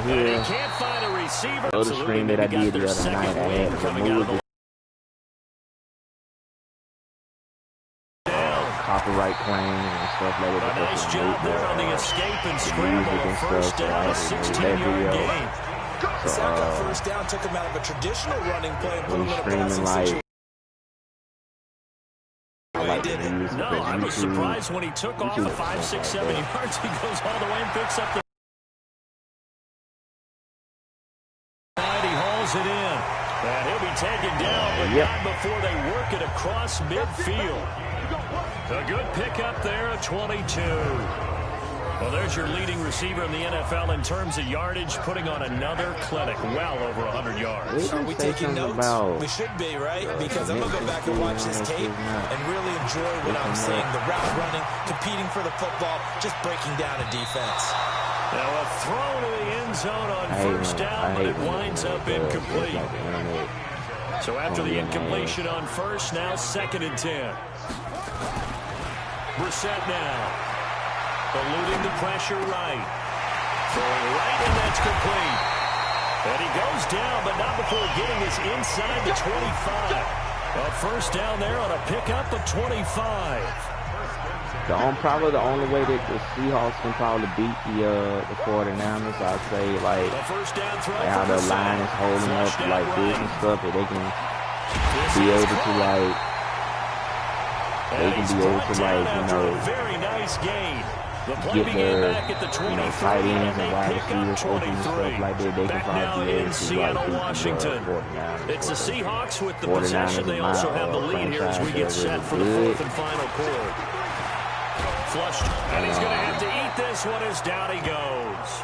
here. Can't find a receiver. The screen that I did the other night, I had to remove it. Copyright claims and stuff like that. A nice job there on the escape and scramble. First down, a 16-yard gain. Sack on first down took him out of a traditional running play and put him in a passing situation. No, I was surprised when he took off the 5, 6, 7 yards. He goes all the way and picks up the... He hauls it in. And he'll be taken down, but not before they work it across midfield. A good pickup there at 22. Well, there's your leading receiver in the NFL in terms of yardage, putting on another clinic, well over 100 yards. Are we taking notes? We should be, right? Because I'm going to go back and watch this tape and really enjoy what I'm seeing. The route running, competing for the football, just breaking down a defense. Now a throw to the end zone on first down, but it winds up incomplete. So after the incompletion on first, now 2nd and 10. Brissett now. Eluding the pressure right. Throwing right, and that's complete. And he goes down, but not before getting his inside the 25. A first down there on a pickup of 25. Probably the only way that the Seahawks can probably beat the 49ers, I'd say, like how the line is holding up like this and stuff, that they can be able to very nice gain. Get their tight ends and wide receivers open and stuff like that. They can probably be able to beat the 49ers. It's the Seahawks with the possession. They also have the lead here as we get set for the 4th and final quarter. Flushed, and he's going to have to eat this one as down he goes.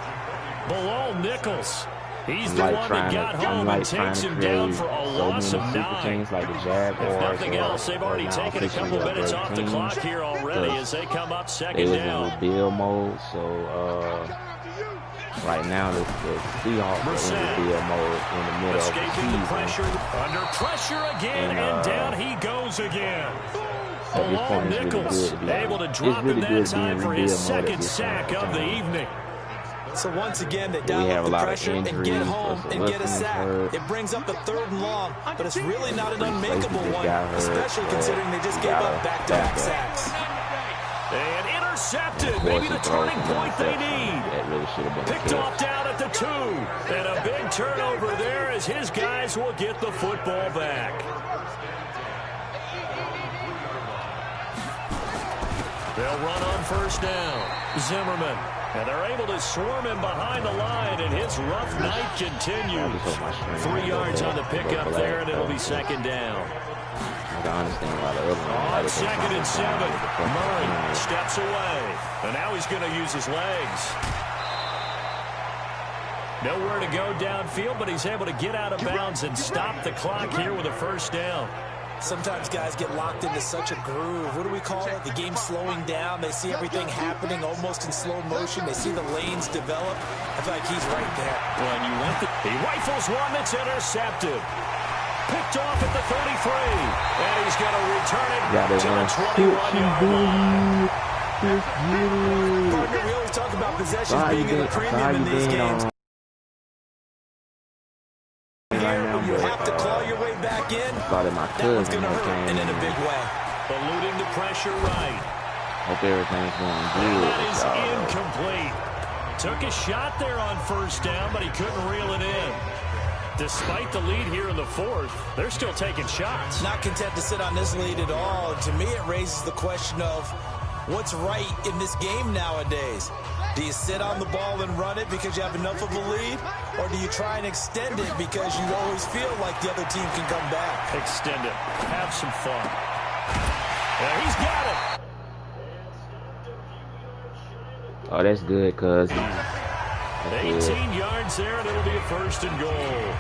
Below Nichols. He's the one that got home and takes him down for a loss of 9. Like the Jaguars, if nothing else, they've already taken a couple minutes off the clock here already as they come up 2nd down. In build mode, so right now the Seahawks are in the build mode in the middle of the season. Under pressure again, and down he goes again. Below Nichols, able to drop in that time for his 2nd sack of the evening. So once again, they dial up the pressure and get home and get a sack. It brings up a 3rd and long, but it's really not an unmakeable one, especially considering they just gave up back-to-back sacks. And intercepted, maybe the turning point they need. Picked off down at the 2. And a big turnover there as his guys will get the football back. They'll run on first down. Zimmerman. And they're able to swarm him behind the line, and his rough night continues. 3 yards on the pickup there, and it'll be 2nd down. On 2nd and 7. Murray steps away. And now he's going to use his legs. Nowhere to go downfield, but he's able to get out of bounds and stop the clock here with a first down. Sometimes guys get locked into such a groove. What do we call it? The game's slowing down. They see everything happening almost in slow motion. They see the lanes develop. I feel like he's right there. When you want he rifles one that's intercepted. Picked off at the 33. And he's going to return it to the 21-yard line. Partner, we always talk about possessions being in the premium in these games. You have to claw your way back in. That one's going to hurt, and in a big way. Eluding the pressure right. Hope everything's going good. That is incomplete. Took a shot there on first down, but he couldn't reel it in. Despite the lead here in the 4th, they're still taking shots. Not content to sit on this lead at all. And to me, it raises the question of what's right in this game nowadays. Do you sit on the ball and run it because you have enough of a lead? Or do you try and extend it because you always feel like the other team can come back? Extend it. Have some fun. Yeah, he's got it. Oh, that's good, cuz. 18 yards there, and it'll be a 1st and goal.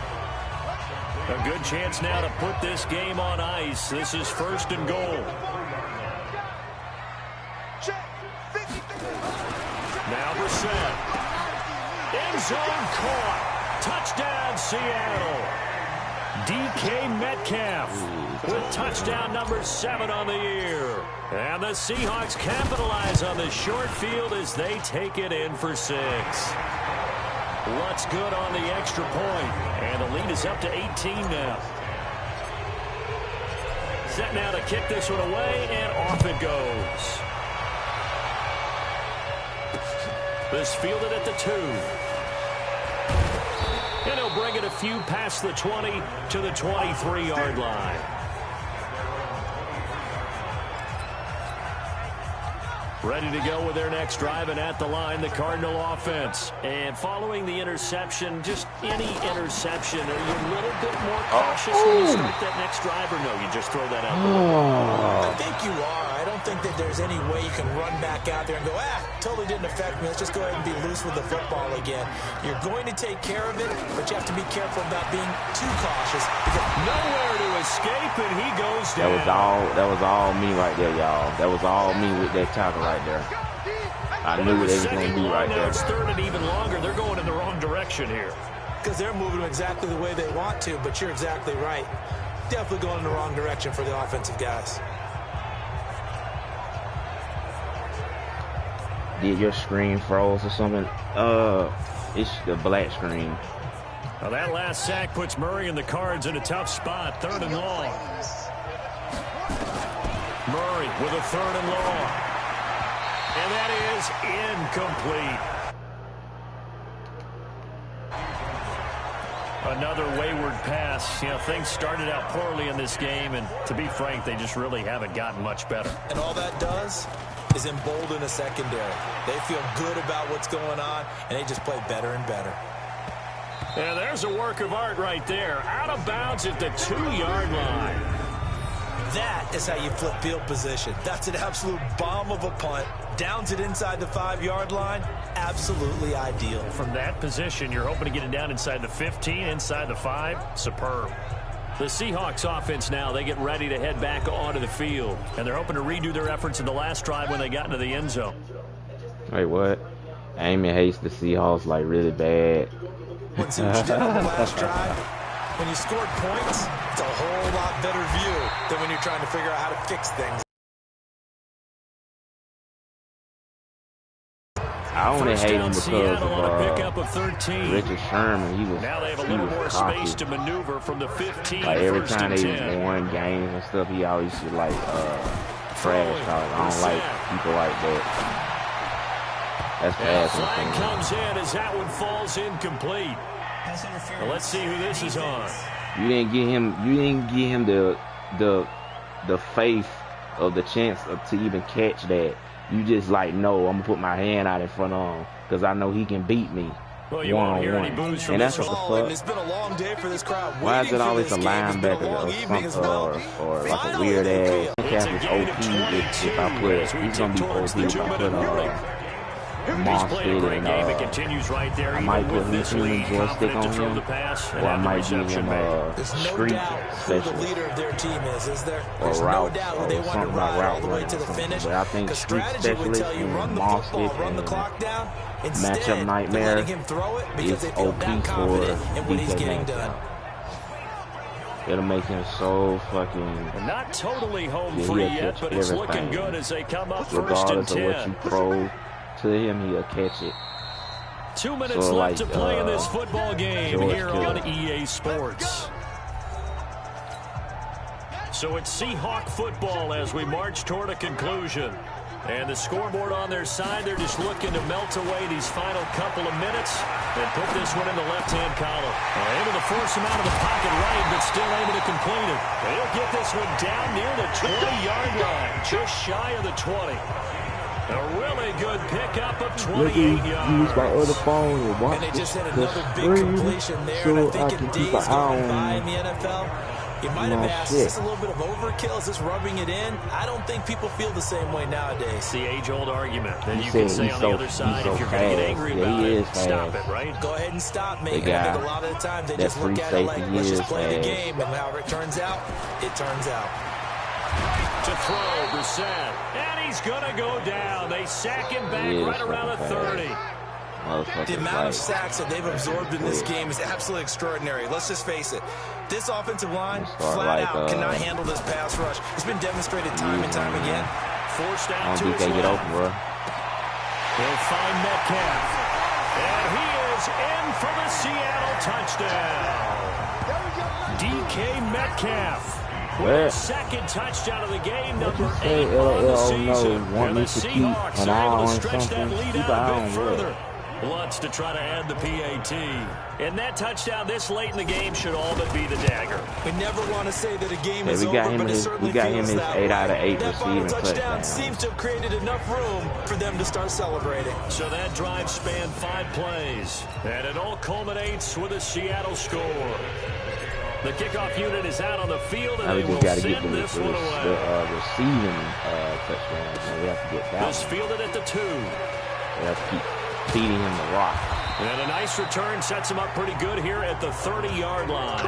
A good chance now to put this game on ice. This is 1st and goal. Now Brissett. End zone caught. Touchdown, Seattle. DK Metcalf with touchdown number 7 on the year. And the Seahawks capitalize on the short field as they take it in for 6. What's good on the extra point? And the lead is up to 18 now. Set now to kick this one away, and off it goes. This fielded at the 2. And he'll bring it a few past the 20 to the 23-yard line. Ready to go with their next drive, and at the line, the Cardinal offense. And following the interception, just any interception, are you a little bit more cautious when you start that next drive, or no, you just throw that out there? I think you are. I don't think that there's any way you can run back out there and go, totally didn't affect me. Let's just go ahead and be loose with the football again. You're going to take care of it, but you have to be careful about being too cautious. Nowhere to escape, and he goes down. That was all me right there, y'all. That was all me with that tackle right there. I knew what they was going to do right there. It's third and even longer. They're going in the wrong direction here. Because they're moving exactly the way they want to, but you're exactly right. Definitely going in the wrong direction for the offensive guys. Did your screen froze or something? It's the black screen. Well, that last sack puts Murray and the Cards in a tough spot. Third and long. Murray with a third and long. And that is incomplete. Another wayward pass. You know, things started out poorly in this game, and to be frank, they just really haven't gotten much better. And all that does is embolden a secondary. They feel good about what's going on, and they just play better and better. And there's a work of art right there. Out of bounds at the 2-yard line. That is how you flip field position. That's an absolute bomb of a punt. Downs it inside the 5-yard line. Absolutely ideal. From that position, you're hoping to get it down inside the 15, inside the 5. Superb. The Seahawks offense now, they get ready to head back onto the field. And they're hoping to redo their efforts in the last drive when they got into the end zone. Wait, what? Amy hates the Seahawks like really bad. Once you did on the last drive, when you scored points, it's a whole lot better view than when you're trying to figure out how to fix things. I only hate him because of 13. Richard Sherman. He was now they have a little more space to maneuver from the 15. Like every time they won games and stuff, he always should like trash talk. I don't like people like that. That's bad. Flag comes in as that one falls incomplete. Well, let's see who this is on. You didn't get him the faith of the chance to even catch that. You just like, no, I'm gonna put my hand out in front of him because I know he can beat me. Well, you won't hear any boos from and that's what the fuck. It's been a long day for this crowd. Why is it always a linebacker or like a weird ass? Cap is OP if I put. He's gonna be OP if I put Monster and I might put him human joystick on him, or I might give him street special, the leader of their team is there? Or route, no doubt who they want to ride all the way to the finish. But I think street specialist and Monster and matchup nightmare is OP for DK done. It'll make him so fucking... Not totally home free yet, but it's looking good as they come up first and 10. Regardless of what you throw to him, he'll catch it. 2 minutes left to play in this football game here on EA Sports. So it's Seahawk football as we march toward a conclusion. And the scoreboard on their side, they're just looking to melt away these final couple of minutes and put this one in the left-hand column. Able to force him out of the pocket right, but still able to complete it. They'll get this one down near the 20-yard line, just shy of the 20. A really good pickup of 28 yards. Use my other phone and watch. And they just had another big completion there. So and I think in days going by in the NFL, you might have asked, is this a little bit of overkill? Is this rubbing it in? I don't think people feel the same way nowadays. It's the age-old argument. Then you can say on the other side, if you're going to get angry about it, stop it, right? Go ahead and stop me. I think a lot of the time they just look at it like, let's just play the game. And however it turns out, it turns out. To throw, Brissett. And he's going to go down. They sack him back right around the 30. The amount of sacks that they've absorbed in this game is absolutely extraordinary. Let's just face it. This offensive line, flat out, cannot handle this pass rush. It's been demonstrated time and time again. Forced out to his left. He'll find Metcalf. And he is in in for the Seattle touchdown. DK Metcalf. With a second touchdown of the game, number 8 on the season. And the Seahawks are able to stretch that lead out a bit further. Wants to try to add the PAT. And that touchdown this late in the game should all but be the dagger. We never want to say that a game is over, but it certainly feels that way. 8 out of 8 that final receiving touchdown seems to have created enough room for them to start celebrating. So that drive spanned 5 plays. And it all culminates with a Seattle score. The kickoff unit is out on the field, and they will send this one away. The receiving touchdown. So we have to get that. This fielded at the 2. We have to keep feeding him the rock. And a nice return sets him up pretty good here at the 30-yard line.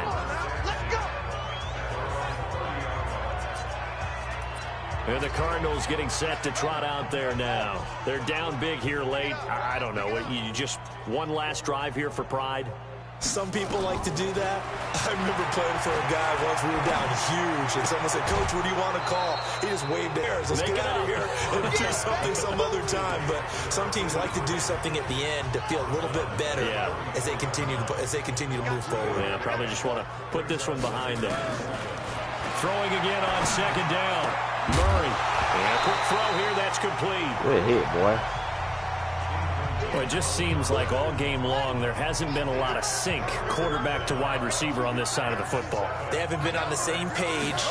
And the Cardinals getting set to trot out there now. They're down big here late. I don't know. You just one last drive here for pride? Some people like to do that. I remember playing for a guy once. We were down huge, and someone said, "Coach, what do you want to call?" He just waved theirs. Let's get out of here and do something some other time. But some teams like to do something at the end to feel a little bit better as they continue to move forward. Yeah, probably just want to put this one behind them. Throwing again on second down. Murray. And a quick throw here. That's complete. Good hit, boy. Well, it just seems like all game long there hasn't been a lot of sync quarterback to wide receiver on this side of the football. They haven't been on the same page,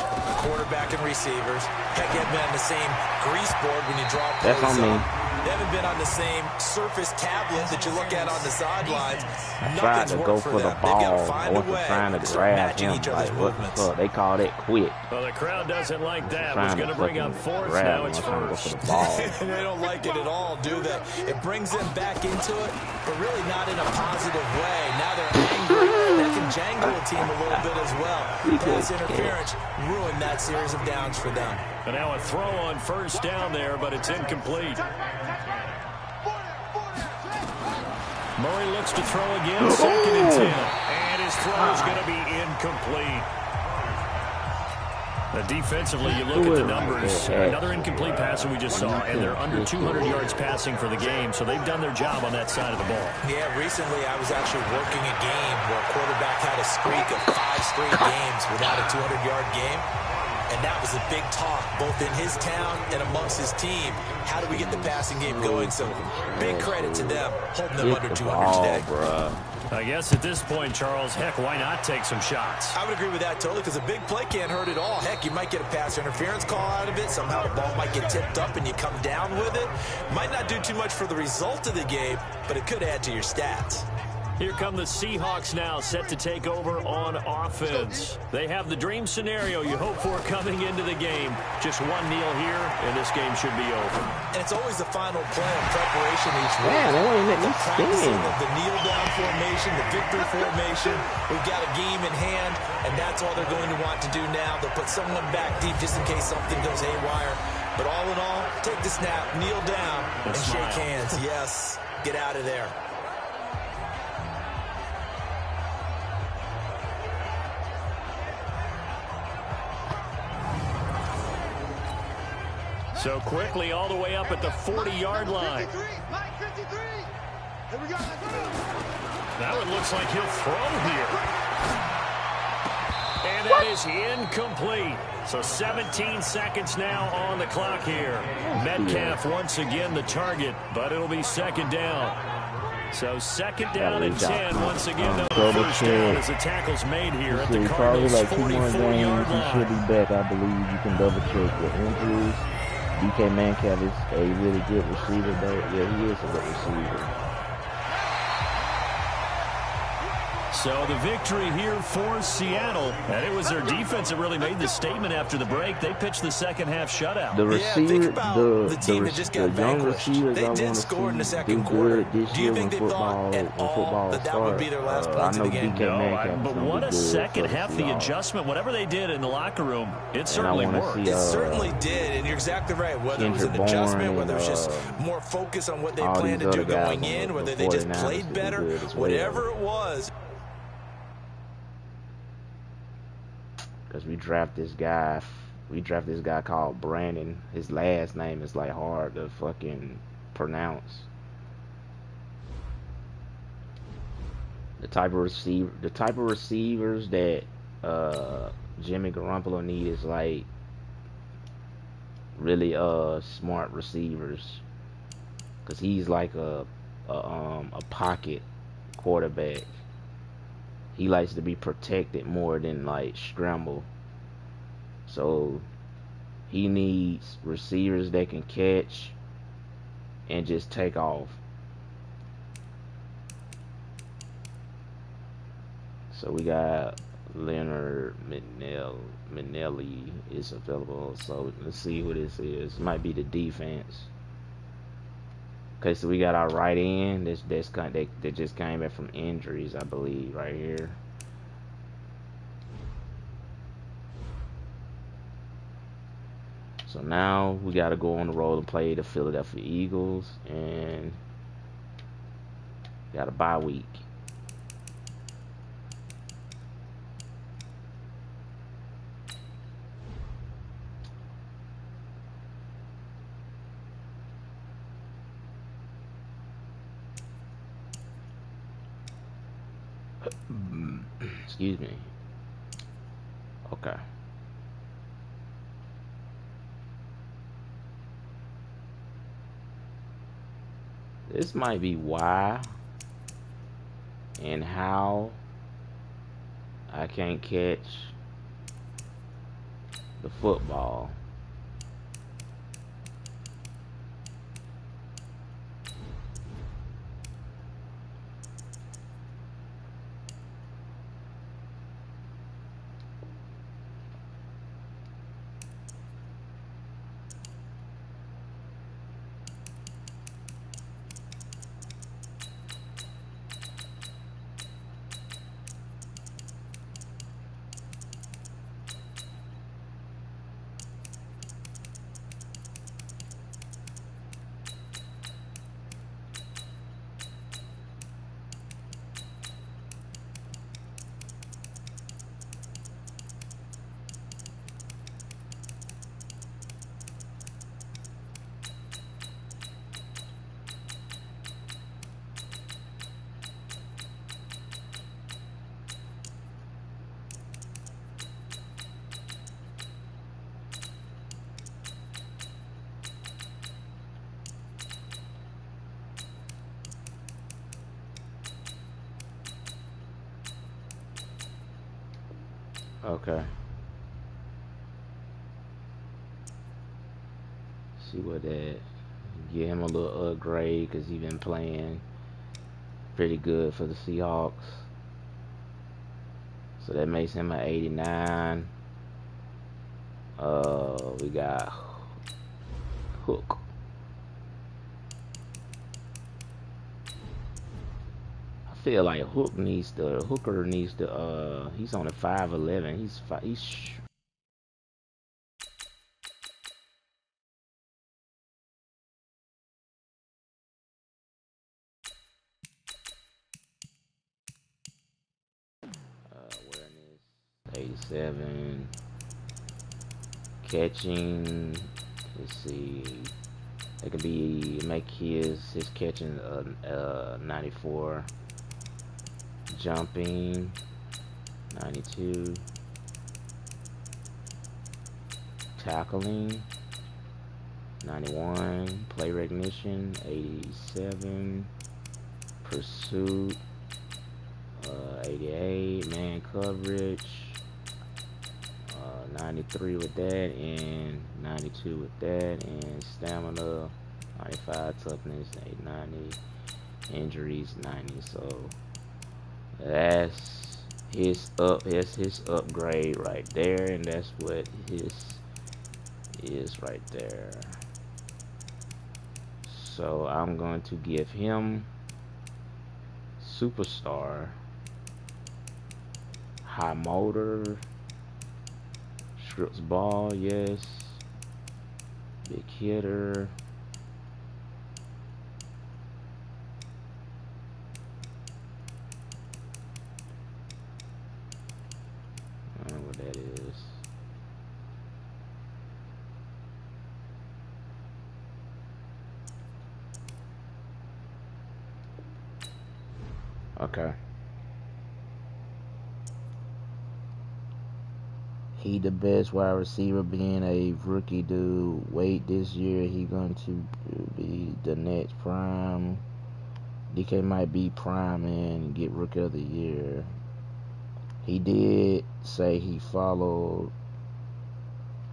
quarterback and receivers. Heck, they haven't been on the same grease board when you draw plays. That's on me. They haven't been on the same surface tablet that you look at on the sidelines. I tried to go for the ball. I wasn't trying to grab him. Like, what the fuck? They called it quit. Well, the crowd doesn't like that. Was going to bring up fourth. Now it's first. They don't like it at all, do they? It brings them back into it, but really not in a positive way. Now they're angry. That can jangle a team a little bit as well. Pass interference ruined that series of downs for them. And now a throw on first down there, but it's incomplete. Murray looks to throw again, second and 10. And his throw is going to be incomplete. Defensively, you look at the numbers. Another incomplete pass that we just saw, and they're under 200 yards passing for the game, so they've done their job on that side of the ball. Yeah, recently I was actually working a game where a quarterback had a streak of 5 straight games without a 200-yard game. And that was a big talk, both in his town and amongst his team. How do we get the passing game going? So big credit to them, holding them under 200 today. I guess at this point, Charles, heck, why not take some shots? I would agree with that totally, because a big play can't hurt at all. Heck, you might get a pass interference call out of it. Somehow the ball might get tipped up and you come down with it. Might not do too much for the result of the game, but it could add to your stats. Here come the Seahawks now, set to take over on offense. They have the dream scenario you hope for coming into the game. Just one kneel here, and this game should be over. And it's always the final play of preparation each week. Man, they won't let me practicing the kneel-down formation, the victory formation. We've got a game in hand, and that's all they're going to want to do now. They'll put someone back deep just in case something goes haywire. But all in all, take the snap, kneel down, and shake hands. Yes, get out of there. So quickly all the way up at the 40-yard line. Now it looks like he'll throw here. And that is incomplete. So 17 seconds now on the clock here. Metcalf once again the target, but it'll be second down. So second down and 10. Once again, no first down as the tackle's made here at the Cardinals' 44-yard line. He should be back, I believe. You can double check the injuries. DK Metcalf is a really good receiver, though. Yeah, he is a good receiver. So the victory here for Seattle. And it was their defense that really made the statement after the break. They pitched the second half shutout. The receiver, think about the team that just got vanquished. They did score in the second quarter. Do you think they thought at all that that would be their last points of the game? No, but what a second half, the adjustment, whatever they did in the locker room, it certainly worked. It certainly did, and you're exactly right. Whether it was an adjustment, whether it was just more focus on what they planned to do going in, whether they just played better, whatever it was. Because we draft this guy called Brandon. His last name is like hard to fucking pronounce. The type of receivers that Jimmy Garoppolo need is like really smart receivers, cause he's like a pocket quarterback. He likes to be protected more than like scramble. So he needs receivers that can catch and just take off. So we got Leonard Minnelli is available. So let's see who this is. It might be the defense. Okay, so we got our right end. That just came back from injuries, I believe, right here. So now we got to go on the road and play the Philadelphia Eagles, and got a bye week. Excuse me. Okay. This might be why and how I can't catch the football. Okay. See what that. Give him a little upgrade because he's been playing pretty good for the Seahawks. So that makes him an 89. We got Hook. I feel like Hooker needs to he's only 5'11". He's awareness 87. Catching, let's see, it could be make his catching 94. Jumping 92. Tackling 91. Play recognition 87. Pursuit 88. Man coverage 93 with that, and 92 with that, and stamina 95, toughness 890, injuries 90. So that's his upgrade right there, and that's what his is right there. So I'm going to give him superstar, high motor, strips ball, yes, big hitter, I don't know what that is. Okay. He the best wide receiver, being a rookie dude. Wait, this year he going to be the next prime. DK might be prime and get rookie of the year. He did say he followed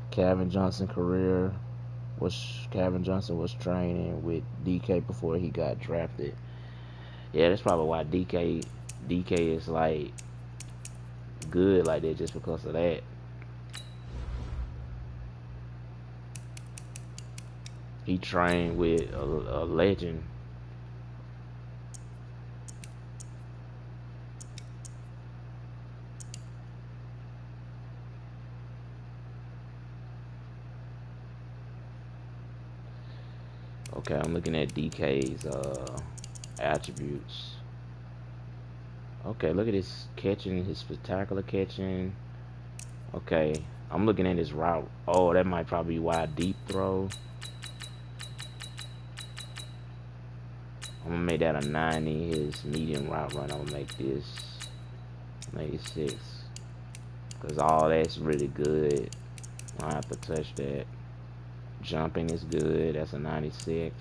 Calvin Johnson's career. Calvin Johnson was training with DK before he got drafted. Yeah, that's probably why DK is like good like that, just because of that. He trained with a legend. Okay, I'm looking at DK's attributes. Okay, look at his catching, his spectacular catching. Okay, I'm looking at his route. Oh, that might probably be wide deep throw. I'm gonna make that a 90. His medium route run, I'm gonna make this 96. Cause all that's really good. I don't have to touch that. Jumping is good. That's a 96.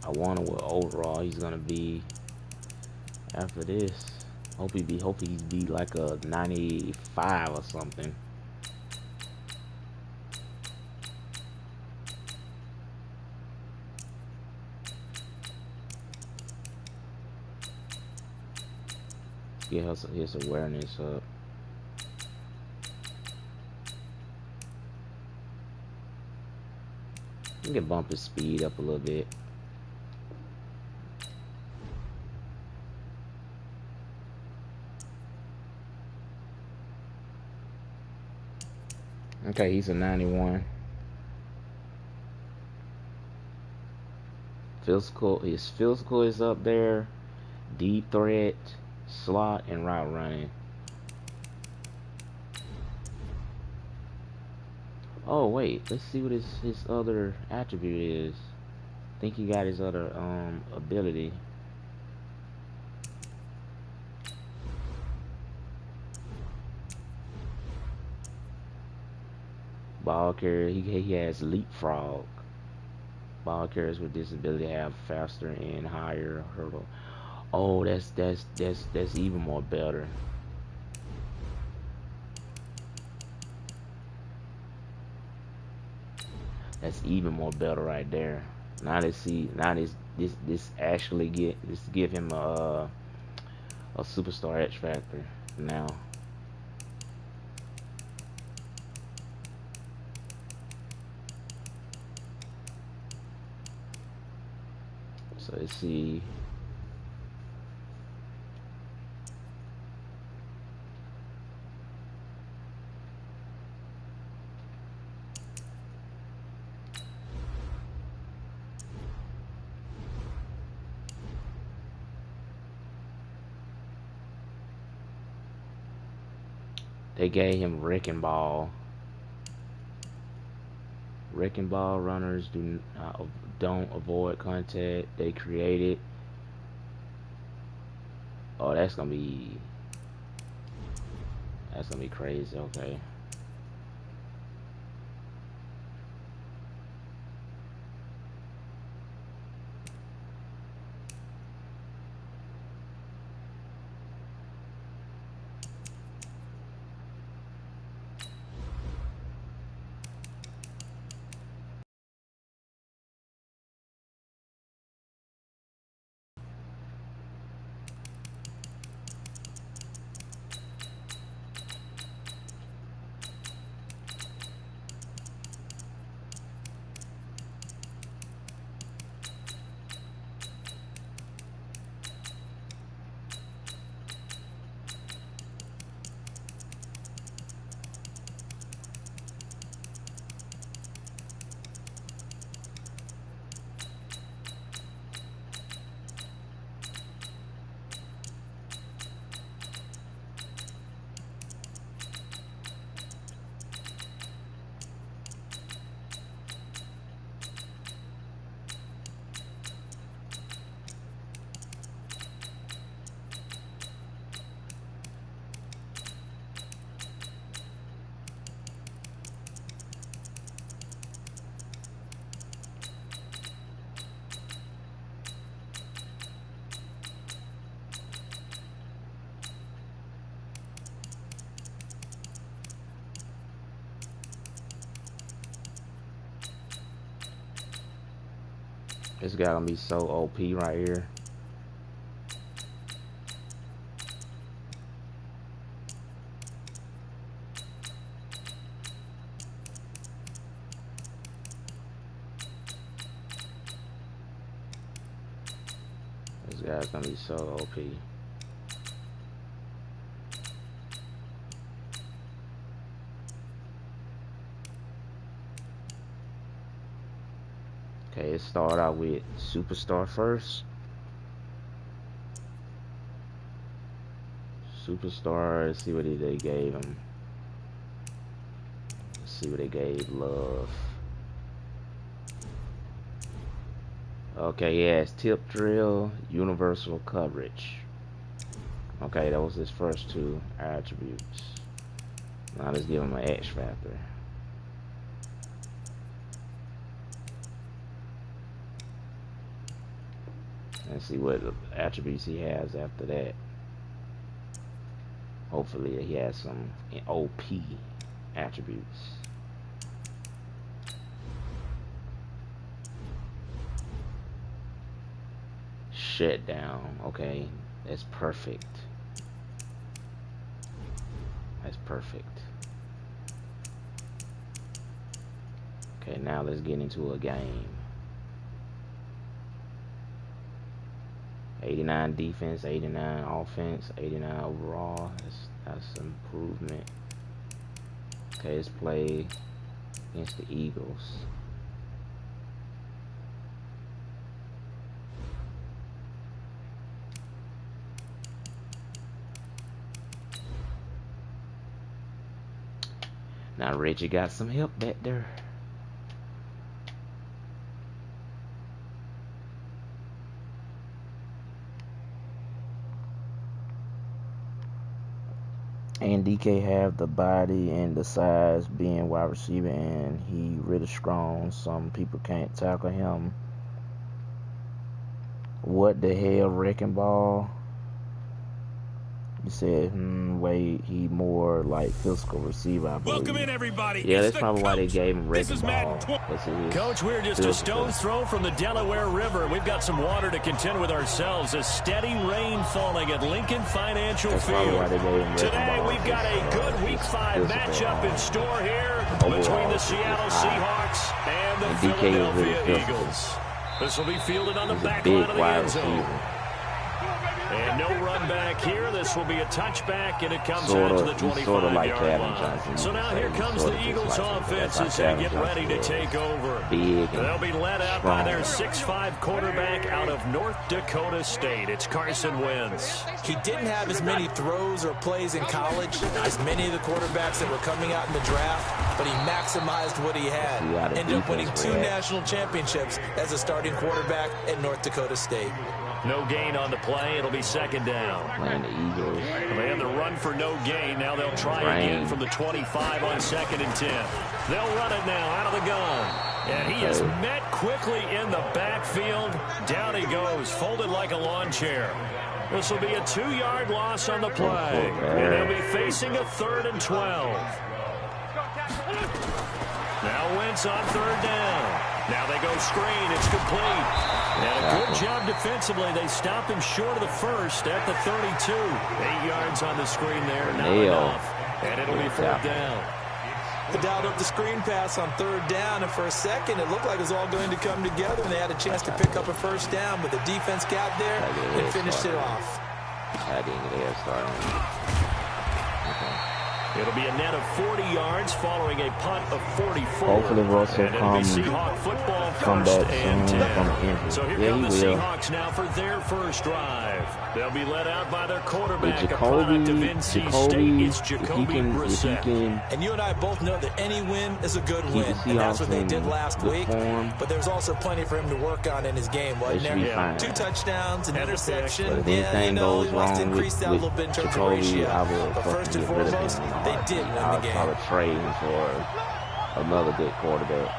I wonder what overall he's gonna be after this. Hope he'd be like a 95 or something. Get his awareness up. You can bump his speed up a little bit. Okay, he's a 91. His physical is up there. Deep threat, slot, and route running. Oh wait, let's see what his other attribute is. I think he got his other ability. Ball carrier, he has leapfrog. Ball carriers with this ability have faster and higher hurdle. Oh, that's even more better. That's even more better right there. Now let's see. Now this actually give him a superstar X factor now. So let's see. They gave him wrecking ball. Wrecking ball runners don't avoid contact. They create it. Oh, that's gonna be crazy. Okay. This guy gonna be so OP right here. This guy's gonna be so OP. Okay, let's start out with Superstar first. Superstar, let's see what they gave him. Let's see what they gave Love. Okay, he has tip drill, universal coverage. Okay, that was his first two attributes. Now let's give him an X factor. And see what attributes he has after that. Hopefully he has some OP attributes. Shutdown. Okay, that's perfect. That's perfect. Okay, now let's get into a game. 89 defense, 89 offense, 89 overall. That's improvement. Okay, let's play against the Eagles. Now Reggie got some help back there. And DK have the body and the size being wide receiver, and he really strong. Some people can't tackle him. What the hell, Wrecking Ball? You said, wait, he more like physical receiver, I believe. Welcome in, everybody. Yeah, that's probably why they gave him Wrecking Ball. Coach, we're just a stone's throw from the Delaware River. We've got some water to contend with ourselves. A steady rain falling at Lincoln Financial Field. Today, we've got a good Week 5 matchup in store here between the Seattle Seahawks and the Philadelphia Eagles. This will be fielded on the back line of the end zone. And no run back here. This will be a touchback, and it comes out to the 25-yard line. So now here comes the Eagles offense as they get ready to take over. They'll be led out by their 6'5" quarterback out of North Dakota State. It's Carson Wentz. He didn't have as many throws or plays in college as many of the quarterbacks that were coming out in the draft, but he maximized what he had. Ended up winning 2 national championships as a starting quarterback at North Dakota State. No gain on the play. It'll be second down. Playing the Eagles. They had the run for no gain. Now they'll try again from the 25 on 2nd and 10. They'll run it now out of the gun. And he is met quickly in the backfield. Down he goes, folded like a lawn chair. This will be a 2-yard loss on the play. And they'll be facing a 3rd and 12. Now Wentz on 3rd down. Now they go screen. It's complete. And a good job defensively. They stop him short of the first at the 32. 8 yards on the screen there. Not enough. And it'll be 4th down. They dialed up the screen pass on 3rd down, and for a second it looked like it was all going to come together, and they had a chance to pick up a 1st down, but the defense got there and finished it off. It'll be a net of 40 yards following a punt of 44. Hopefully Russell comes Seahawk football first and 10. So here come the Seahawks now for their first drive. They'll be led out by their quarterback, a product of NC State. It's Jacoby Brissett. And you and I both know that any win is a good win, and that's what they did last week. But there's also plenty for him to work on in his game, wasn't there? Yeah. 2 touchdowns, an interception. But if anything goes wrong with Jacoby, I will first and foremost, they did win the game. I would trade him for another good quarterback.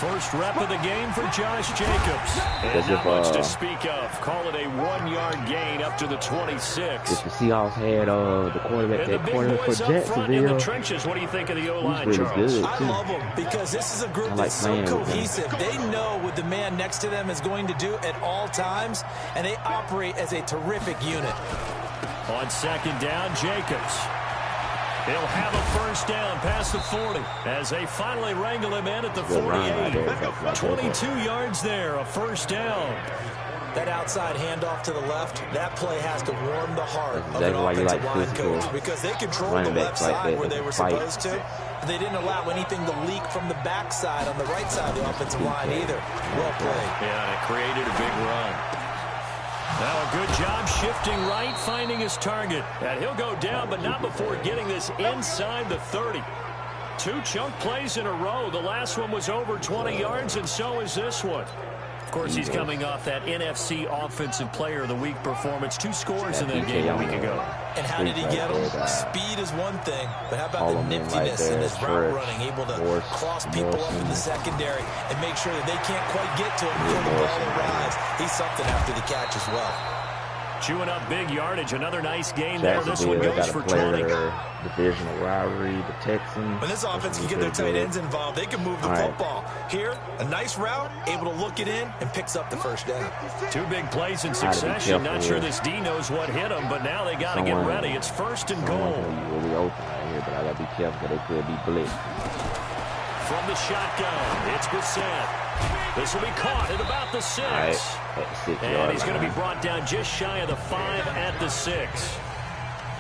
First rep of the game for Josh Jacobs. And not much to speak of. Call it a 1-yard gain up to the 26. If the Seahawks had the quarterback, for Jacksonville, in the trenches. What do you think of the O-line, really Charles? good, I love them because this is a group that's so cohesive. They know what the man next to them is going to do at all times, and they operate as a terrific unit. On second down, Jacobs. He'll have a first down past the 40 as they finally wrangle him in at the 48. 22 yards there, a first down. That outside handoff to the left, that play has to warm the heart of an offensive line coach because they controlled the left side where they were supposed to. They didn't allow anything to leak from the backside on the right side of the offensive line either. Well played. Yeah, it created a big run. Now a good job shifting right, finding his target. And he'll go down, but not before getting this inside the 30. 2 chunk plays in a row. The last one was over 20 yards, and so is this one. Of course, he's coming off that NFC Offensive Player of the Week performance. 2 scores in that game a week ago. And how did he get them? Speed is one thing, but how about the niftiness in his route running, able to cross people up in the secondary and make sure that they can't quite get to him until the ball arrives. He's something after the catch as well. Chewing up big yardage. Another nice gain there. This one goes for 20. Divisional rivalry, the Texans. When this offense can get their tight ends involved, they can move the football. Here, a nice route, able to look it in, and picks up the first down. 2 big plays in succession. Not sure this D knows what hit him, but now they got to get ready. It's first and goal. Really open right here, but I got to be careful. They could be blitzed. From the shotgun, it's Brissett. This will be caught at about the 6. And he's going to be brought down just shy of the 5 at the 6.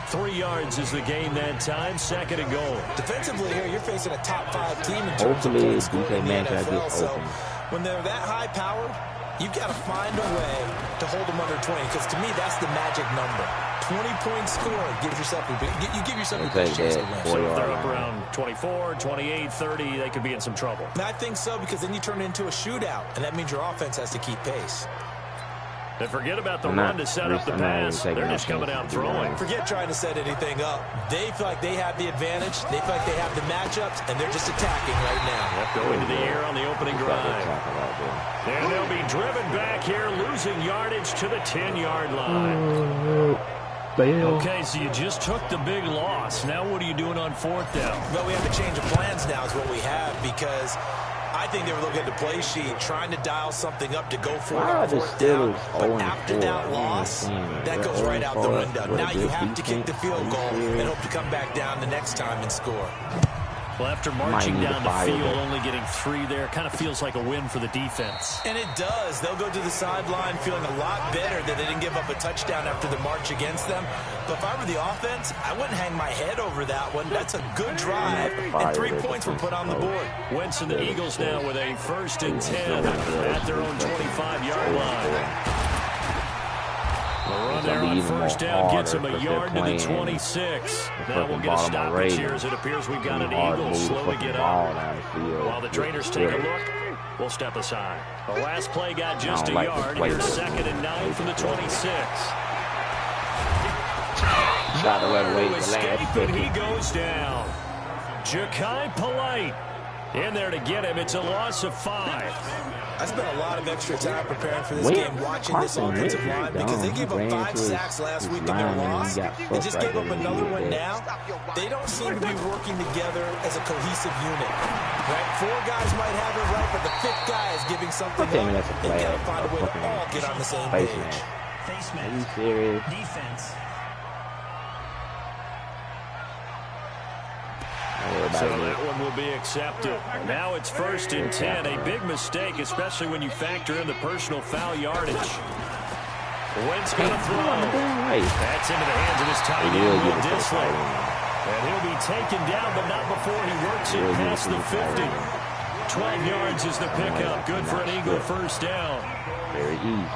3 yards is the gain that time. Second and goal. Defensively here, you're facing a top 5 team in terms of points scored in the NFL. So when they're that high powered, you've got to find a way to hold them under 20. Because to me, that's the magic number. 20-point score gives yourself a good chance to win. So if they're up around 24, 28, 30, they could be in some trouble. And I think so, because then you turn it into a shootout, and that means your offense has to keep pace. And forget about the run to set up the pass. They're just coming out throwing. Forget trying to set anything up. They feel like they have the advantage. They feel like they have the matchups, and they're just attacking right now. Go into the air on the opening drive. And they'll be driven back here, losing yardage to the 10-yard line. Okay, so you just took the big loss. Now what are you doing on 4th down? Well, we have a change of plans now is what we have, because I think they were looking at the play sheet, trying to dial something up to go for it on 4th down. But after that loss, that goes right out the window. Now you have to kick the field goal and hope to come back down the next time and score. Well, after marching down the field, only getting 3 there, kind of feels like a win for the defense. And it does. They'll go to the sideline feeling a lot better that they didn't give up a touchdown after the march against them. But if I were the offense, I wouldn't hang my head over that one. That's a good drive, and 3 points were put on the board. Wentz and the Eagles now with a 1st and 10 at their own 25-yard line. The run there on 1st down gets him a yard to the 26. Now we'll get a stoppage here as it appears we've got an Eagle slow to get up. While the trainers take a look, we'll step aside. The last play got just a yard. Here's 2nd and 9 from the 26. Escape, and he goes down. Ja'Kai Polite in there to get him. It's a loss of 5. I spent a lot of extra time preparing for this game, watching this offensive line, because they gave up 5 sacks last week in their loss. They just gave up another one now. They don't seem to be working together as a cohesive unit. Right? 4 guys might have it right, but the 5th guy is giving something up. They've got to find a way to all get on the same page. Are you serious? Defense. So that one will be accepted. Now it's 1st and 10. A big mistake, especially when you factor in the personal foul yardage. Wentz going to throw. That's into the hands of his tight end, Will Dissly. And he'll be taken down, but not before he works it past the 50. 12 yards is the pickup. Good for an Eagle 1st down. Very easy.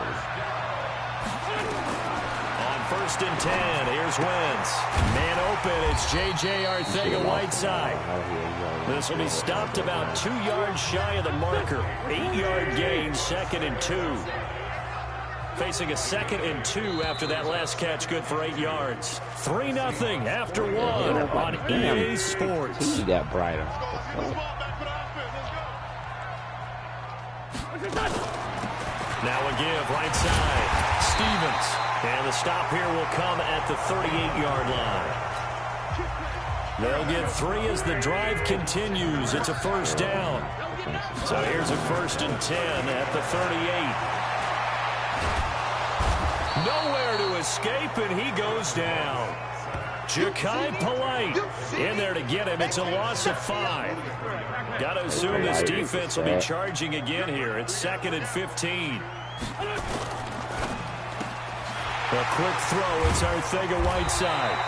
1st and 10. Here's Wentz. Man open. It's J.J. Arcega-Whiteside. This will be stopped about 2 yards shy of the marker. 8-yard gain, 2nd and 2. Facing a 2nd and 2 after that last catch, good for 8 yards. 3-0 after 1 on EA Sports. He got brighter. Now a give right side. Stevens. And the stop here will come at the 38-yard line. They'll get 3 as the drive continues. It's a first down. So here's a 1st and 10 at the 38. Nowhere to escape, and he goes down. Ja'Kai Polite in there to get him. It's a loss of 5. Got to assume this defense will be charging again here. It's 2nd and 15. A quick throw. It's Arcega-Whiteside.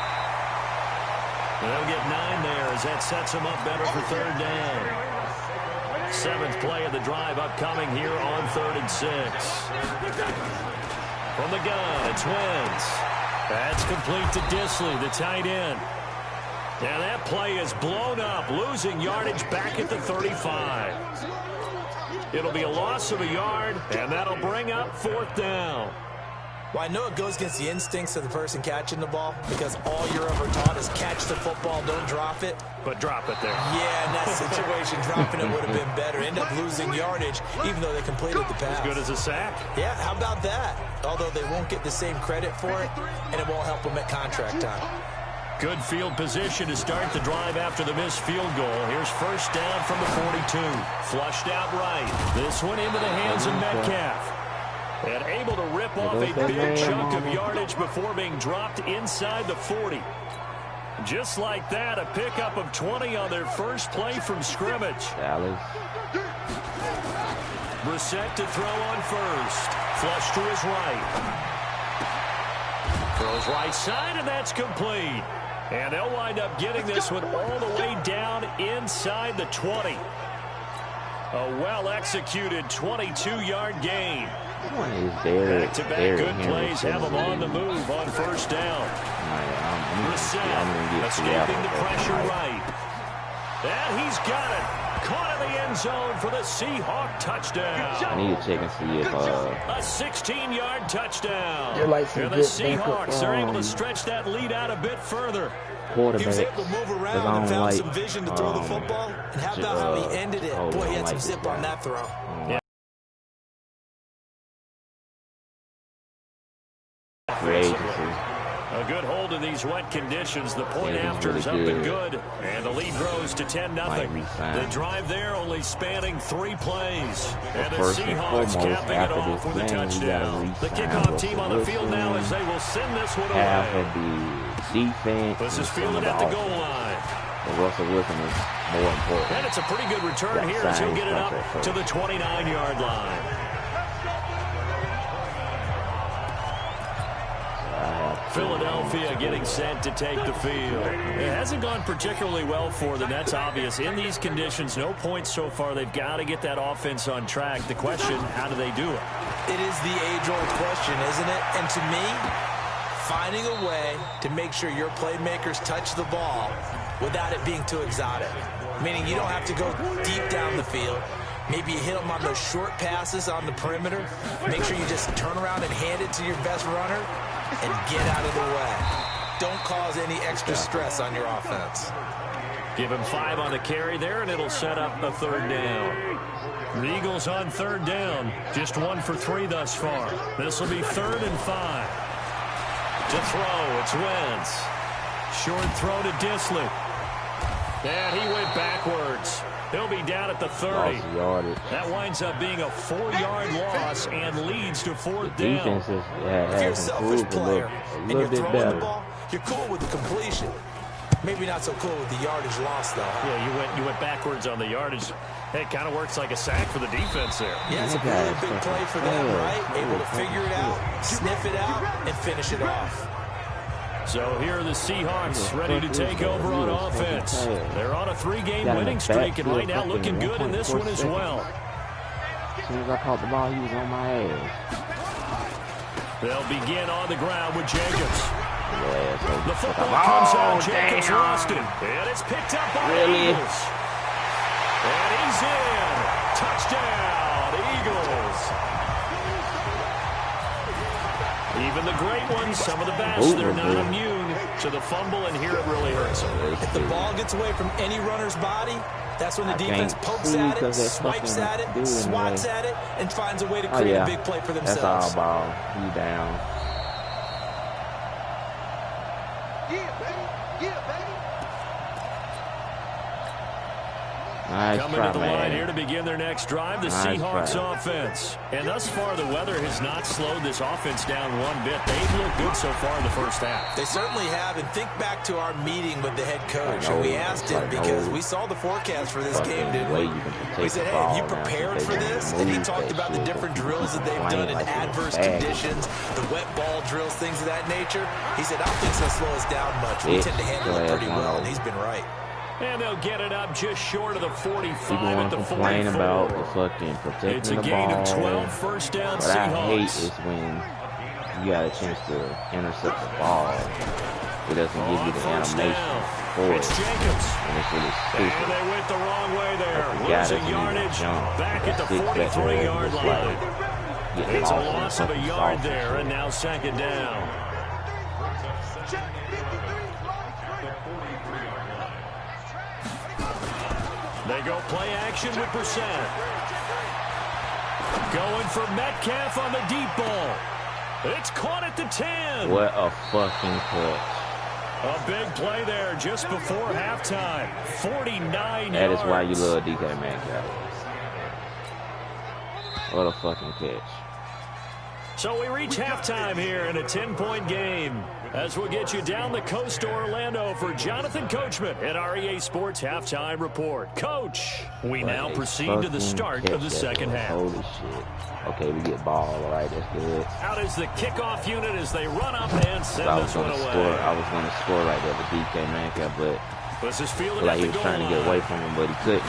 They'll get 9 there as that sets them up better for 3rd down. 7th play of the drive upcoming here on 3rd and 6. From the gun, it's Wentz. That's complete to Disley, the tight end. And that play is blown up, losing yardage back at the 35. It'll be a loss of a yard, and that'll bring up 4th down. Well, I know it goes against the instincts of the person catching the ball because all you're ever taught is catch the football, don't drop it. But drop it there. Yeah, in that situation, dropping it would have been better. End up losing yardage, even though they completed the pass. As good as a sack. Yeah, how about that? Although they won't get the same credit for it, and it won't help them at contract time. Good field position to start the drive after the missed field goal. Here's 1st down from the 42. Flushed out right. This one into the hands of Metcalf. And able to rip off a big chunk of yardage before being dropped inside the 40. Just like that, a pickup of 20 on their first play from scrimmage. Brissett to throw on first. Flush to his right. Throws right side, and that's complete. And they'll wind up getting this one all the way down inside the 20. A well-executed 22-yard gain. Back-to-back good plays have them on the move on 1st down. Brissett escaping the pressure right. And he's got it. Caught in the end zone for the Seahawk touchdown. I need to check and see if a 16-yard touchdown. And the Seahawks are able to stretch that lead out a bit further. He was able to move around and found some vision to throw the football. And how about how he ended it? Boy, he had some zip on that throw. Yeah. A good hold in these wet conditions. The point after is up and good. And the lead grows to 10-0. The drive there only spanning 3 plays. And the Seahawks capping it off with a touchdown. The kickoff team on the field now as they will send this one away. Defense. This is fielded at the goal line. Russell Wilson is more important. And it's a pretty good return here as he'll get it up to the 29-yard line. Philadelphia getting set to take the field. It hasn't gone particularly well for them. That's obvious. In these conditions, no points so far. They've got to get that offense on track. The question, how do they do it? It is the age-old question, isn't it? And to me, finding a way to make sure your playmakers touch the ball without it being too exotic. Meaning you don't have to go deep down the field. Maybe you hit them on those short passes on the perimeter. Make sure you just turn around and hand it to your best runner and get out of the way. Don't cause any extra stress on your offense. Give him 5 on the carry there, and it'll set up a 3rd down. The Eagles on 3rd down. Just 1 for 3 thus far. This will be 3rd and 5. To throw, it's Wentz. Short throw to Disley. And he went backwards. He'll be down at the 30. That winds up being a 4-yard loss and leads to 4th down. If you're a selfish player and you're throwing the ball, you're cool with the completion. Maybe not so cool with the yardage loss, though. Yeah, you went backwards on the yardage. Hey, it kind of works like a sack for the defense there. Yeah, it's a really big play for them, right? Able to figure it out, sniff it out, and finish it off. So here are the Seahawks ready to take over on offense. They're on a 3-game winning streak and right now looking good in this one as well. As soon as I caught the ball, he was on my ass. They'll begin on the ground with Jacobs. The football comes out. Jacobs lost it. And it's picked up by the Eagles. And he's in. Touchdown, Eagles. Even the great ones, some of the best, they're not immune. So the fumble, and here it really hurts him. If the ball gets away from any runner's body, that's when the defense pokes at it, swipes at it, swats at it, and finds a way to create a big play for themselves. That's all ball. You down. Nice Coming try, to the man. line here to begin their next drive, the Seahawks offense. And thus far, the weather has not slowed this offense down one bit. They've looked good so far in the first half. They certainly have. And think back to our meeting with the head coach. And we asked him, because we saw the forecast for this game, didn't we? We said, hey, have you prepared for this? And he talked about the different drills that they've done in adverse conditions, the wet ball drills, things of that nature. He said, I don't think it's going to slow us down much. We tend to handle it pretty well, and he's been right. And they'll get it up just short of the 45 People at the 44. complain about the fucking protecting the ball. It's a gain of 12, first down, What I hate Seahawks. is when you got a chance to intercept the ball. It doesn't give you the animation for it. It's Jacobs. And it's really stupid. And they went the wrong way there. Like Losing yardage back at the 43-yard line. It's a loss of a yard there, and now second down. They go play action with Brissett. Going for Metcalf on the deep ball. It's caught at the 10. What a fucking catch. A big play there just before halftime. 49 That yards. is why you love DK Metcalf. What a fucking catch. So we reach halftime here in a 10-point game. As we'll get you down the coast to Orlando for Jonathan Coachman at REA Sports Halftime Report. Coach, we now proceed to the start of the second half. Holy shit. Okay, we get ball. All right, that's good. Out is the kickoff unit as they run up and send I this was one going to away. score. I was going to score right there with DK Metcalf, but This is fielded like at he the was goal trying to get line. away from him, but he couldn't.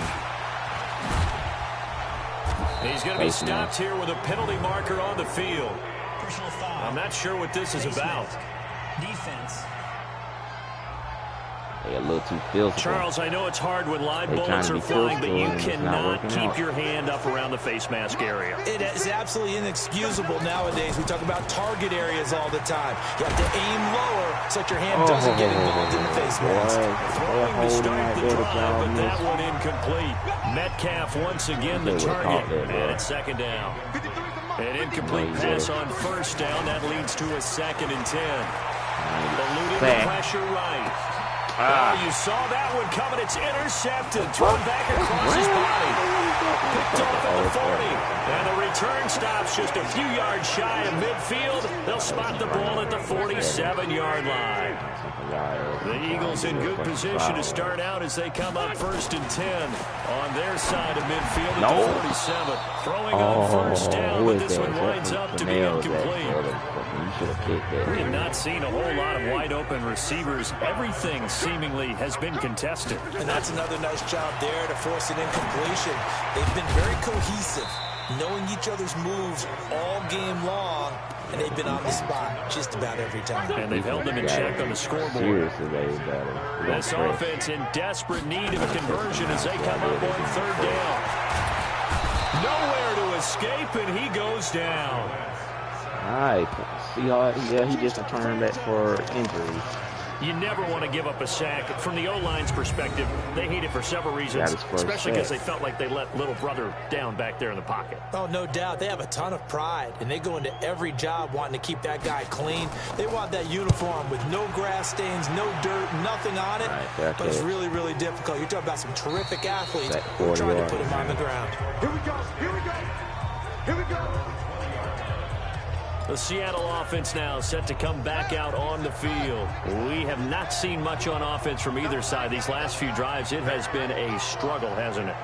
He's going to be stopped here with a penalty marker on the field. Personal foul. I'm not sure what this is about. Defense. They a little too physical. Charles, I know it's hard when live They bullets trying are to be flying, but physical you and it's not cannot working keep out. your hand up around the face mask area. It is absolutely inexcusable nowadays. We talk about target areas all the time. You have to aim lower so that your hand doesn't get involved in the face mask. Throwing to start the drive, but that one incomplete. Metcalf once again the target, and it's second down. An incomplete pass on first down. That leads to a 2nd and 10. Eluding the pressure right. Oh, you saw that one coming. It's intercepted. Thrown back across his body. Picked off at the 40. And the return stops just a few yards shy of midfield. They'll spot the ball at the 47-yard line. The Eagles in good position to start out as they come up 1st and 10 on their side of midfield at the 47. Throwing on first down, but this one winds up to be incomplete. We have not seen a whole lot of wide-open receivers. Everything seemingly has been contested. And that's another nice job there to force an incompletion. They've been very cohesive, knowing each other's moves all game long, and they've been on the spot just about every time. And they've held them in check on the scoreboard. This offense in desperate need of a conversion as they come up on 3rd down. Nowhere to escape, and he goes down. All right. Yeah, he just returned back for injuries. You never want to give up a sack. From the O-line's perspective, they hate it for several reasons, especially because they felt like they let little brother down back there in the pocket. Oh, no doubt. They have a ton of pride, and they go into every job wanting to keep that guy clean. They want that uniform with no grass stains, no dirt, nothing on it. But it's really, really difficult. You're talking about some terrific athletes who are trying to put him on the ground. Here we go. Here we go. Here we go. The Seattle offense now set to come back out on the field. We have not seen much on offense from either side. These last few drives, it has been a struggle, hasn't it?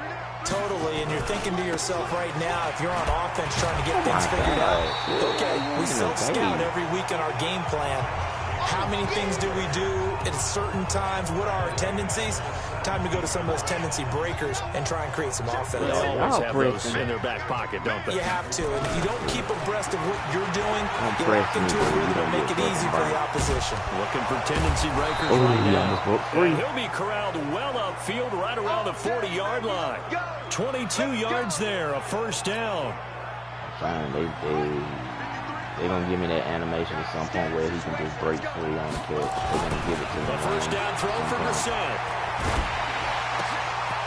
Totally, and you're thinking to yourself right now, if you're on offense trying to get things figured out, okay, we self-scout every week in our game plan. How many things do we do at certain times? What are our tendencies? Time to go to some of those tendency breakers and try and create some offense. They always have those in their back pocket, don't they? You have to, and if you don't keep abreast of what you're doing, you lock into a rhythm and make it easy for the opposition. Looking for tendency breakers right now. And he'll be corralled well upfield right around the 40-yard line. 22 yards there, a first down. Fine, They're going to give me that animation at some point where he can just break free on the catch. They're going to give it to him. The first down throw for Brissett.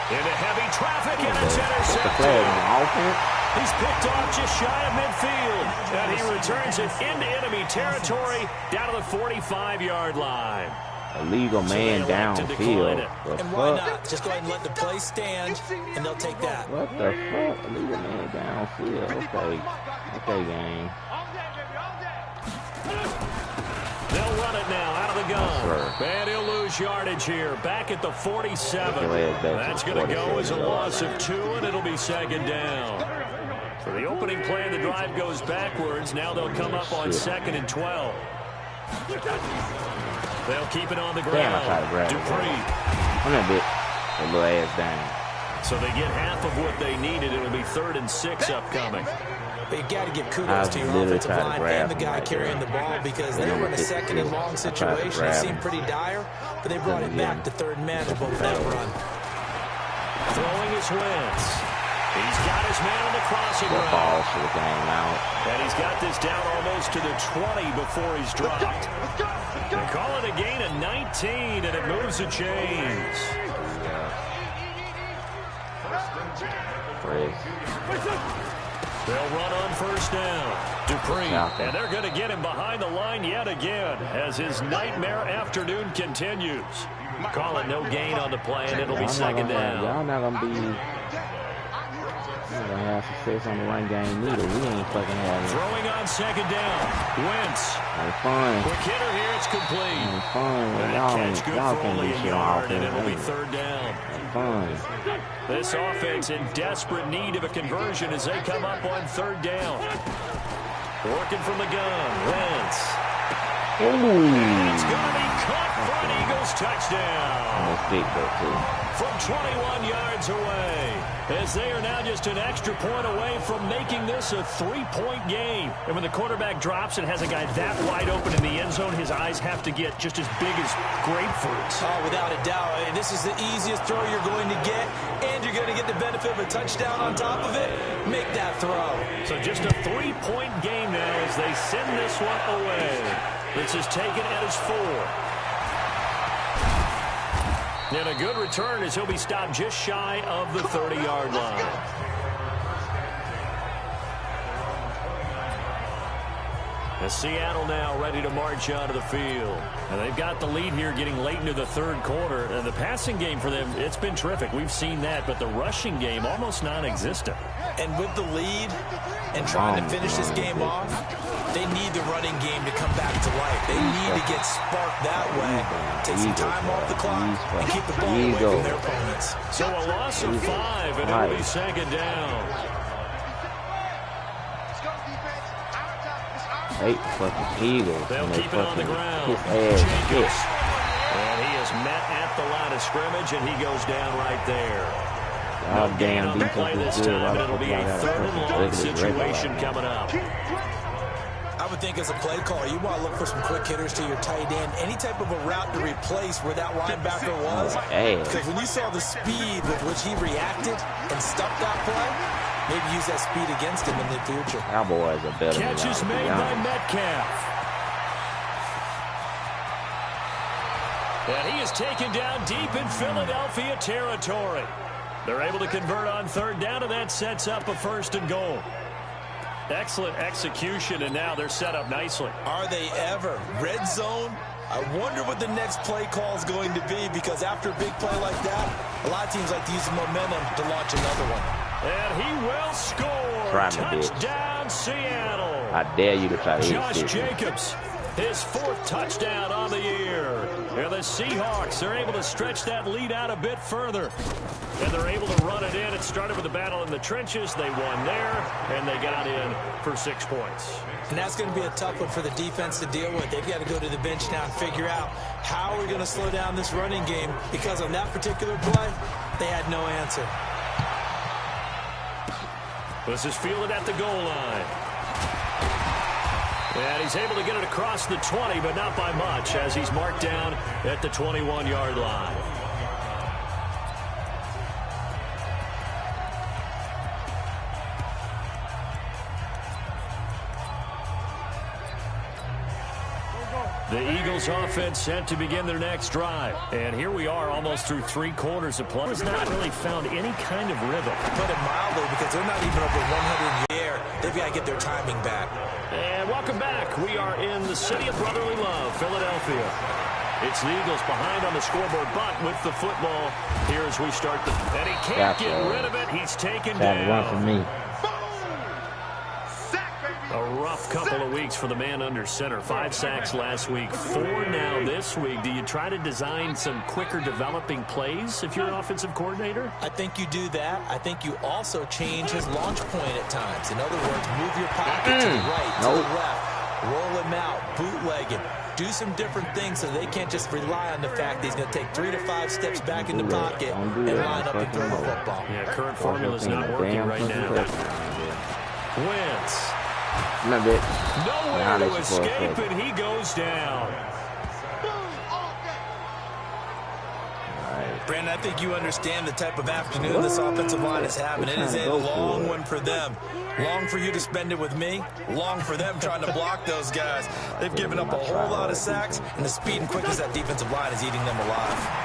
Into heavy traffic, and it's intercepted. The flag on the offense. He's picked off just shy of midfield, and he returns it into enemy territory down to the 45-yard line. Illegal man downfield. And why not? Just go ahead and let the play stand, and they'll take that. What the fuck? Illegal man downfield. Okay. Okay, gang. They'll run it now out of the gun. And he'll lose yardage here. Back at the 47. That's going to go as a loss of 2, and it'll be second down. For the opening play, the drive goes backwards. Now they'll come up on 2nd and 12. They'll keep it on the ground. Damn, I tried to grab Dupree. I'm a bit a little ass down. So they get half of what they needed. It'll be 3rd and 6 upcoming. But you got to give kudos to your offensive line and the guy carrying the ball, because they were in a 2nd and long situation. It seemed pretty dire, but they brought it back to 3rd and manageable with that run. Throwing his Wentz. He's got his man on the crossing route. Ball should have came out. And he's got this down almost to the 20 before he's dropped. They call it a gain of 19, and it moves the chains. They'll run on 1st down. Dupree, and they're going to get him behind the line yet again as his nightmare afternoon continues. Call it no gain on the play, and it'll be 2nd down. Y'all not going to be... We're going to have success on the run game neither. We ain't fucking having it. Throwing on 2nd down. Wentz. Ain't fun. Quick hitter here. It's complete. Ain't fun. Y'all can't do shit on offense. And it'll be 3rd down. Ain't fun. This offense in desperate need of a conversion as they come up on 3rd down. Working from the gun. Wentz. Ooh. It's going to be caught for an Eagles touchdown. Almost big though, too. From 21 yards away, as they are now just an extra point away from making this a 3-point game. And when the quarterback drops and has a guy that wide open in the end zone, his eyes have to get just as big as grapefruits. Oh, without a doubt. And this is the easiest throw you're going to get, and you're going to get the benefit of a touchdown on top of it. Make that throw. So just a 3-point game now as they send this one away. This is taken at his 4. And a good return as he'll be stopped just shy of the 30-yard line. As Seattle now ready to march onto the field. And they've got the lead here getting late into the 3rd quarter. And the passing game for them, it's been terrific. We've seen that. But the rushing game, almost non-existent. And with the lead and trying to finish this game off, they need the running game to come back to life. They need to get sparked that way, take some time off the clock, and keep the ball away from their opponents. So a loss of 5, and it'll be 2nd down. 8 fucking Eagles. They'll keep it on the ground. Jacobs. And he is met at the line of scrimmage, and he goes down right there. No gain on the play this time, but it'll be a 3rd and long situation coming up. I would think as a play caller, you want to look for some quick hitters to your tight end. Any type of a route to replace where that linebacker was. Because when you saw the speed with which he reacted and stuffed that play, maybe use that speed against him in the future. Cowboys are better than Catch is made by Metcalf. And he is taken down deep in Philadelphia territory. They're able to convert on 3rd down, and that sets up a 1st and goal. Excellent execution, and now they're set up nicely. Are they ever? Red zone? I wonder what the next play call is going to be, because after a big play like that, a lot of teams like to use the momentum to launch another one. And he will score. Touchdown, Seattle. I dare you to try to hit Josh Jacobs, his 4th touchdown on the year. And the Seahawks are able to stretch that lead out a bit further. And they're able to run it in. It started with a battle in the trenches. They won there, and they got in for 6 points. And that's going to be a tough one for the defense to deal with. They've got to go to the bench now and figure out how we're going to slow down this running game, because on that particular play, they had no answer. This is fielded at the goal line. And he's able to get it across the 20, but not by much, as he's marked down at the 21-yard line. The Eagles offense set to begin their next drive. And here we are almost through 3 quarters of play. Has not really found any kind of rhythm. Put it mildly, because they're not even over 100 in the air. They've got to get their timing back. And welcome back. We are in the city of brotherly love, Philadelphia. It's the Eagles behind on the scoreboard, but with the football here as we start the... And he can't get rid of it. He's taken down. One for me. A rough couple of weeks for the man under center. 5 sacks last week, 4 now this week. Do you try to design some quicker developing plays if you're an offensive coordinator? I think you do that. I think you also change his launch point at times. In other words, move your pocket to the right, to the left, roll him out, bootleg him. Do some different things so they can't just rely on the fact that he's going to take 3 to 5ve steps back in the pocket and line up and throw the football. Yeah, current formula is not working right now. Wentz. Nowhere to escape, and he goes down. Brandon, I think you understand the type of afternoon this offensive line is having. It is a long one for them. Long for you to spend it with me. Long for them trying to block those guys. They've given up a whole lot of sacks, and the speed and quickness of that defensive line is eating them alive.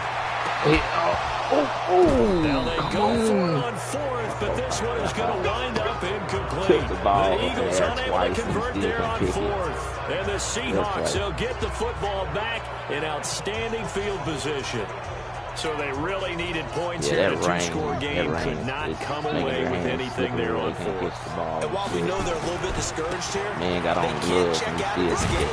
Now they go for it on 4th, but this one is going to wind up incomplete. The Eagles unable to convert there on 4th. And the Seahawks, they'll get the football back in outstanding field position. So they really needed points here. A 2-score game could not come away with anything there on 4th. And while we know they're a little bit discouraged here, they can't check out of this game.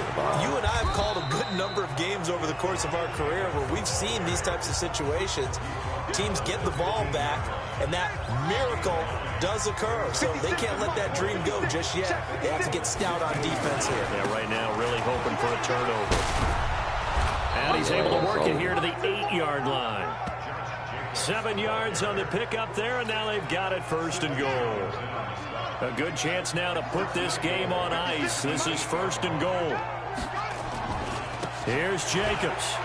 You and I have called a good number of games over the course of our career where we've seen these types of situations. Teams get the ball back, and that miracle does occur. So they can't let that dream go just yet. They have to get stout on defense here. Yeah, right now really hoping for a turnover. And he's able to work it here to the 8-yard line. 7 yards on the pickup there, and now they've got it 1st and goal. A good chance now to put this game on ice. This is 1st and goal. Here's Jacobs.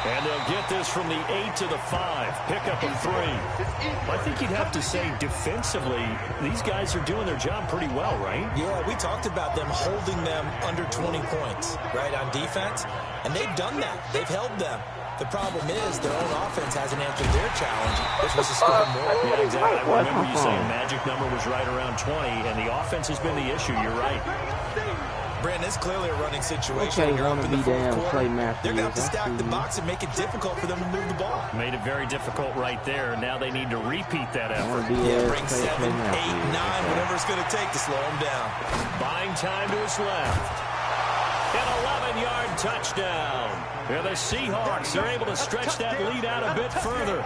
And they'll get this from the 8 to the 5. Pickup of 3. I think you'd have to say defensively, these guys are doing their job pretty well, right? Yeah, we talked about them holding them under 20 points, right, on defense. And they've done that. They've held them. The problem is their own offense hasn't answered their challenge, which was to score more. Yeah, exactly. I remember you saying magic number was right around 20, and the offense has been the issue. You're right. Brandon, it's clearly a running situation. You're up in the fourth quarter. They're going to have to stack the box and make it difficult for them to move the ball. Made it very difficult right there. Now they need to repeat that effort. Yeah, bring 7, 8, 9, whatever it's going to take to slow them down. Buying time to his left. An 11-yard touchdown. Yeah, the Seahawks are able to stretch that lead out a bit further.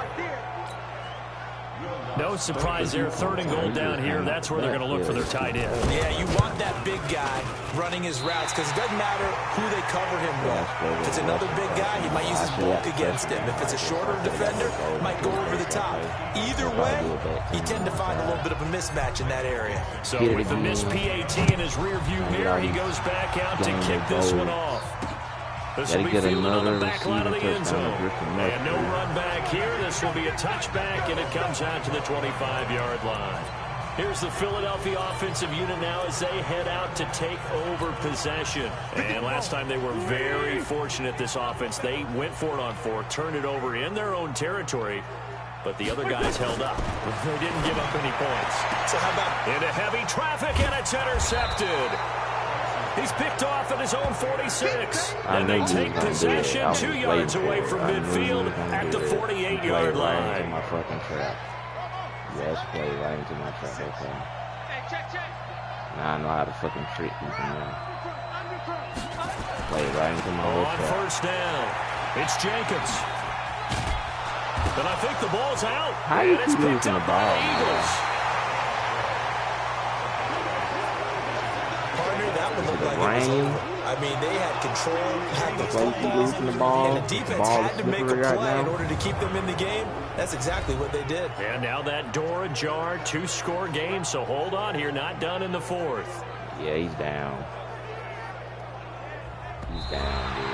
No surprise there, 3rd and goal down here. That's where they're going to look for their tight end. Yeah, you want that big guy running his routes because it doesn't matter who they cover him with. If it's another big guy, he might use his bulk against him. If it's a shorter defender, he might go over the top. Either way, you tend to find a little bit of a mismatch in that area. So with the missed PAT in his rearview mirror, he goes back out to kick this one off. This will be fielded on the back line of the end zone. And no run back here. This will be a touchback, and it comes out to the 25-yard line. Here's the Philadelphia offensive unit now as they head out to take over possession. And last time they were very fortunate, this offense. They went for it on 4th, turned it over in their own territory, but the other guys held up. They didn't give up any points. So how about into heavy traffic, and it's intercepted. He's picked off at his own 46. And they take possession 2 yards away from midfield at the 48-yard line. My fucking trap. Yes, play right into my trap. Okay. Now I know how to fucking trick people now. Play right into my on trap. 1st down, it's Jacobs. And I think the ball's out. How you keep losing the ball? Eagles. I mean, they had control, had the football, and the defense had to make a play in order to keep them in the game. That's exactly what they did. And now that door ajar, 2-score game, so hold on here, not done in the 4th. Yeah, he's down. He's down, dude.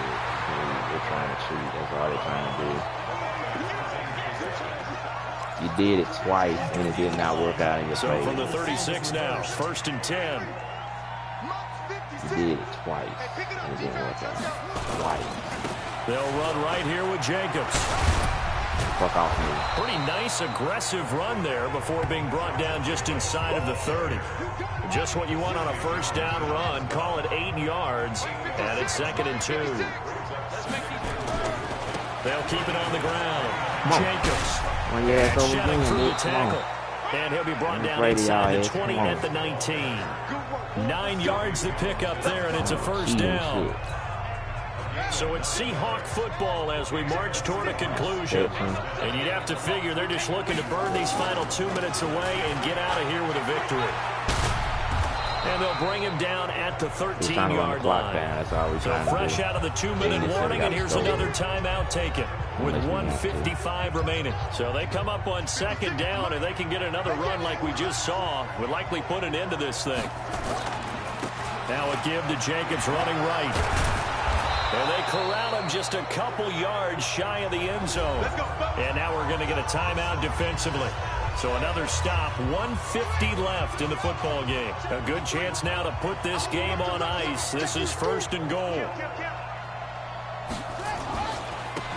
They're trying to cheat. That's all they're trying to do. You did it twice, and it did not work out in your favor. So from the 36 now, 1st and 10. did it twice, and it didn't work out. Twice. They'll run right here with Jacobs. Fuck off me. Pretty nice, aggressive run there before being brought down just inside of the 30. Just what you want on a first down run. Call it 8 yards, and it's 2nd and 2. They'll keep it on the ground. Jacobs. Shouting through the tackle. And he'll be brought down inside the 20 at the 19. 9 yards to pick up there, and it's a first down. So it's Seahawk football as we march toward a conclusion. And you'd have to figure they're just looking to burn these final 2 minutes away and get out of here with a victory. And they'll bring him down at the 13-yard line. So fresh out of the 2-minute warning, and here's another timeout taken with 1:55 remaining. So they come up on 2nd down, and they can get another run like we just saw. Would likely put an end to this thing. Now a give to Jacobs running right. And they corral him just a couple yards shy of the end zone. And now we're going to get a timeout defensively. So another stop, 1:50 left in the football game. A good chance now to put this game on ice. This is 1st and goal.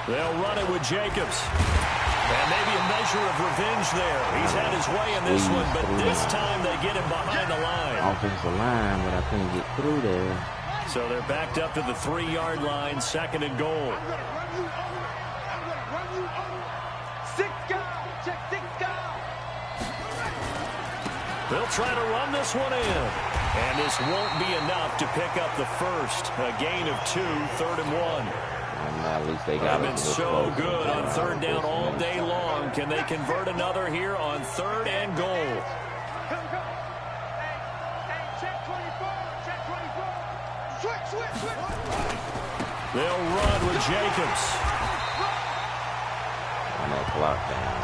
They'll run it with Jacobs. And maybe a measure of revenge there. He's had his way in this one, but this time they get him behind the line. Offensive line, but I couldn't get through there. So they're backed up to the 3-yard line, 2nd and goal. They'll try to run this one in. And this won't be enough to pick up the first. A gain of 2, 3rd and 1. At least they got They've been so good on 3rd down all day long. Can they convert another here on 3rd and goal? They'll run with Jacobs. On that clock down.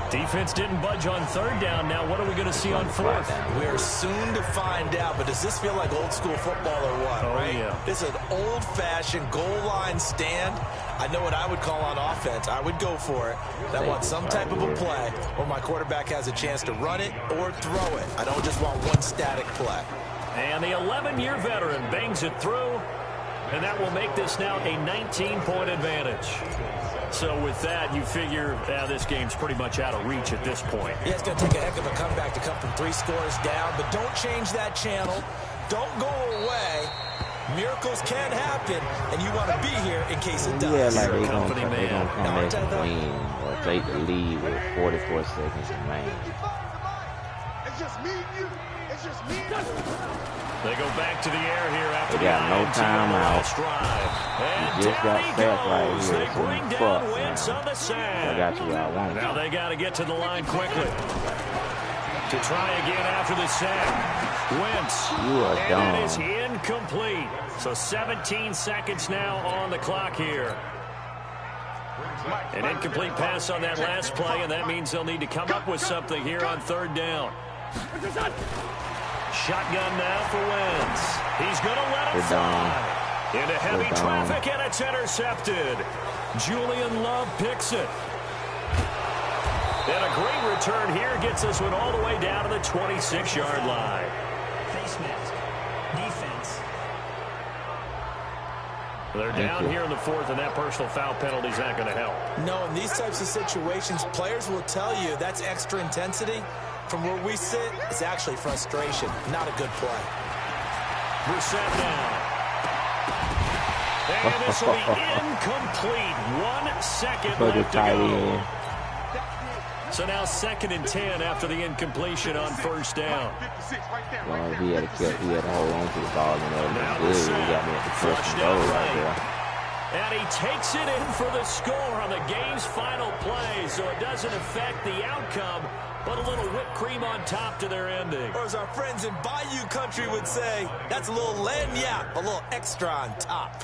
Defense didn't budge on 3rd down. Now what are we going to see on 4th? We're soon to find out, but does this feel like old school football or what, right? Yeah. This is an old-fashioned goal line stand. I know what I would call on offense. I would go for it. I want some type of a play where my quarterback has a chance to run it or throw it. I don't just want one static play. And the 11-year veteran bangs it through, and that will make this now a 19-point advantage. So with that, you figure this game's pretty much out of reach at this point. Yeah, it's going to take a heck of a comeback to come from 3 scores down, but don't change that channel. Don't go away. Miracles can happen, and you want to be here in case it does. Yeah, like they're going to come back and win or take the lead with 44 seconds remaining. It's just me and you. It's just me and you. They go back to the air here after they got no timeout. And just got sacked right here. They bring down Wentz on the sack. I got you where I want. Now they got to get to the line quickly to try again after the sack. Wentz. You are dumb. And it is incomplete. So 17 seconds now on the clock here. An incomplete pass on that last play, and that means they'll need to come up with something here on 3rd down. Shotgun now for Wentz. He's going to let it fly. Into heavy traffic, and it's intercepted. Julian Love picks it. And a great return here gets this one all the way down to the 26-yard line. Face mask. Defense. They're down here in the 4th, and that personal foul penalty is not going to help. No, in these types of situations, players will tell you that's extra intensity. From where we sit, it's actually frustration. Not a good play. Brissett now. And this will be incomplete. 1 second left to go. So now 2nd and 10 after the incompletion on 1st down. Well, he had to hold on to the ball and everything good. He got me at the first and goal right there. And he takes it in for the score on the game's final play, so it doesn't affect the outcome, but a little whipped cream on top to their ending. Or as our friends in Bayou Country would say, that's a little lagniappe, a little extra on top.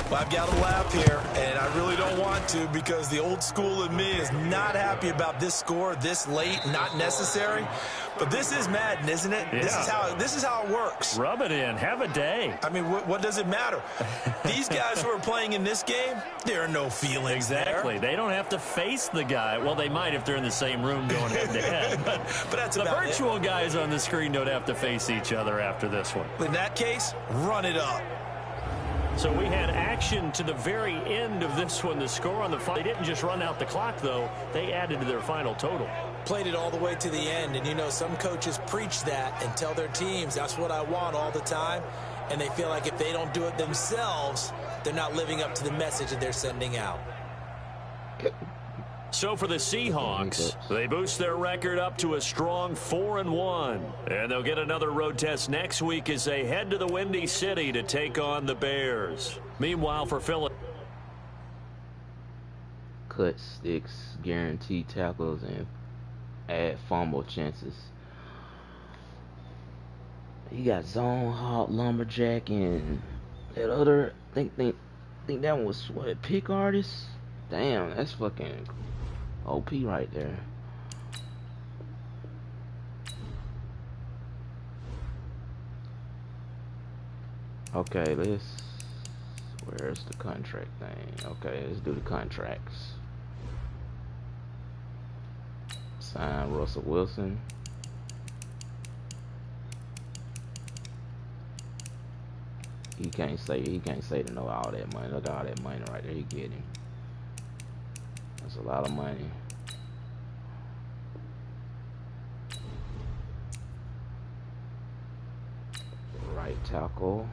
Well, I've got to laugh here, and I really don't want to because the old school in me is not happy about this score this late, not necessary. But this is Madden, isn't it? Yeah. This is how it works. Rub it in. Have a day. I mean, what does it matter? These guys who are playing in this game, there are no feelings Exactly. there. They don't have to face the guy. Well, they might if they're in the same room going head-to-head. But that's the about virtual guys on the screen don't have to face each other after this one. In that case, run it up. So we had action to the very end of this one. The score on the final. They didn't just run out the clock, though. They added to their final total. Played it all the way to the end. And, you know, some coaches preach that and tell their teams, that's what I want all the time. And they feel like if they don't do it themselves, they're not living up to the message that they're sending out. So for the Seahawks, they boost their record up to a strong 4-1. And they'll get another road test next week as they head to the Windy City to take on the Bears. Meanwhile, for Philly, cut sticks, guarantee tackles, and add fumble chances. You got zone hawk, lumberjack, and that other think that one was what, pick artist. Damn, that's fucking OP right there. Okay, where's the contract thing? Okay, let's do the contracts. Sign Russell Wilson. He can't say to know all that money. Look at all that money right there he getting. That's a lot of money. Right tackle.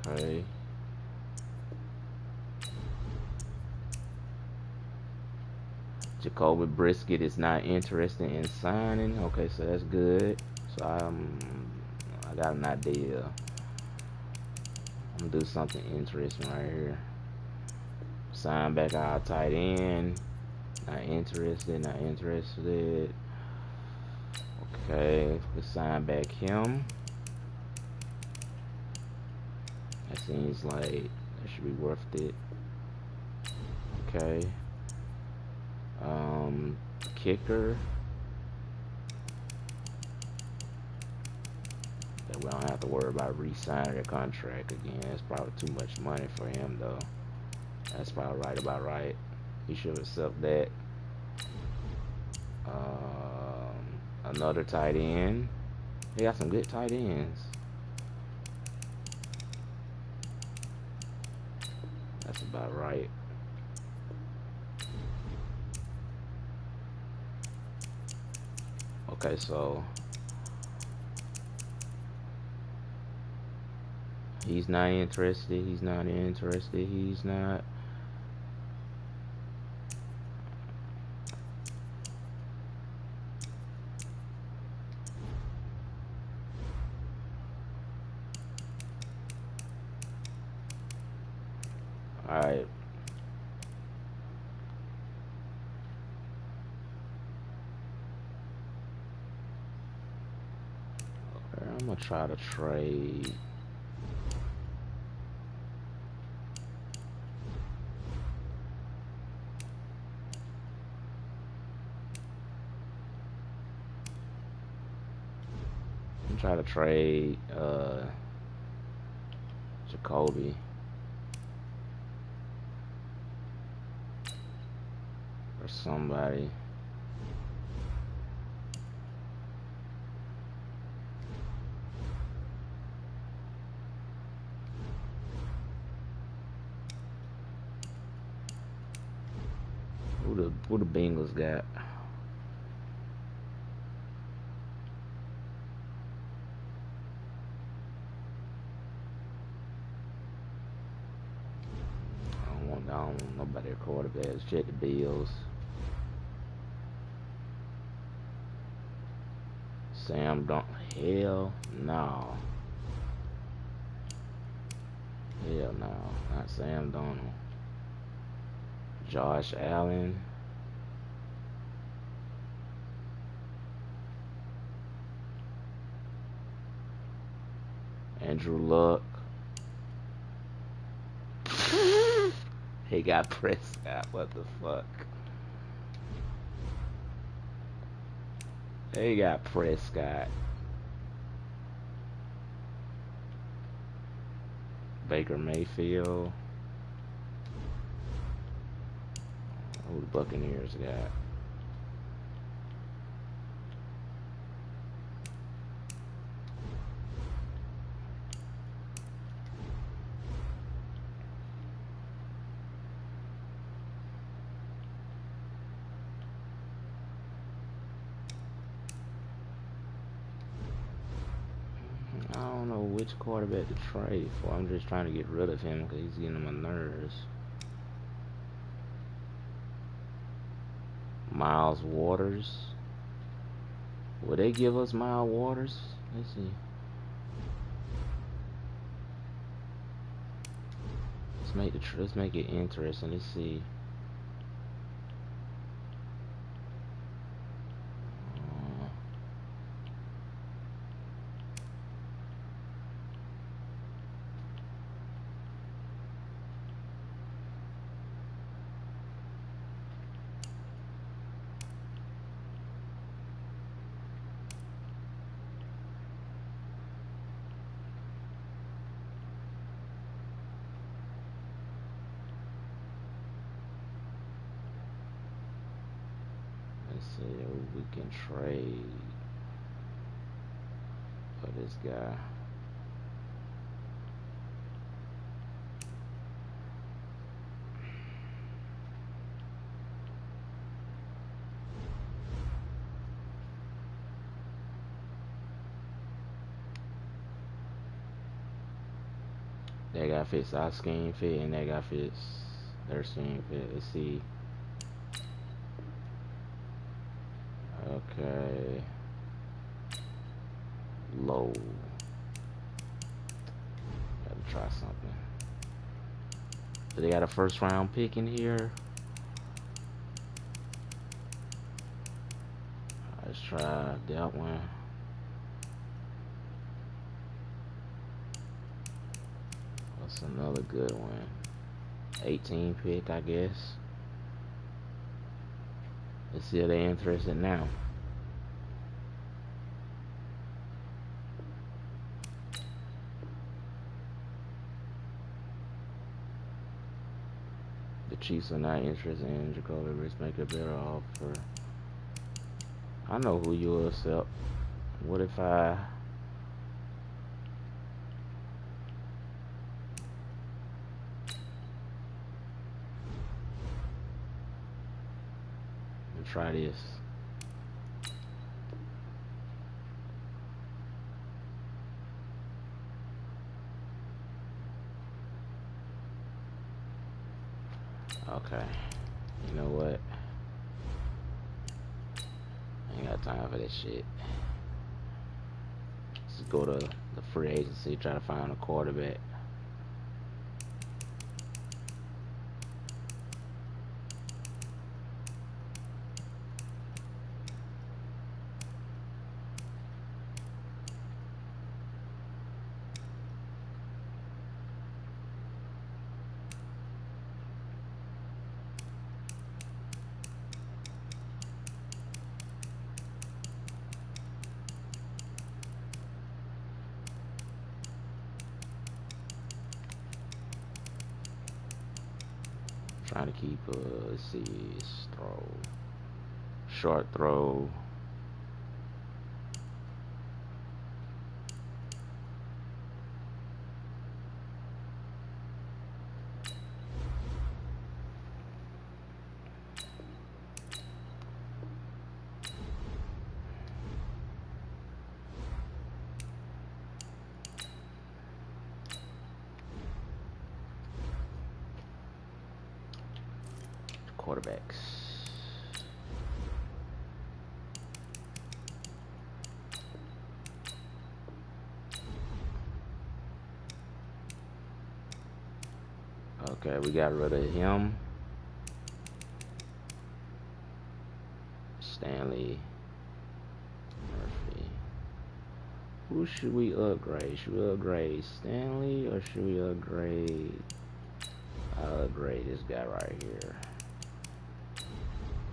Okay. Jacoby Brisket is not interested in signing. Okay, so that's good. So I got an idea. I'm gonna do something interesting right here. Sign back our tight end. Not interested. Not interested. Okay, let's sign back him. That seems like that should be worth it. Okay. Kicker. That we don't have to worry about re-signing their contract again. That's probably too much money for him, though. That's probably about right. He should accept that. Another tight end. They got some good tight ends. That's about right. Okay, so he's not interested. He's not interested. He's not. All right. I'm gonna try to trade. I'm trying to trade Jacoby or somebody. Who the Bengals got? I don't want nobody at quarterbacks. Check the Bills. Sam Don. Hell no. Hell no. Not Sam Donald. Josh Allen. Andrew Luck. He got Prescott. What the fuck? He got Prescott. Baker Mayfield. Who the Buccaneers got? I don't know which quarterback to trade for. I'm just trying to get rid of him because he's getting on my nerves. Miles Waters. Will they give us Miles Waters? Let's see. Let's make it interesting. Let's see. See who we can trade for this guy. That guy fits our scheme fit, and that guy fits their scheme fit. Let's see. Okay. Low. Gotta try something. So they got a first round pick in here. Let's try that one. What's another good one? 18 pick, I guess. Let's see if they're interested now. The Chiefs are not interested in Jacoby Brissett. Make a better offer. I know who you'll accept. What if I... try this. Okay. You know what? I ain't got time for that shit. Let's go to the free agency, try to find a quarterback. Trying to keep, let's see, throw, short throw. Quarterbacks. Okay, we got rid of him. Stanley Murphy. Who should we upgrade? Should we upgrade Stanley or should we upgrade? I'll upgrade this guy right here.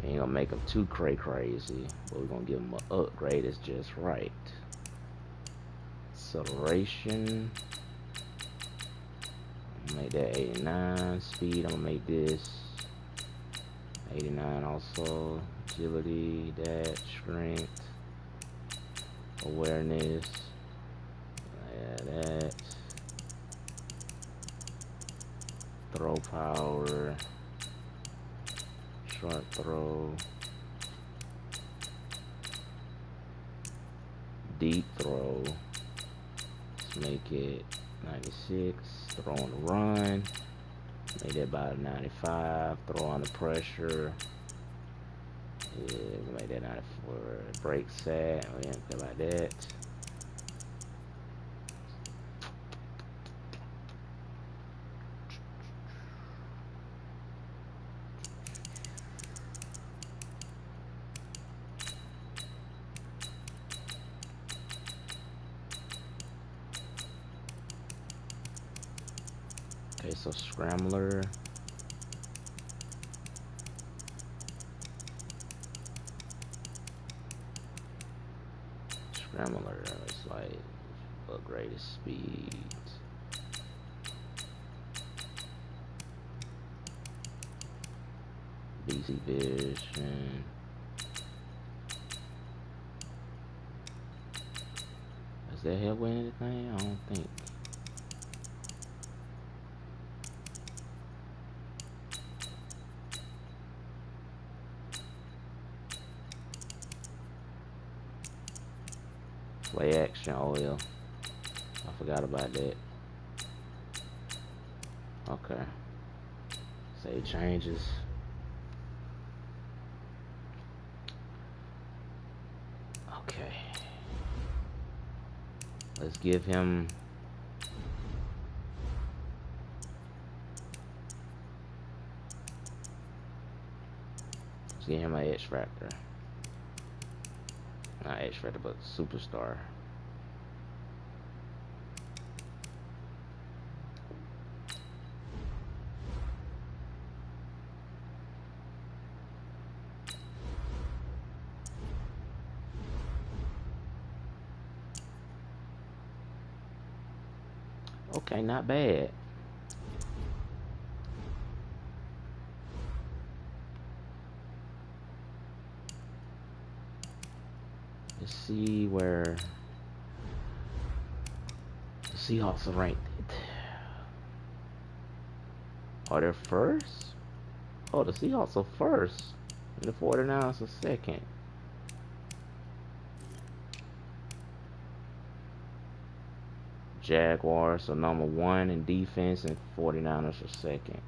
We ain't gonna make him too crazy, but we're gonna give him an upgrade that's just right. Acceleration. I'm gonna make that 89. Speed, I'm gonna make this 89 also. Agility, dash, strength, awareness. Yeah, that. Throw power. Short throw. Deep throw. Let's make it 96. Throw on the run. Make that about 95. Throw on the pressure. Yeah, we'll make that 94. Break set. We ain't feel like that. Okay, so Scrambler. Scrambler is like upgraded speed. BC Vision. Does that help with anything? I don't think. Play action oil. I forgot about that. Okay. Save changes. Okay. Let's give him an X Factor. Not X Factor, but Superstar. Okay, not bad. Let's see where the Seahawks are ranked. Are they first? Oh, the Seahawks are first. And the 49ers are second. Jaguars are number 1 in defense and 49ers are second.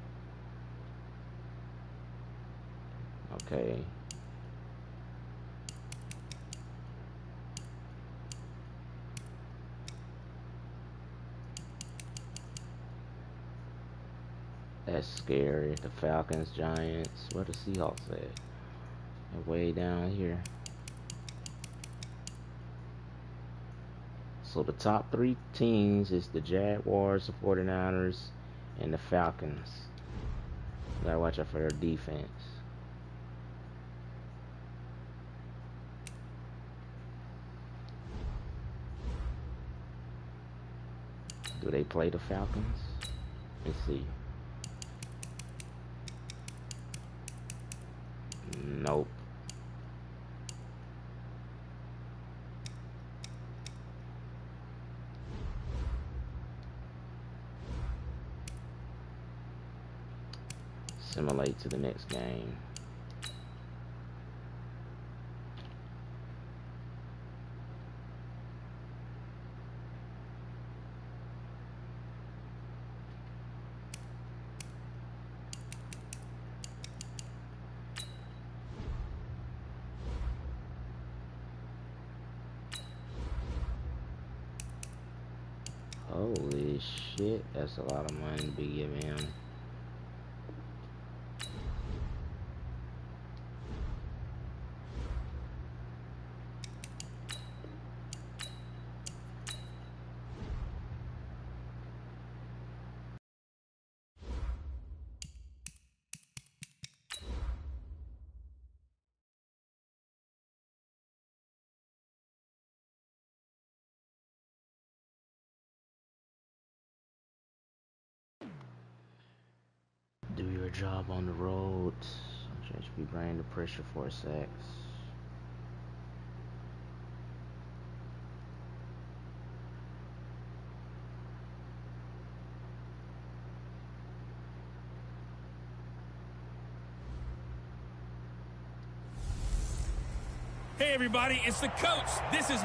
Okay. That's scary. The Falcons, Giants. Where the Seahawks at? They're way down here. So the top 3 teams is the Jaguars, the 49ers, and the Falcons. You gotta watch out for their defense. Do they play the Falcons? Let's see. Nope. Simulate to the next game. Holy shit, that's a lot of money to be giving him. job on the road. Should be bringing the pressure for sacks. Hey, everybody, it's the coach. This is...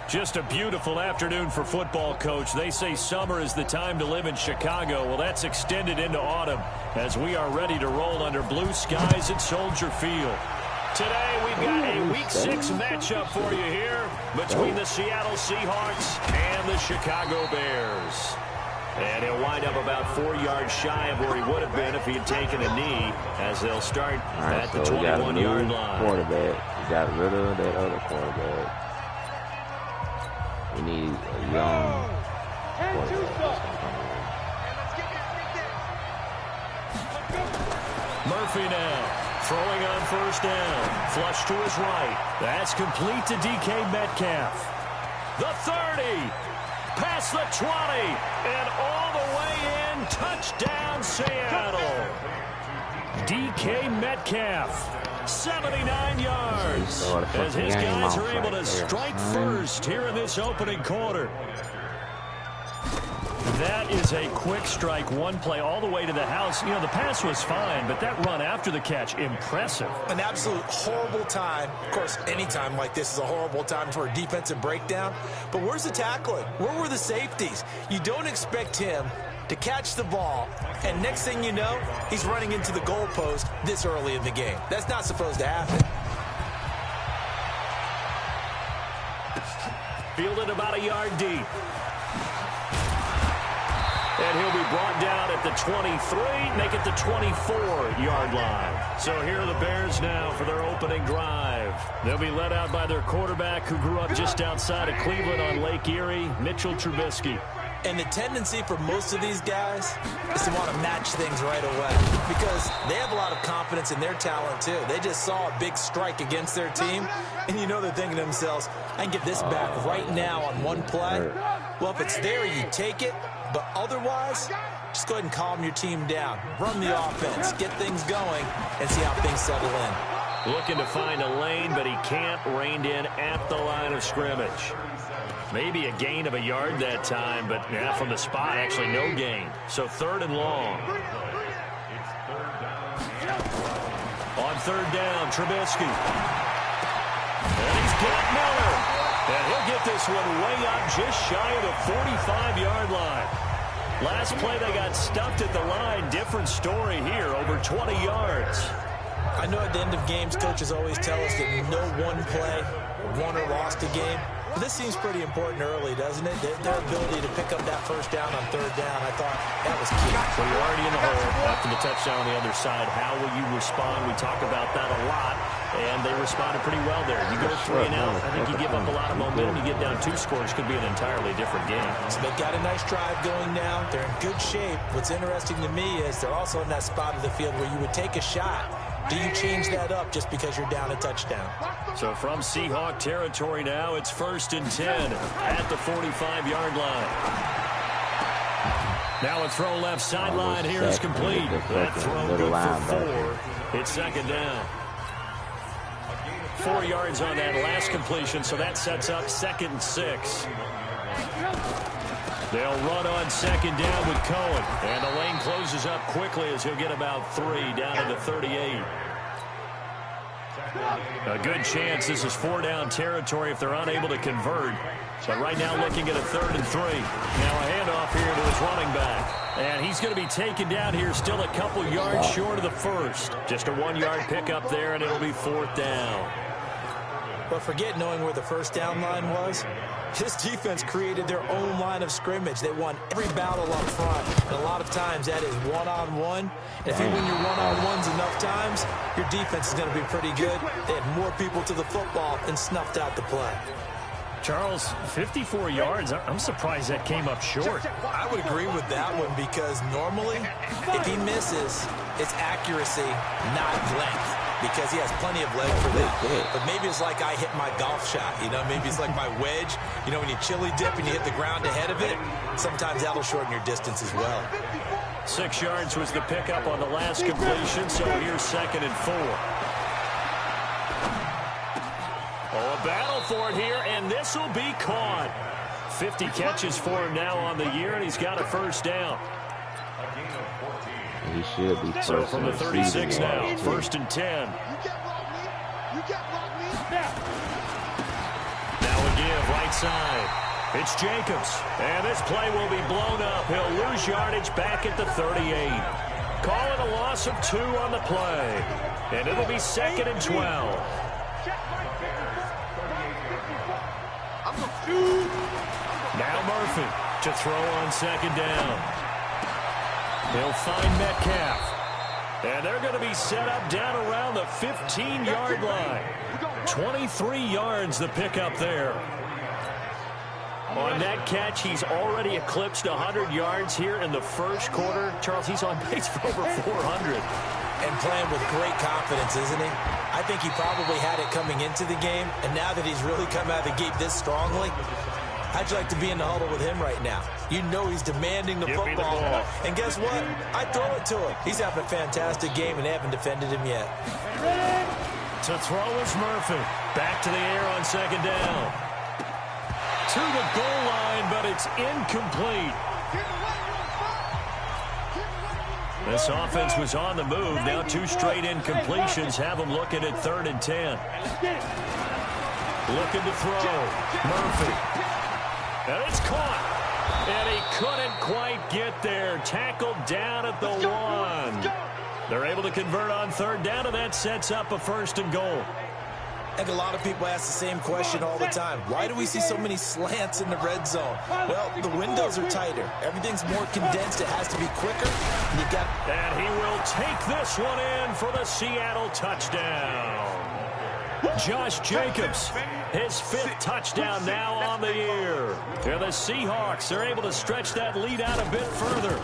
Just a beautiful afternoon for football, Coach. They say summer is the time to live in Chicago. Well, that's extended into autumn as we are ready to roll under blue skies at Soldier Field. Today, we've got a Week 6 matchup for you here between the Seattle Seahawks and the Chicago Bears. And he'll wind up about 4 yards shy of where he would have been if he had taken a knee, as they'll start at the 21-yard line. Quarterback. We got rid of that other quarterback. We need a young quarterback. Murphy now, throwing on first down. Flush to his right. That's complete to DK Metcalf. The 30. Past the 20, and all the way in, touchdown Seattle. DK Metcalf, 79 yards, as his guys are able to strike first here in this opening quarter. That is a quick strike, one play all the way to the house. You know, the pass was fine, but that run after the catch, impressive. An absolute horrible time. Of course, any time like this is a horrible time for a defensive breakdown. But where's the tackling? Where were the safeties? You don't expect him to catch the ball, and next thing you know, he's running into the goalpost this early in the game. That's not supposed to happen. Fielded about a yard deep. And he'll be brought down at the 23, make it the 24-yard line. So here are the Bears now for their opening drive. They'll be led out by their quarterback who grew up just outside of Cleveland on Lake Erie, Mitchell Trubisky. And the tendency for most of these guys is to want to match things right away because they have a lot of confidence in their talent, too. They just saw a big strike against their team, and you know they're thinking to themselves, I can get this back right now on one play. Well, if it's there, you take it. But otherwise, just go ahead and calm your team down. Run the offense, get things going, and see how things settle in. Looking to find a lane, but he can't. Reined in at the line of scrimmage. Maybe a gain of a yard that time, but yeah, from the spot, actually no gain. So 3rd and long. On 3rd down, Trubisky. And he's got Miller. And he'll get this one way up just shy of the 45-yard line. Last play, they got stuffed at the line. Different story here, over 20 yards. I know at the end of games, coaches always tell us that no one play won or lost a game. But this seems pretty important early, doesn't it? Their ability to pick up that first down on 3rd down, I thought that was key. So you're already in the hole after the touchdown on the other side. How will you respond? We talk about that a lot, and they responded pretty well there. You go 3 and out, I think you give up a lot of momentum. You get down 2 scores, could be an entirely different game. So they've got a nice drive going now. They're in good shape. What's interesting to me is they're also in that spot of the field where you would take a shot. Do you change that up just because you're down a touchdown? So from Seahawk territory now, it's 1st and 10 at the 45-yard line. Now a throw left sideline here is complete. That throw good for 4. It's 2nd down. 4 yards on that last completion, so that sets up 2nd and 6. They'll run on 2nd down with Cohen. And the lane closes up quickly as he'll get about 3 down to the 38. A good chance this is 4-down territory if they're unable to convert. But right now looking at a 3rd and 3. Now a handoff here to his running back. And he's going to be taken down here still a couple yards short of the first. Just a 1-yard pickup there, and it'll be 4th down. But forget knowing where the first down line was. This defense created their own line of scrimmage. They won every battle up front. And a lot of times that is one-on-one. And if you win your one-on-ones enough times, your defense is going to be pretty good. They had more people to the football and snuffed out the play. Charles, 54 yards. I'm surprised that came up short. I would agree with that one because normally, if he misses, it's accuracy, not length. Because he has plenty of leg for that. But maybe it's like I hit my golf shot, you know? Maybe it's like my wedge. You know, when you chili dip and you hit the ground ahead of it, sometimes that'll shorten your distance as well. 6 yards was the pickup on the last completion, so here's 2nd and 4. Oh, a battle for it here, and this will be caught. 50 catches for him now on the year, and he's got a first down. He should be first. So from the 36 now, 1st and 10. Now a give right side. It's Jacobs, and this play will be blown up. He'll lose yardage back at the 38. Call it a loss of 2 on the play, and it'll be 2nd and 12. Now Murphy to throw on 2nd down. He'll find Metcalf. And they're going to be set up down around the 15-yard line. 23 yards the pickup there. On that catch, he's already eclipsed 100 yards here in the first quarter. Charles, he's on pace for over 400. And playing with great confidence, isn't he? I think he probably had it coming into the game, and now that he's really come out of the gate this strongly, how'd you like to be in the huddle with him right now? You know he's demanding the football. And guess what? I throw it to him. He's having a fantastic game, and they haven't defended him yet. To throw is Murphy. Back to the air on 2nd down. To the goal line, but it's incomplete. This offense was on the move. Now 2 straight incompletions have them looking at 3rd and 10. Looking to throw. Murphy. And it's caught. And he couldn't quite get there. Tackled down at the 1. They're able to convert on 3rd down, and that sets up a 1st and goal. I think a lot of people ask the same question all the time. Why do we see so many slants in the red zone? Well, the windows are tighter. Everything's more condensed. It has to be quicker. And he will take this one in for the Seattle touchdown. Josh Jacobs, his 5th touchdown now on the year. And the Seahawks are able to stretch that lead out a bit further.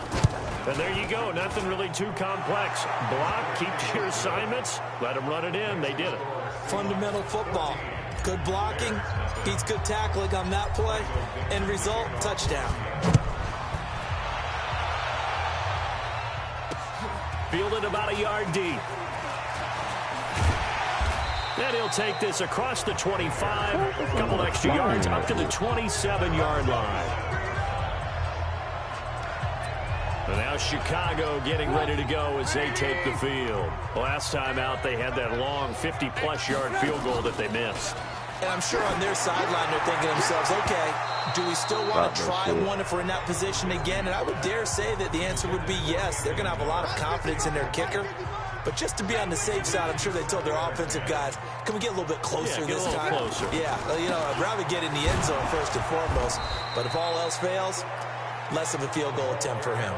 And there you go. Nothing really too complex. Block, keep to your assignments, let them run it in. They did it. Fundamental football. Good blocking, beats good tackling on that play. End result, touchdown. Fielded about a yard deep. And he'll take this across the 25. A couple extra yards up to the 27-yard line. And now Chicago getting ready to go as they take the field. Last time out, they had that long 50-plus yard field goal that they missed. And I'm sure on their sideline they're thinking to themselves, okay, do we still want to try one if we're in that position again? And I would dare say that the answer would be yes. They're going to have a lot of confidence in their kicker. But just to be on the safe side, I'm sure they told their offensive guys, can we get a little bit closer this time? Closer. Yeah, you know, I'd rather get in the end zone first and foremost. But if all else fails, less of a field goal attempt for him.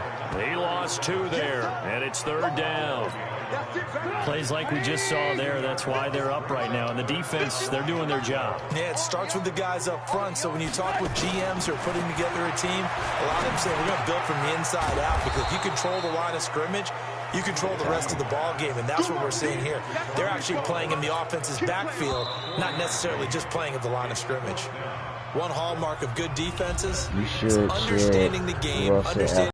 He lost 2 there, and it's 3rd down. Plays like we just saw there, that's why they're up right now. And the defense, they're doing their job. Yeah, it starts with the guys up front. So when you talk with GMs who are putting together a team, a lot of them say we're going to build from the inside out, because if you control the line of scrimmage, you control the rest of the ball game, and that's what we're seeing here. They're actually playing in the offense's backfield, not necessarily just playing at the line of scrimmage. One hallmark of good defenses is understanding the game, understanding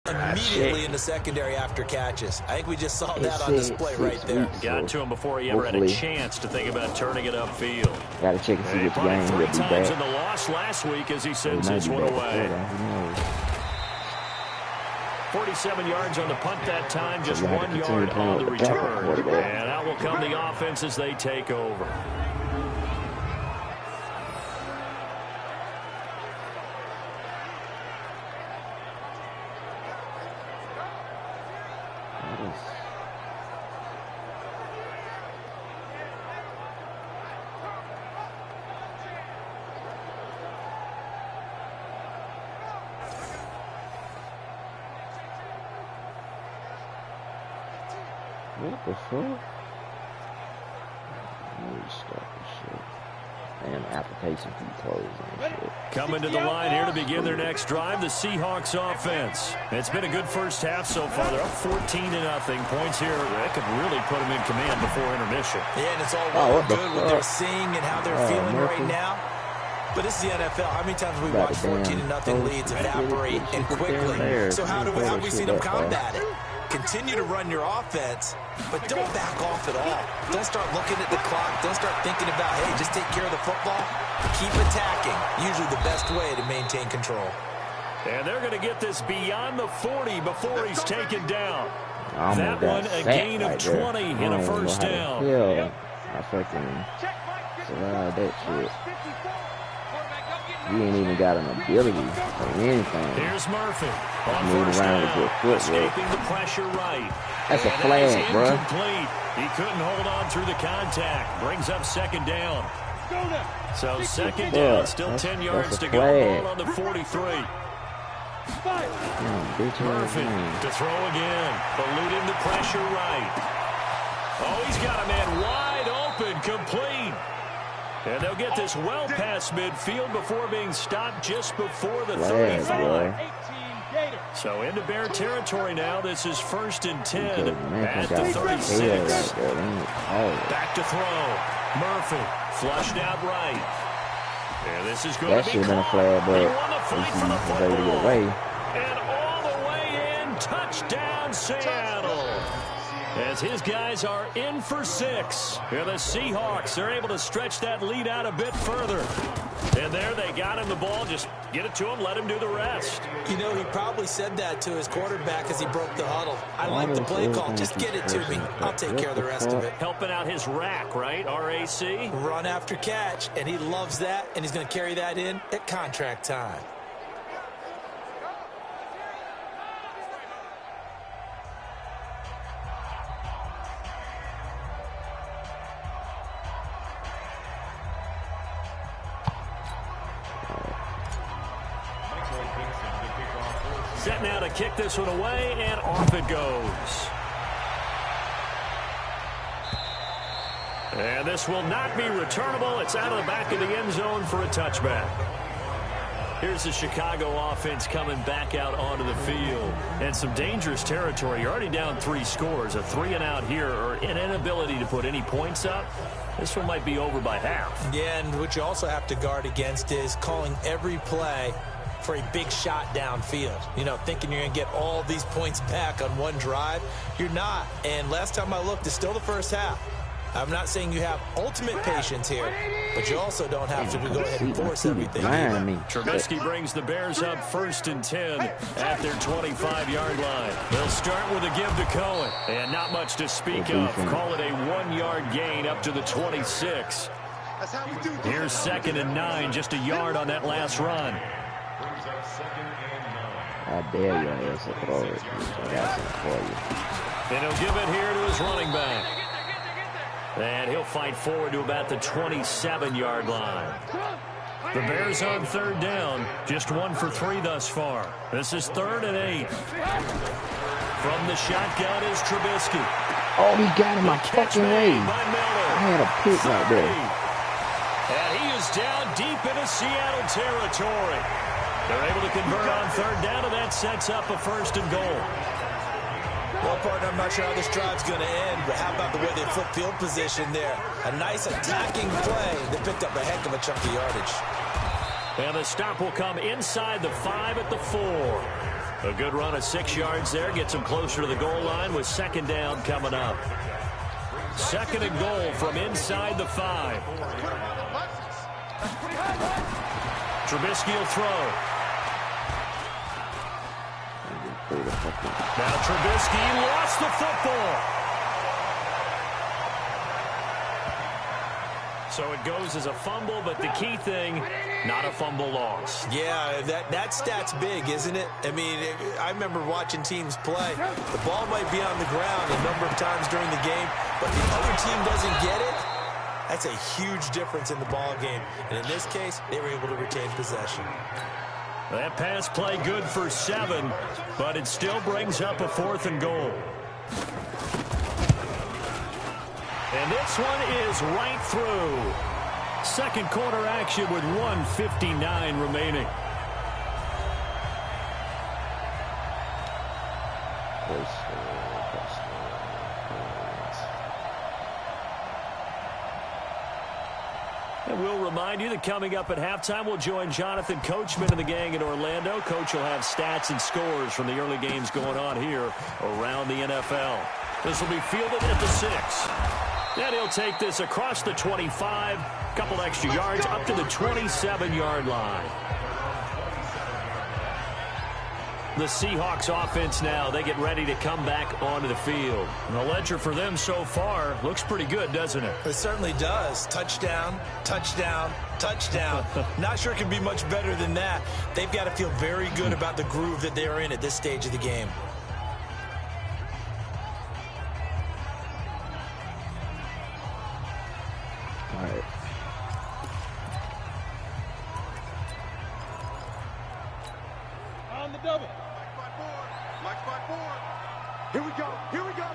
immediately in the secondary after catches. I think we just saw that on display right there. Got to him before he ever had a chance to think about turning it upfield. Got to check and see which game he'll be 3 back. times in the loss last week as he sends this one away. 47 yards on the punt that time, just 1 yard on the return. And out will come the offense as they take over. What the fuck? Restart this shit. And application fee closed and shit. Coming to the line here to begin their next drive, the Seahawks offense. It's been a good first half so far. They're up 14-0. Points here that could really put them in command before intermission. Yeah, and it's all well and good what they're seeing and how they're feeling right now. But this is the NFL. How many times have we watched 14-0 leads evaporate and quickly? So how have we seen them combat it? Continue to run your offense, but don't back off at all. Don't start looking at the clock. Don't start thinking about, hey, just take care of the football. Keep attacking. Usually the best way to maintain control. And they're going to get this beyond the 40 before he's taken down. That one, a gain of 20 and a first down. I fucking survived that shit. He ain't even got an ability or anything. Here's Murphy. Moving around with good footwork. Escaping the pressure right. That's a flag, bro. He couldn't hold on through the contact. Brings up second down. So second down, still 10 yards to go. Ball on the 43. Murphy to throw again. Eluding the pressure right. Oh, he's got a man wide open, complete. And they'll get this well past midfield before being stopped just before the 35. So into Bear territory now. This is 1st and 10 at the 36. Back to throw. Murphy flushed out right. And this is going to be been a flag, but he won the fight for the football. Away. And all the way in. Touchdown, Seattle. As his guys are in for 6. Here the Seahawks are able to stretch that lead out a bit further. And there they got him the ball. Just get it to him, let him do the rest. You know, he probably said that to his quarterback as he broke the huddle. I like the play call. Just get it to me. I'll take care of the rest of it. Helping out his rack, right? RAC. Run after catch, and he loves that, and he's going to carry that in at contract time. Set now to kick this one away, and off it goes. And this will not be returnable. It's out of the back of the end zone for a touchback. Here's the Chicago offense coming back out onto the field. And some dangerous territory. You're already down 3 scores. A 3-and-out here, or an inability to put any points up. This one might be over by half. Yeah, and what you also have to guard against is calling every play for a big shot downfield. You know, thinking you're going to get all these points back on one drive. You're not. And last time I looked, it's still the first half. I'm not saying you have ultimate patience here, but you also don't have to go ahead and force everything. Trubisky brings the Bears up 1st and 10 at their 25-yard line. They'll start with a give to Cohen, and not much to speak of. Call it a 1-yard gain up to the 26. Here's 2nd and 9, just a yard on that last run. I dare your ass to throw it. I got something for you. And he'll give it here to his running back. And he'll fight forward to about the 27-yard line. The Bears on 3rd down. Just 1 for 3 thus far. This is 3rd and 8. From the shotgun is Trubisky. Oh, he got him my fucking way. I had a pick right there. And he is down deep into Seattle territory. They're able to convert on 3rd down, and that sets up a 1st and goal. Well, partner, I'm not sure how this drive's going to end, but how about the way they flip field position there? A nice attacking play that picked up a heck of a chunk of yardage. And the stop will come inside the 5 at the 4. A good run of 6 yards there. Gets him closer to the goal line with 2nd down coming up. 2nd and goal from inside the 5. Trubisky will throw. Now Trubisky lost the football. So it goes as a fumble, but the key thing, not a fumble loss. Yeah, that stat's big, isn't it? I mean, I remember watching teams play. The ball might be on the ground a number of times during the game, but the other team doesn't get it. That's a huge difference in the ball game. And in this case, they were able to retain possession. That pass play good for 7, but it still brings up a 4th and goal. And this one is right through. 2nd quarter action with 1:59 remaining. And we'll remind you that coming up at halftime, we'll join Jonathan Coachman and the gang in Orlando. Coach will have stats and scores from the early games going on here around the NFL. This will be fielded at the 6. And he'll take this across the 25, couple extra yards up to the 27-yard line. The Seahawks offense now, they get ready to come back onto the field. And the ledger for them so far looks pretty good, doesn't it? It certainly does. Touchdown, touchdown, touchdown. Not sure it can be much better than that. They've got to feel very good about the groove that they're in at this stage of the game. All right. On the double. Black spot forward. Here we go. Here we go.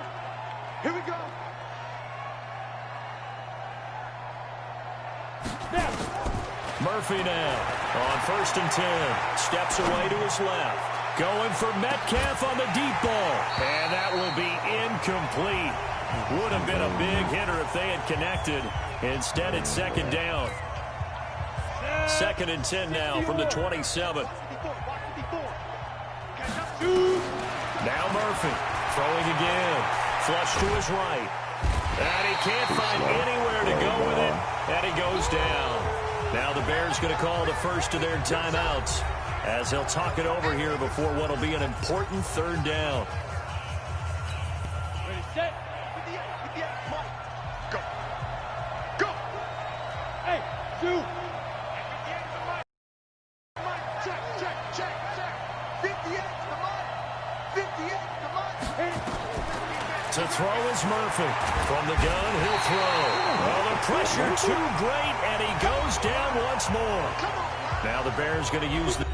Here we go. Snap. Murphy now on 1st and 10. Steps away to his left. Going for Metcalf on the deep ball. And that will be incomplete. Would have been a big hitter if they had connected. Instead, it's 2nd down. 2nd and 10 now from the 27. Now Murphy throwing again. Flush to his right. And he can't find anywhere to go with it. And he goes down. Now the Bears going to call the first of their timeouts as they'll talk it over here before what will be an important 3rd down. Ready, set. With the come on. Go. Go. Hey, shoot. Check, check, check, check. 58, come on. 58, come on. To throw is Murphy. From the gun, he'll throw. Well, the pressure too great, and he goes down once more. Now the Bears going to use the...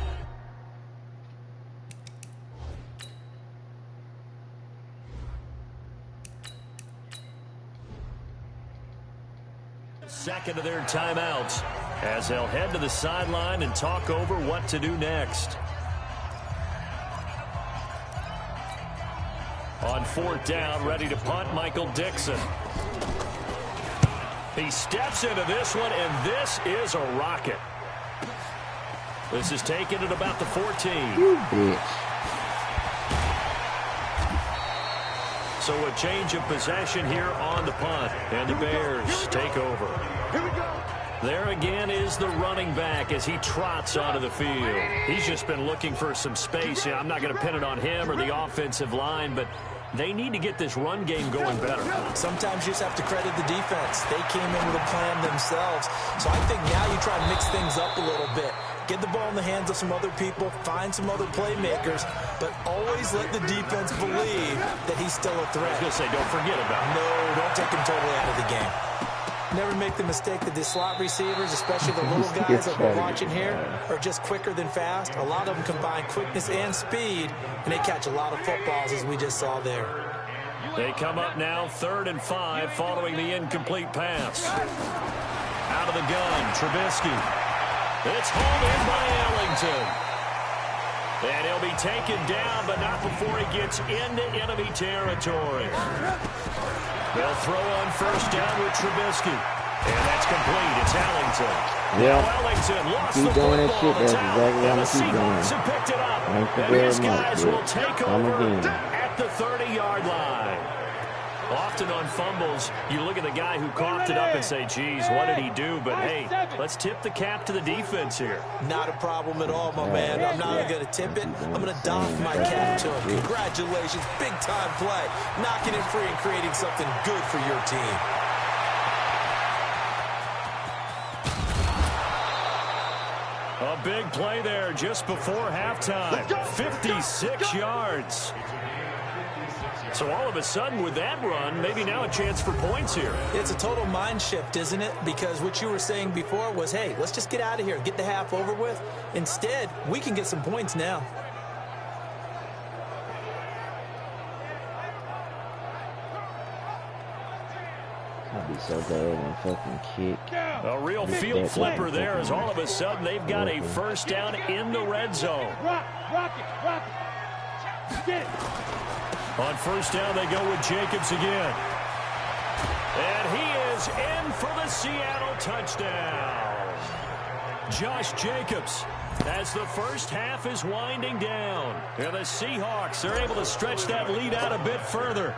second of their timeouts as they'll head to the sideline and talk over what to do next. On 4th down, ready to punt, Michael Dixon. He steps into this one, and this is a rocket. This is taken at about the 14. You bitch. So a change of possession here on the punt, and the Bears take over. Here we go. There again is the running back as he trots onto the field. He's just been looking for some space. Yeah, I'm not going to pin it on him or the offensive line, but they need to get this run game going better. Sometimes you just have to credit the defense. They came in with a plan themselves. So I think now you try to mix things up a little bit. Get the ball in the hands of some other people, find some other playmakers, but always let the defense believe that he's still a threat. I was going to say, don't forget about him. No, don't take him totally out of the game. Never make the mistake that the slot receivers, especially the little guys that we're watching here, are just quicker than fast. A lot of them combine quickness and speed, and they catch a lot of footballs, as we just saw there. They come up now 3rd and 5 following the incomplete pass. Out of the gun, Trubisky. It's hauled in by Ellington. And he'll be taken down, but not before he gets into enemy territory. They'll throw on 1st down with Trubisky. And that's complete. It's Ellington. Yeah. Now Ellington lost Keep the doing that football. shit. That's It's out. exactly And what the I'm keep doing. Seahawks have picked it up. Thank you And very these much, guys dude. will take Come over again. at the 30-yard line. Often on fumbles, you look at the guy who coughed it up and say, geez, what did he do? But, hey, let's tip the cap to the defense here. Not a problem at all, my man. I'm not even going to tip it. I'm going to doff my cap to him. Congratulations. Big-time play. Knocking it free and creating something good for your team. A big play there just before halftime. 56 yards. So all of a sudden with that run, maybe now a chance for points here. It's a total mind shift, isn't it? Because what you were saying before was, hey, let's just get out of here, get the half over with. Instead, we can get some points now. I'd be so glad and fucking kick. A real field flipper there as all of a sudden they've got a 1st down in the red zone. Rock it. Get it. On 1st down, they go with Jacobs again. And he goes in for the Seattle touchdown. Josh Jacobs, as the first half is winding down. And the Seahawks are able to stretch that lead out a bit further.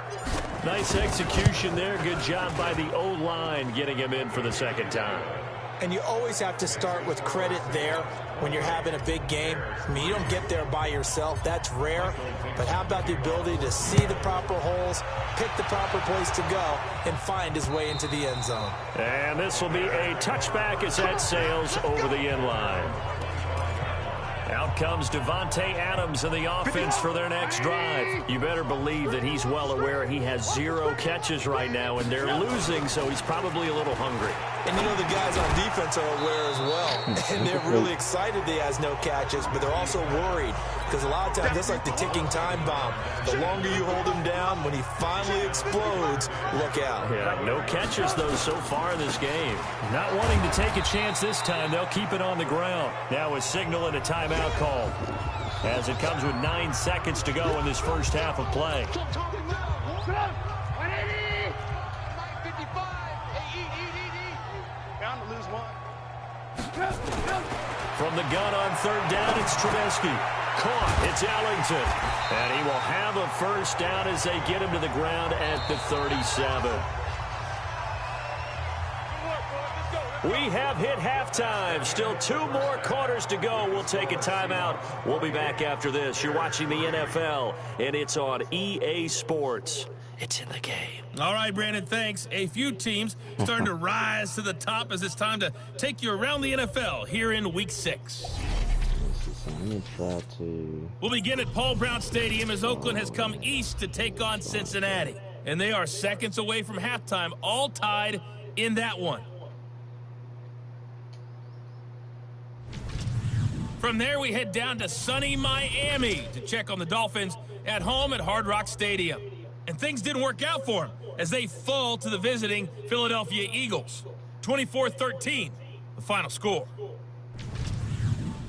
Nice execution there. Good job by the O-line getting him in for the second time. And you always have to start with credit there when you're having a big game. I mean, you don't get there by yourself. That's rare. But how about the ability to see the proper holes, pick the proper place to go, and find his way into the end zone? And this will be a touchback as that sails over the end line. Out comes Devontae Adams in the offense for their next drive. You better believe that he's well aware he has 0 catches right now, and they're losing, so he's probably a little hungry. And you know the guys on defense are aware as well. And they're really excited that he has no catches, but they're also worried. Because a lot of times that's like the ticking time bomb. The longer you hold him down, when he finally explodes, look out. Yeah, no catches, though, so far in this game. Not wanting to take a chance this time, they'll keep it on the ground. Now a signal and a timeout call, as it comes with 9 seconds to go in this first half of play. From the gun on third down, it's Trubisky. Caught. It's Ellington. And he will have a first down as they get him to the ground at the 37. We have hit halftime. Still 2 more quarters to go. We'll take a timeout. We'll be back after this. You're watching the NFL, and it's on EA Sports. It's in the game. All right, Brandon, thanks. A few teams starting to rise to the top as it's time to take you around the NFL here in Week 6. We'll begin at Paul Brown Stadium as Oakland has come east to take on Cincinnati. And they are seconds away from halftime, all tied in that one. From there, we head down to sunny Miami to check on the Dolphins at home at Hard Rock Stadium. And things didn't work out for them as they fall to the visiting Philadelphia Eagles. 24-13, the final score.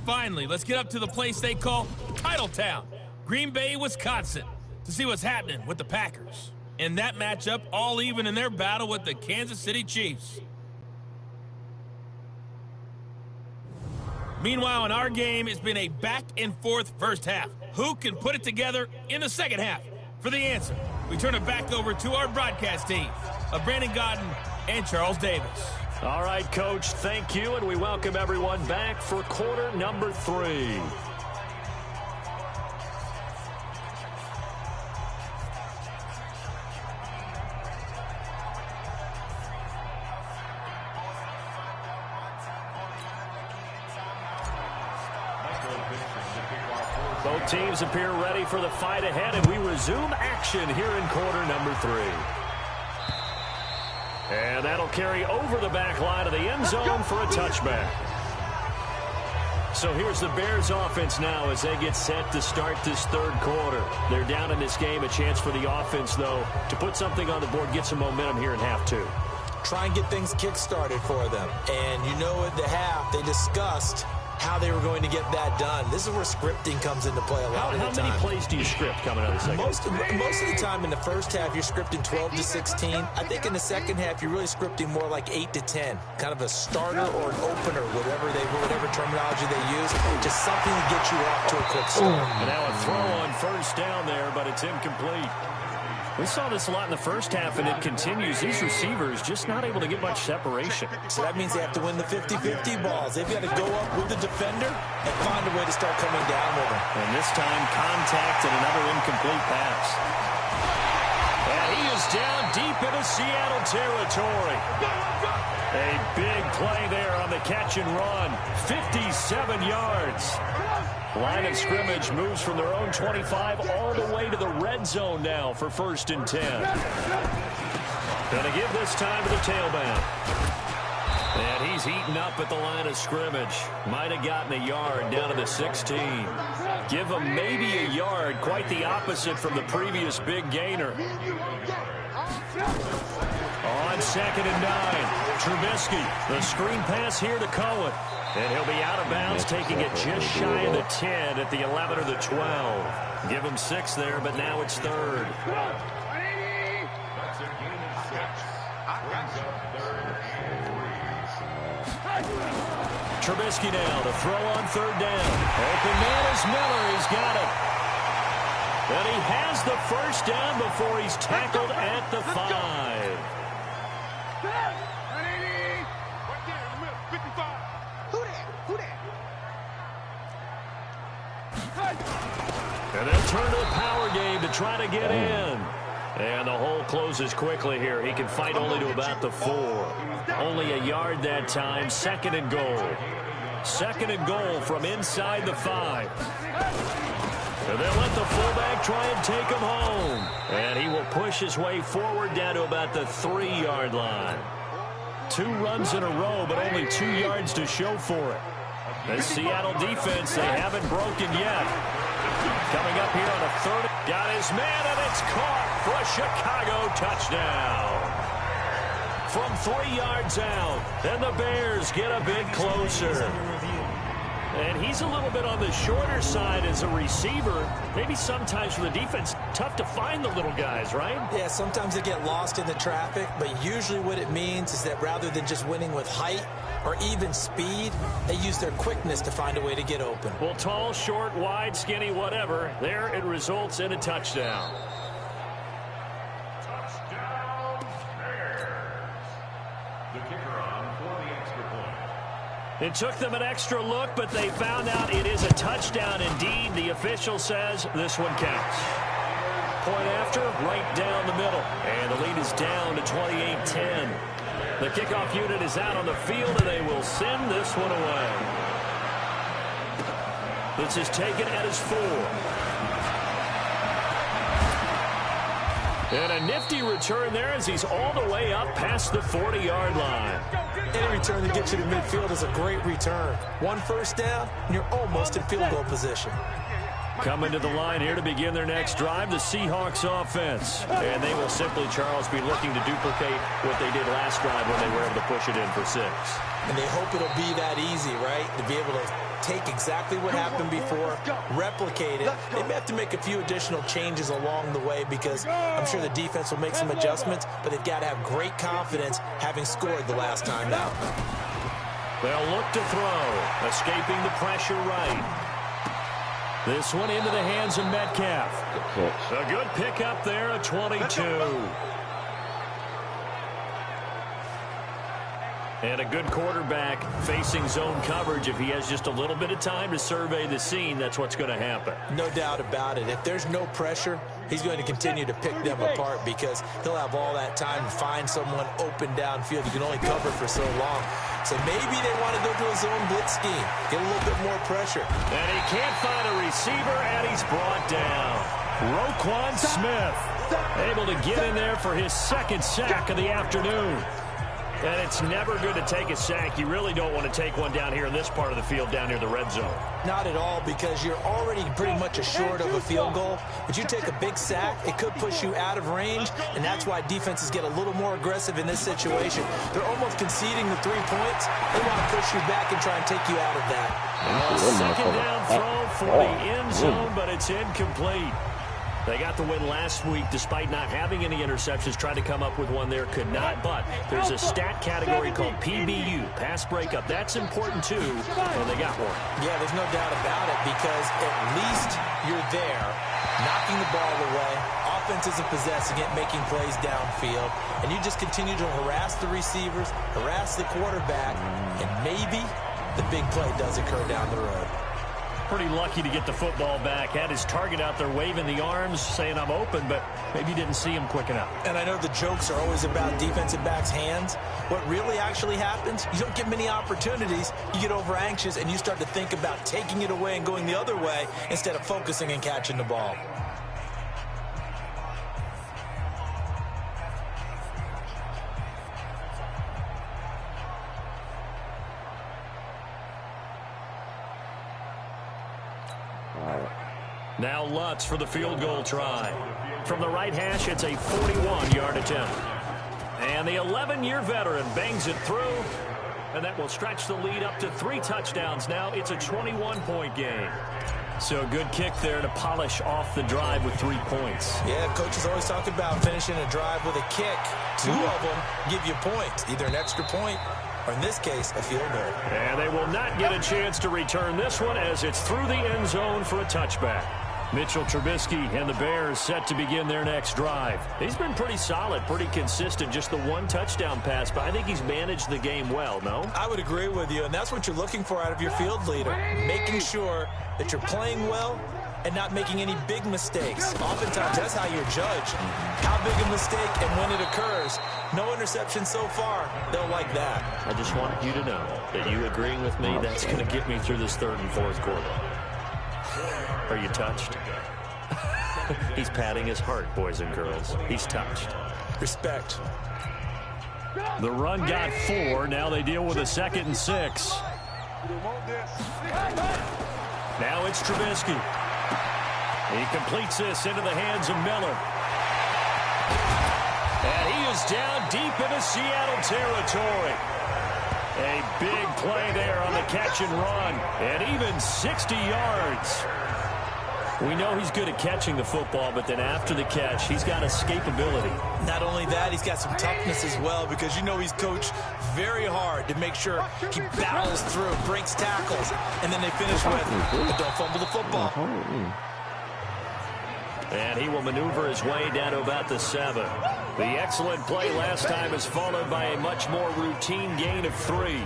Finally, let's get up to the place they call Titletown, Green Bay, Wisconsin, to see what's happening with the Packers. In that matchup, all even in their battle with the Kansas City Chiefs. Meanwhile, in our game, it's been a back-and-forth first half. Who can put it together in the second half? For the answer, we turn it back over to our broadcast team of Brandon Godden and Charles Davis. All right, Coach, thank you, and we welcome everyone back for quarter number 3. Both teams appear ready for the fight ahead, and we resume action here in quarter number 3. And that'll carry over the back line of the end zone for a touchback. So here's the Bears offense now as they get set to start this third quarter. They're down in this game. A chance for the offense, though, to put something on the board, get some momentum here in half 2. Try and get things kick-started for them. And you know at the half, they discussed how they were going to get that done. This is where scripting comes into play a lot of the time. How many plays do you script coming out of the second? Most of the time in the first half, you're scripting 12 to 16. I think in the second half, you're really scripting more like 8 to 10. Kind of a starter or an opener, whatever terminology they use. Just something to get you off to a quick start. And now a throw on first down there, but it's incomplete. We saw this a lot in the first half, and it continues. These receivers just not able to get much separation. So that means they have to win the 50-50 balls. They've got to go up with the defender and find a way to start coming down with him. And this time, contact and another incomplete pass. And he is down deep into Seattle territory. A big play there on the catch and run. 57 yards. Line of scrimmage moves from their own 25 all the way to the red zone now for 1st and 10. Going to give this time to the tailback. And he's eaten up at the line of scrimmage. Might have gotten a yard down to the 16. Give him maybe a yard. Quite the opposite from the previous big gainer. On 2nd and 9. Trubisky. The screen pass here to Cohen. And he'll be out of bounds, taking it just shy of the 10 at the 11 or the 12. Give him 6 there, but now it's 3rd. Trubisky now to throw on third down. Open man is Miller. He's got it. And he has the first down before he's tackled at the 5. And then turn to the power game to try to get in. And the hole closes quickly here. He can fight only to about the 4. Only a yard that time. Second and goal. Second and goal from inside the 5. And they'll let the fullback try and take him home. And he will push his way forward down to about the 3-yard line. 2 runs in a row, but only 2 yards to show for it. The Seattle defense, they haven't broken yet. Coming up here on a third. Got his man, and it's caught for a Chicago touchdown. From 3 yards out, and the Bears get a bit closer. And he's a little bit on the shorter side as a receiver. Maybe sometimes for the defense, tough to find the little guys, right? Yeah, sometimes they get lost in the traffic, but usually what it means is that rather than just winning with height or even speed, they use their quickness to find a way to get open. Well, tall, short, wide, skinny, whatever, there it results in a touchdown. It took them an extra look, but they found out it is a touchdown indeed. The official says this one counts. Point after, right down the middle. And the lead is down to 28-10. The kickoff unit is out on the field, and they will send this one away. This is taken at his 4. And a nifty return there as he's all the way up past the 40-yard line. Any return that gets you to midfield is a great return. 1 first down, and you're almost in field goal position. Coming to the line here to begin their next drive, the Seahawks offense. And they will simply, Charles, be looking to duplicate what they did last drive when they were able to push it in for 6. And they hope it'll be that easy, right? To be able to take exactly what happened before, replicate it. They may have to make a few additional changes along the way because I'm sure the defense will make some adjustments, but they've got to have great confidence having scored the last time out. They'll look to throw, escaping the pressure right. This one into the hands of Metcalf. A good pickup there, a 22. And a good quarterback facing zone coverage. If he has just a little bit of time to survey the scene, that's what's going to happen. No doubt about it. If there's no pressure, he's going to continue to pick them apart because he'll have all that time to find someone open downfield. You can only cover for so long. So maybe they want to go to a zone blitz scheme, get a little bit more pressure. And he can't find a receiver, and he's brought down. Roquan Smith able to get in there for his 2nd sack of the afternoon. And it's never good to take a sack. You really don't want to take one down here in this part of the field, down near the red zone. Not at all, because you're already pretty much assured of a field goal. But you take a big sack, it could push you out of range, and that's why defenses get a little more aggressive in this situation. They're almost conceding the 3 points. They want to push you back and try and take you out of that. Second down throw for the end zone, but it's incomplete. They got the win last week despite not having any interceptions. Tried to come up with one there, could not. But there's a stat category called PBU, pass breakup. That's important too, and they got one. Yeah, there's no doubt about it because at least you're there, knocking the ball away. Offense isn't possessing it, making plays downfield. And you just continue to harass the receivers, harass the quarterback, and maybe the big play does occur down the road. Pretty lucky to get the football back. Had his target out there waving the arms, saying I'm open, but maybe didn't see him quick enough. And I know the jokes are always about defensive backs' hands. What really actually happens, you don't get many opportunities. You get over anxious, and you start to think about taking it away and going the other way instead of focusing and catching the ball. Now Lutz for the field goal try. From the right hash, it's a 41-yard attempt. And the 11-year veteran bangs it through, and that will stretch the lead up to 3 touchdowns. Now it's a 21-point game. So a good kick there to polish off the drive with 3 points. Yeah, coaches always talk about finishing a drive with a kick. 2 of them give you points, either an extra point or in this case, a field goal. And they will not get a chance to return this one as it's through the end zone for a touchback. Mitchell Trubisky and the Bears set to begin their next drive. He's been pretty solid, pretty consistent, just the one touchdown pass, but I think he's managed the game well, no? I would agree with you, and that's what you're looking for out of your field leader, making sure that you're playing well and not making any big mistakes. Oftentimes, that's how you're judged. How big a mistake and when it occurs. No interception so far. They'll like that. I just want you to know that you agreeing with me, that's going to get me through this third and fourth quarter. Are you touched? He's patting his heart, boys and girls. He's touched. Respect. The run got 4. Now they deal with a 2nd and 6. Now it's Trubisky. He completes this into the hands of Miller. And he is down deep into Seattle territory. A big play there on the catch and run. And even 60 yards. We know he's good at catching the football, but then after the catch, he's got escapability. Not only that, he's got some toughness as well, because you know he's coached very hard to make sure he battles through, breaks tackles, and then they finish with, but don't fumble the football. And he will maneuver his way down to about the 7. The excellent play last time is followed by a much more routine gain of 3.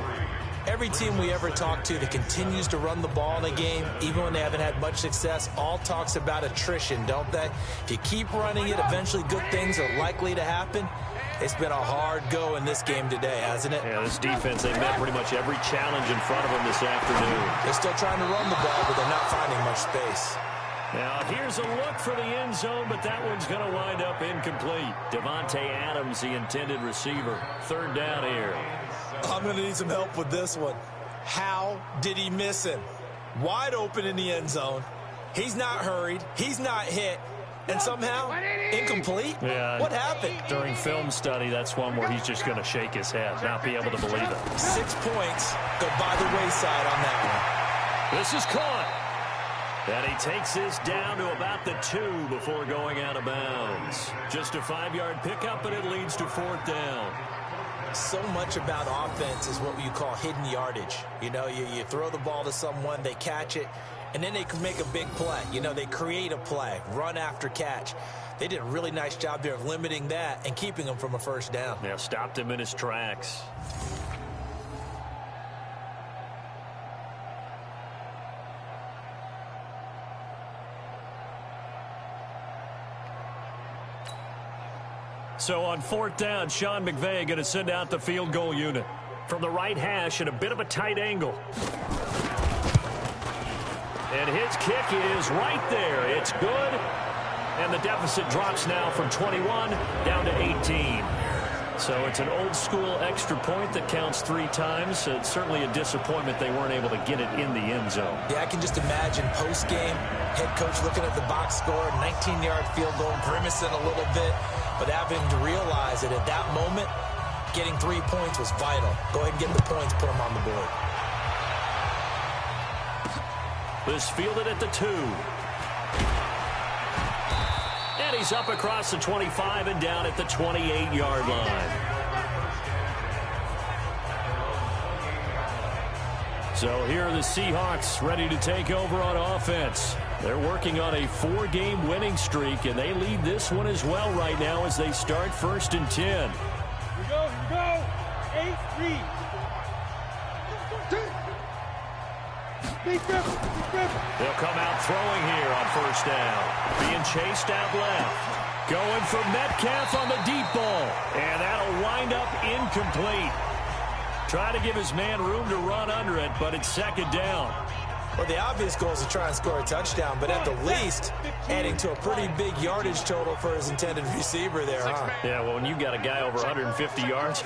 Every team we ever talk to that continues to run the ball in a game, even when they haven't had much success, all talks about attrition, don't they? If you keep running it, eventually good things are likely to happen. It's been a hard go in this game today, hasn't it? Yeah, this defense, they met pretty much every challenge in front of them this afternoon. They're still trying to run the ball, but they're not finding much space. Now, here's a look for the end zone, but that one's going to wind up incomplete. Devontae Adams, the intended receiver. 3rd down here. I'm going to need some help with this one. How did he miss him? Wide open in the end zone. He's not hurried. He's not hit. And somehow, incomplete? Yeah. What happened? During film study, that's one where he's just going to shake his head, not be able to believe it. 6 points go by the wayside on that one. This is caught. And he takes this down to about the 2 before going out of bounds. Just a 5-yard pickup, and it leads to 4th down. So much about offense is what you call hidden yardage. You know, you throw the ball to someone, they catch it, and then they can make a big play. You know, they create a play, run after catch. They did a really nice job there of limiting that and keeping him from a 1st down. Yeah, stopped him in his tracks. So on 4th down, Sean McVay going to send out the field goal unit. From the right hash at a bit of a tight angle. And his kick is right there. It's good. And the deficit drops now from 21 down to 18. So it's an old-school extra point that counts 3 times. It's certainly a disappointment they weren't able to get it in the end zone. Yeah, I can just imagine post-game, head coach looking at the box score, 19-yard field goal, grimacing a little bit, but having to realize that at that moment, getting 3 points was vital. Go ahead and get the points, put them on the board. This fielded at the 2. And he's up across the 25 and down at the 28-yard line. So here are the Seahawks ready to take over on offense. They're working on a 4-game winning streak, and they lead this one as well right now as they start 1st and 10. Here we go. 8-3. They'll come out throwing here on 1st down. Being chased out left. Going for Metcalf on the deep ball. And that'll wind up incomplete. Try to give his man room to run under it, but it's 2nd down. Well, the obvious goal is to try and score a touchdown, but at the least, adding to a pretty big yardage total for his intended receiver there, huh? Yeah, well, when you've got a guy over 150 yards,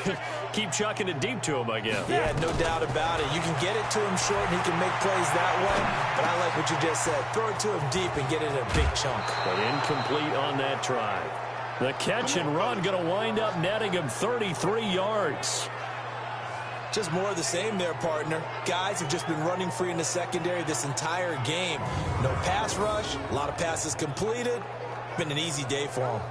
keep chucking it deep to him, I guess. Yeah, no doubt about it. You can get it to him short, and he can make plays that way, but I like what you just said. Throw it to him deep and get it in a big chunk. But incomplete on that try. The catch and run going to wind up netting him 33 yards. Just more of the same there, partner. Guys have just been running free in the secondary this entire game. No pass rush, a lot of passes completed. Been an easy day for them.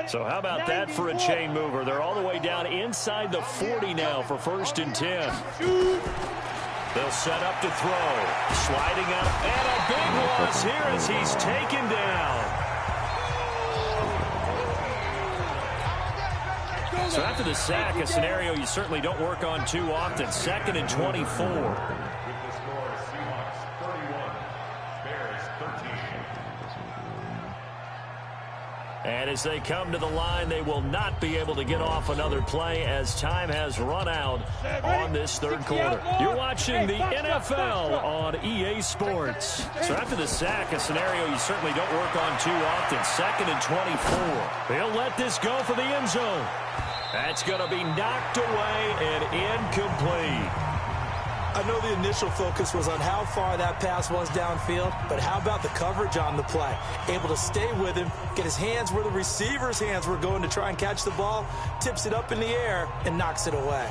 So how about that for a chain mover? They're all the way down inside the 40 now for 1st and 10. They'll set up to throw. Sliding out. And a big loss here as he's taken down. So after the sack, a scenario you certainly don't work on too often. 2nd and 24. And as they come to the line, they will not be able to get off another play as time has run out on this 3rd quarter. You're watching the NFL on EA Sports. So after the sack, a scenario you certainly don't work on too often. 2nd and 24. They'll let this go for the end zone. That's going to be knocked away and incomplete. I know the initial focus was on how far that pass was downfield, but how about the coverage on the play? Able to stay with him, get his hands where the receiver's hands were going to try and catch the ball, tips it up in the air, and knocks it away.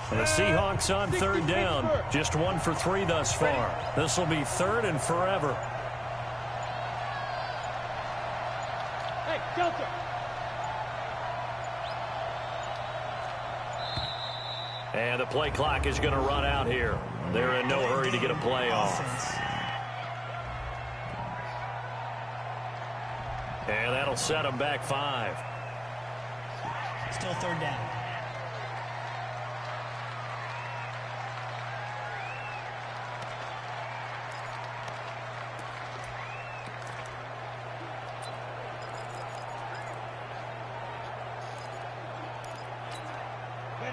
The Seahawks on 3rd down. Just 1 for 3 thus far. This will be 3rd and forever. Hey, Delta. And the play clock is going to run out here. They're in no hurry to get a play off. And that'll set them back 5. Still 3rd down.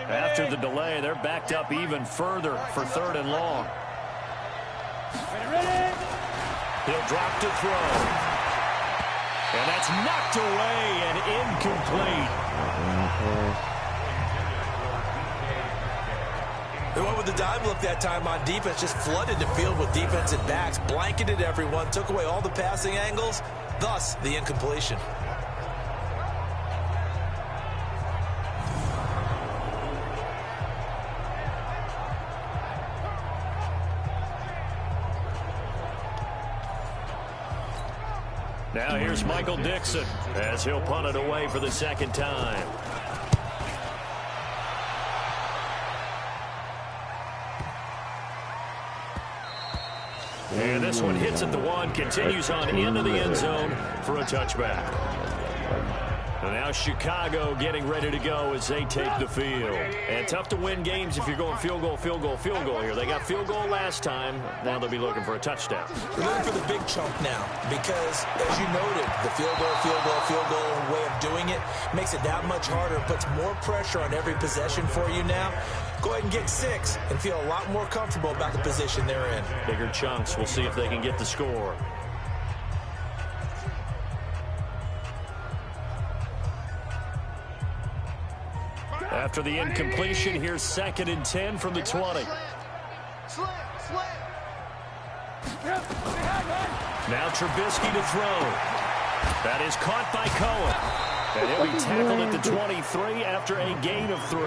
After the delay, they're backed up even further for 3rd and long. He'll drop to throw. And that's knocked away and incomplete. They went with the dime look that time on defense, just flooded the field with defensive backs, blanketed everyone, took away all the passing angles, thus the incompletion. Now here's Michael Dixon as he'll punt it away for the 2nd time. And this one hits at the 1, continues on into the end zone for a touchback. And now Chicago getting ready to go as they take the field. And tough to win games if you're going field goal, field goal, field goal here. They got field goal last time. Now they'll be looking for a touchdown. We're looking for the big chunk now because, as you noted, the field goal way of doing it makes it that much harder and puts more pressure on every possession for you now. Go ahead and get 6 and feel a lot more comfortable about the position they're in. Bigger chunks. We'll see if they can get the score. After the incompletion, here's 2nd and 10 from the 20. Now Trubisky to throw. That is caught by Cohen. And he'll be tackled at the 23 after a gain of 3.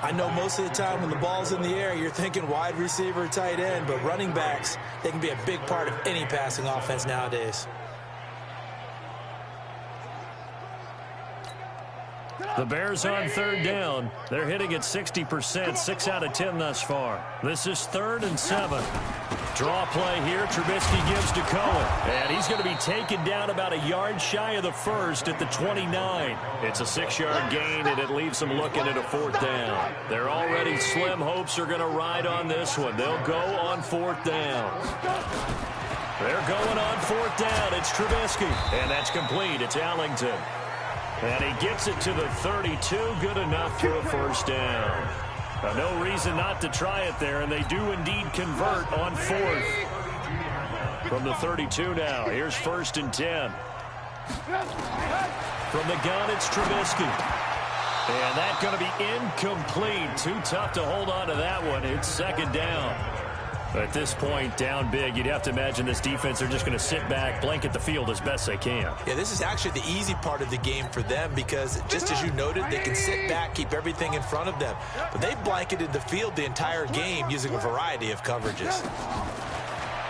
I know most of the time when the ball's in the air, you're thinking wide receiver, tight end, but running backs, they can be a big part of any passing offense nowadays. The Bears on 3rd down. They're hitting at 60%, 6 out of 10 thus far. This is 3rd and 7. Draw play here. Trubisky gives to Cohen. And he's going to be taken down about a yard shy of the 1st at the 29. It's a 6-yard gain, and it leaves them looking at a 4th down. Their already slim hopes are going to ride on this one. They'll go on 4th down. They're going on 4th down. It's Trubisky. And that's complete. It's Allington. And he gets it to the 32, good enough for a 1st down. Now, no reason not to try it there, and they do indeed convert on 4th. From the 32 now, here's 1st and 10. From the gun, it's Trubisky. And that's going to be incomplete. Too tough to hold on to that one. It's 2nd down. At this point, down big, you'd have to imagine this defense are just going to sit back, blanket the field as best they can. Yeah, this is actually the easy part of the game for them because, just as you noted, they can sit back, keep everything in front of them. But they've blanketed the field the entire game using a variety of coverages.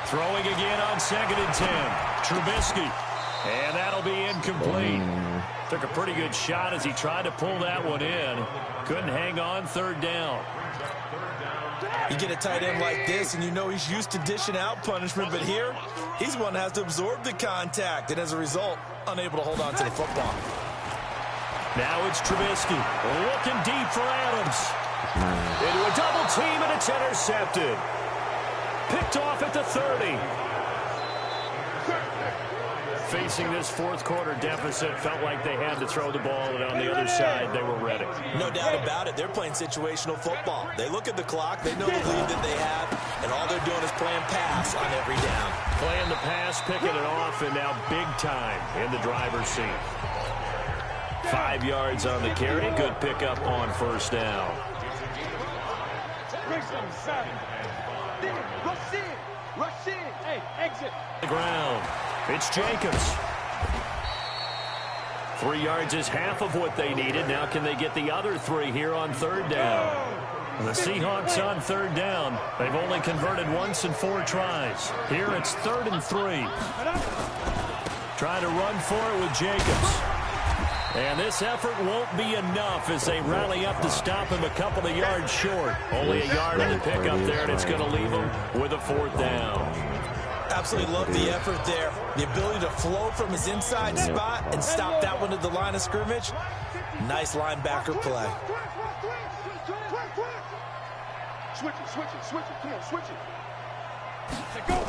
Throwing again on 2nd and 10. Trubisky. And that'll be incomplete. Took a pretty good shot as he tried to pull that one in. Couldn't hang on 3rd down. You get a tight end like this, and you know he's used to dishing out punishment, but here, he's one that has to absorb the contact, and as a result, unable to hold on to the football. Now it's Trubisky looking deep for Adams. Into a double team, and it's intercepted. Picked off at the 30. Facing this 4th quarter deficit, felt like they had to throw the ball, and on the other side, they were ready. No doubt about it. They're playing situational football. They look at the clock, they know the lead that they have, and all they're doing is playing pass on every down. Playing the pass, picking it off, and now big time in the driver's seat. 5 yards on the carry. Good pickup on 1st down. Rush in. Hey, exit. The ground. It's Jacobs. 3 yards is half of what they needed. Now can they get the other 3 here on 3rd down? The Seahawks on 3rd down. They've only converted once in 4 tries. Here it's 3rd and 3. Trying to run for it with Jacobs. And this effort won't be enough as they rally up to stop him a couple of yards short. Only a yard on the pickup there, and it's going to leave him with a 4th down. Absolutely love the effort there. The ability to flow from his inside spot and stop that one at the line of scrimmage. Nice linebacker play. Switch it. Come on, switch it. Go.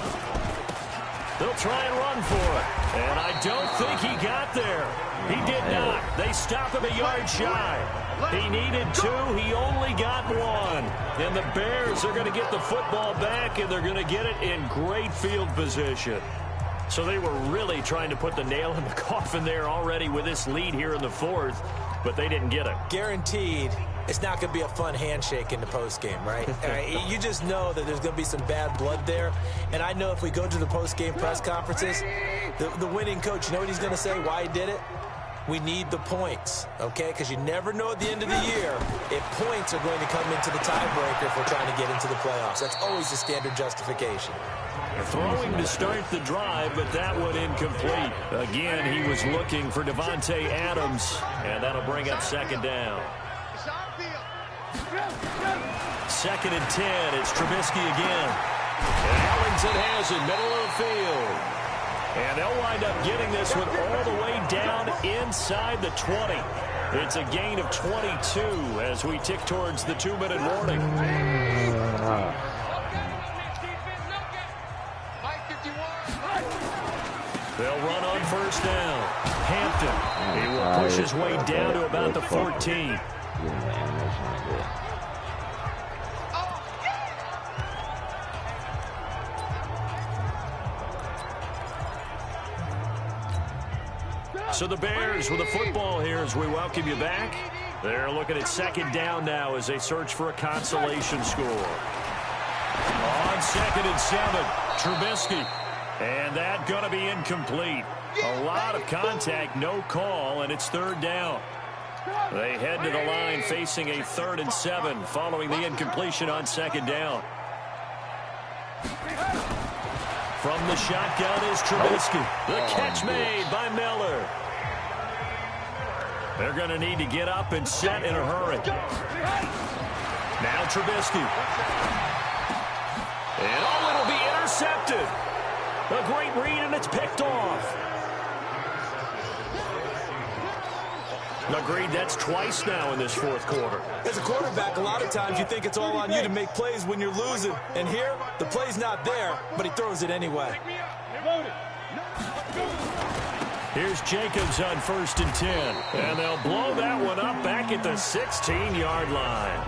They'll try and run for it. And I don't think he got there. He did not. They stop him a yard shy. He needed 2. He only got 1. And the Bears are going to get the football back, and they're going to get it in great field position. So they were really trying to put the nail in the coffin there already with this lead here in the 4th, but they didn't get it. Guaranteed. It's not going to be a fun handshake in the postgame, right? You just know that there's going to be some bad blood there. And I know if we go to the postgame press conferences, the winning coach, you know what he's going to say, why he did it? We need the points, okay? Because you never know at the end of the year if points are going to come into the tiebreaker if we're trying to get into the playoffs. That's always the standard justification. Throwing to start the drive, but that one incomplete. Again, he was looking for Devontae Adams, and that'll bring up 2nd down. 2nd and 10. It's Trubisky again. And Ellington has it, middle of the field. And they'll wind up getting this one all the way down inside the 20. It's a gain of 22 as we tick towards the 2-minute warning. They'll run on 1st down. Hampton. He will push his way down to about the 14. So the Bears with the football here as we welcome you back. They're looking at 2nd down now as they search for a consolation score. On 2nd and 7, Trubisky. And that going to be incomplete. A lot of contact, no call, and it's 3rd down. They head to the line facing a 3rd and 7 following the incompletion on 2nd down. From the shotgun is Trubisky. The catch made by Miller. They're going to need to get up and set in a hurry. Now Trubisky. And it'll be intercepted. A great read, and it's picked off. Agreed, that's twice now in this 4th quarter. As a quarterback, a lot of times you think it's all on you to make plays when you're losing. And here, the play's not there, but he throws it anyway. Here's Jacobs on 1st and 10. And they'll blow that one up back at the 16-yard line.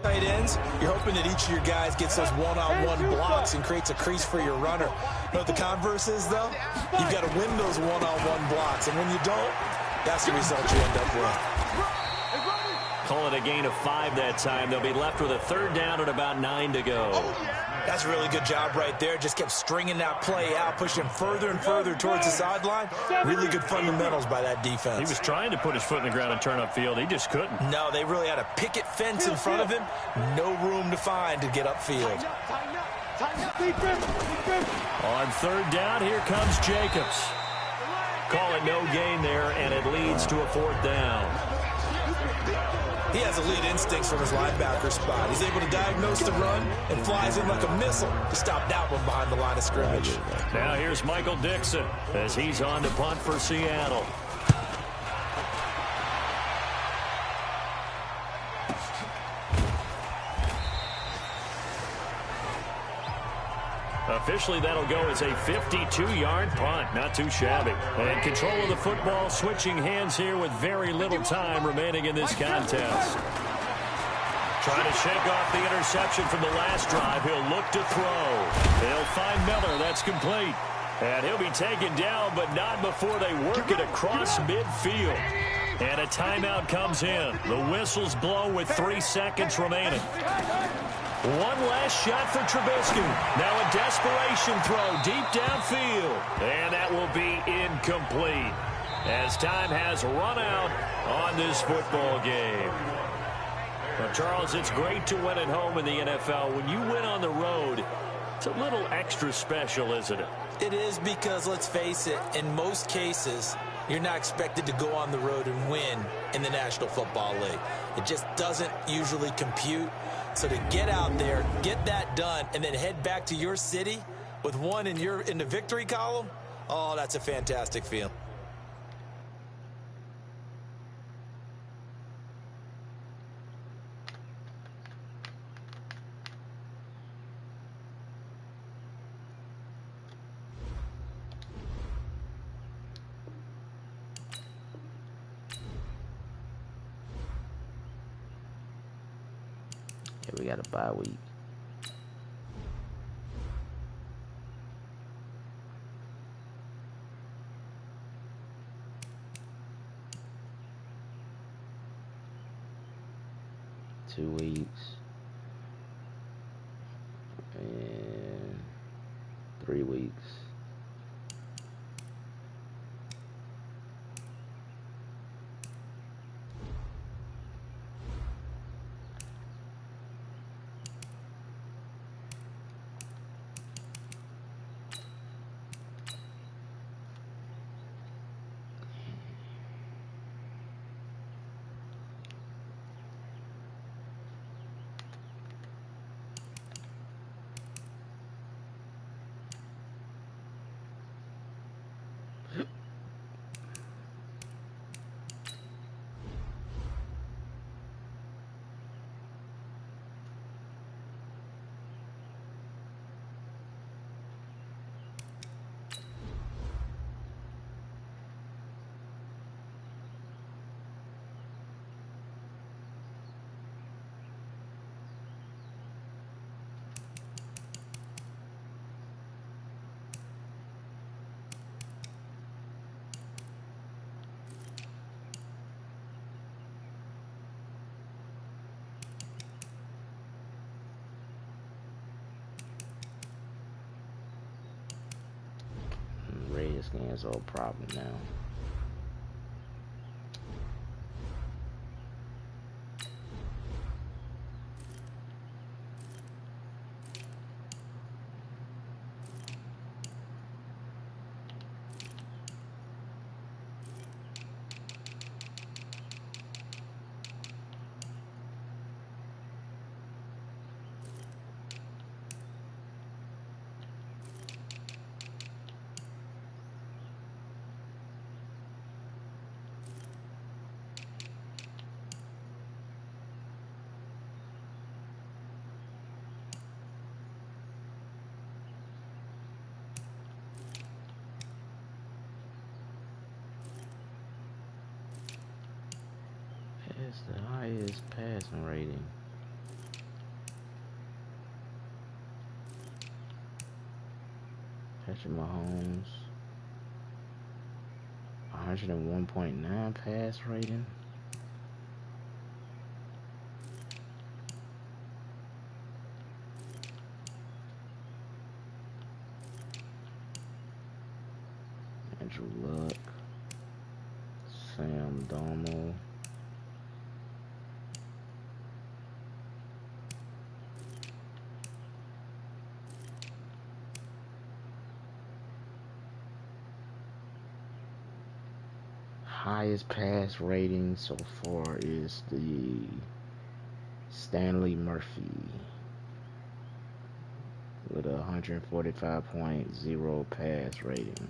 Tight ends, you're hoping that each of your guys gets those one-on-one blocks and creates a crease for your runner. You know what the converse is, though? You've got to win those one-on-one blocks, and when you don't, that's the result you end up with. Call it a gain of 5 that time. They'll be left with a 3rd down and about 9 to go. That's a really good job right there. Just kept stringing that play out, pushing him further and further towards the sideline. Really good fundamentals by that defense. He was trying to put his foot in the ground and turn upfield. He just couldn't. No, they really had a picket fence in front of him. No room to find to get upfield. On 3rd down, here comes Jacobs. Call it no gain there, and it leads to a 4th down. He has elite instincts from his linebacker spot. He's able to diagnose the run and flies in like a missile to stop that one behind the line of scrimmage. Now here's Michael Dixon as he's on to punt for Seattle. Officially, that'll go as a 52-yard punt. Not too shabby. And control of the football, switching hands here with very little time remaining in this contest. Trying to shake off the interception from the last drive. He'll look to throw. They'll find Miller. That's complete. And he'll be taken down, but not before they work it across midfield. And a timeout comes in. The whistles blow with 3 seconds remaining. One last shot for Trubisky. Now a desperation throw deep downfield. And that will be incomplete as time has run out on this football game. Well, Charles, it's great to win at home in the NFL. When you win on the road, it's a little extra special, isn't it? It is because, let's face it, in most cases, you're not expected to go on the road and win in the National Football League. It just doesn't usually compute. So to get out there, get that done, and then head back to your city with one in the victory column, oh, that's a fantastic feel. We got a bye week. Two weeks. And 3 weeks. Radius game's all problem now. It's the highest passing rating. Patrick Mahomes, 101.9 pass rating. Andrew Luck, Sam Darnold. Highest pass rating so far is the Stanley Murphy with a 145.0 pass rating.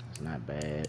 It's not bad.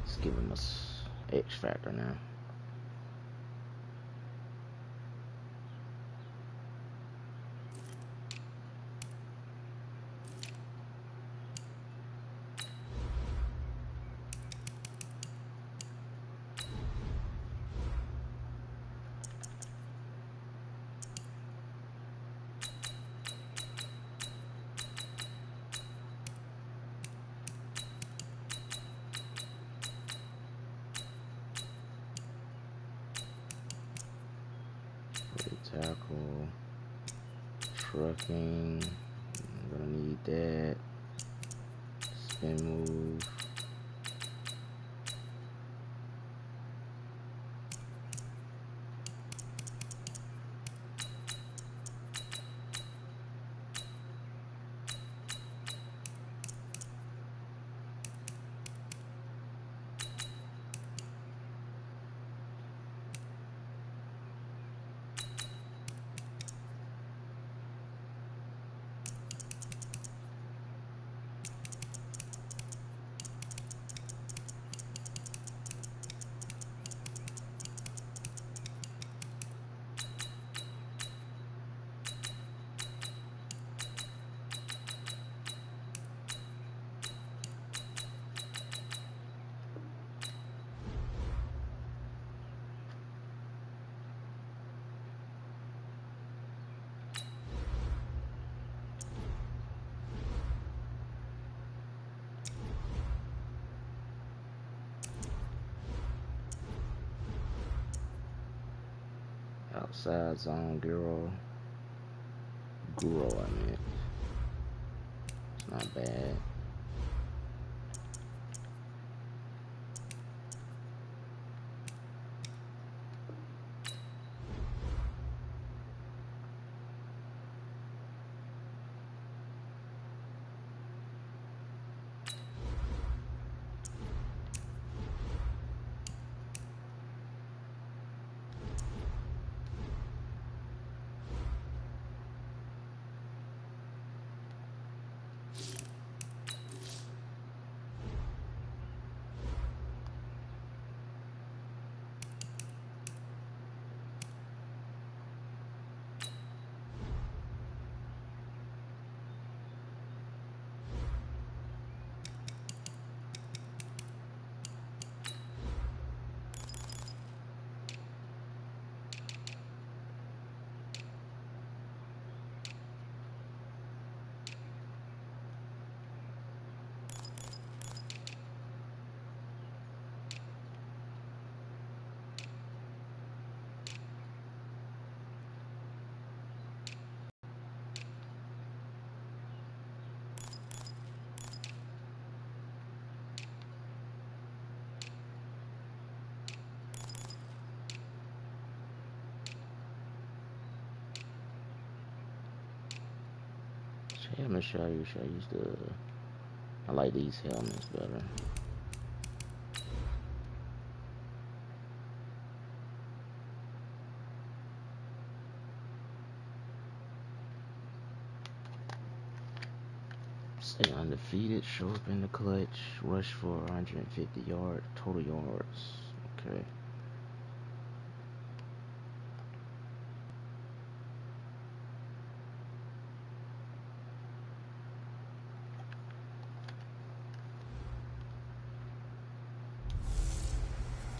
It's giving us X factor now. Tackle, trucking, I'm gonna need that, spin move, outside zone, Guro, I meant. It's not bad. Helmet should I use the, I like these helmets better. Stay undefeated, show up in the clutch, rush for 150 yards, total yards. Okay.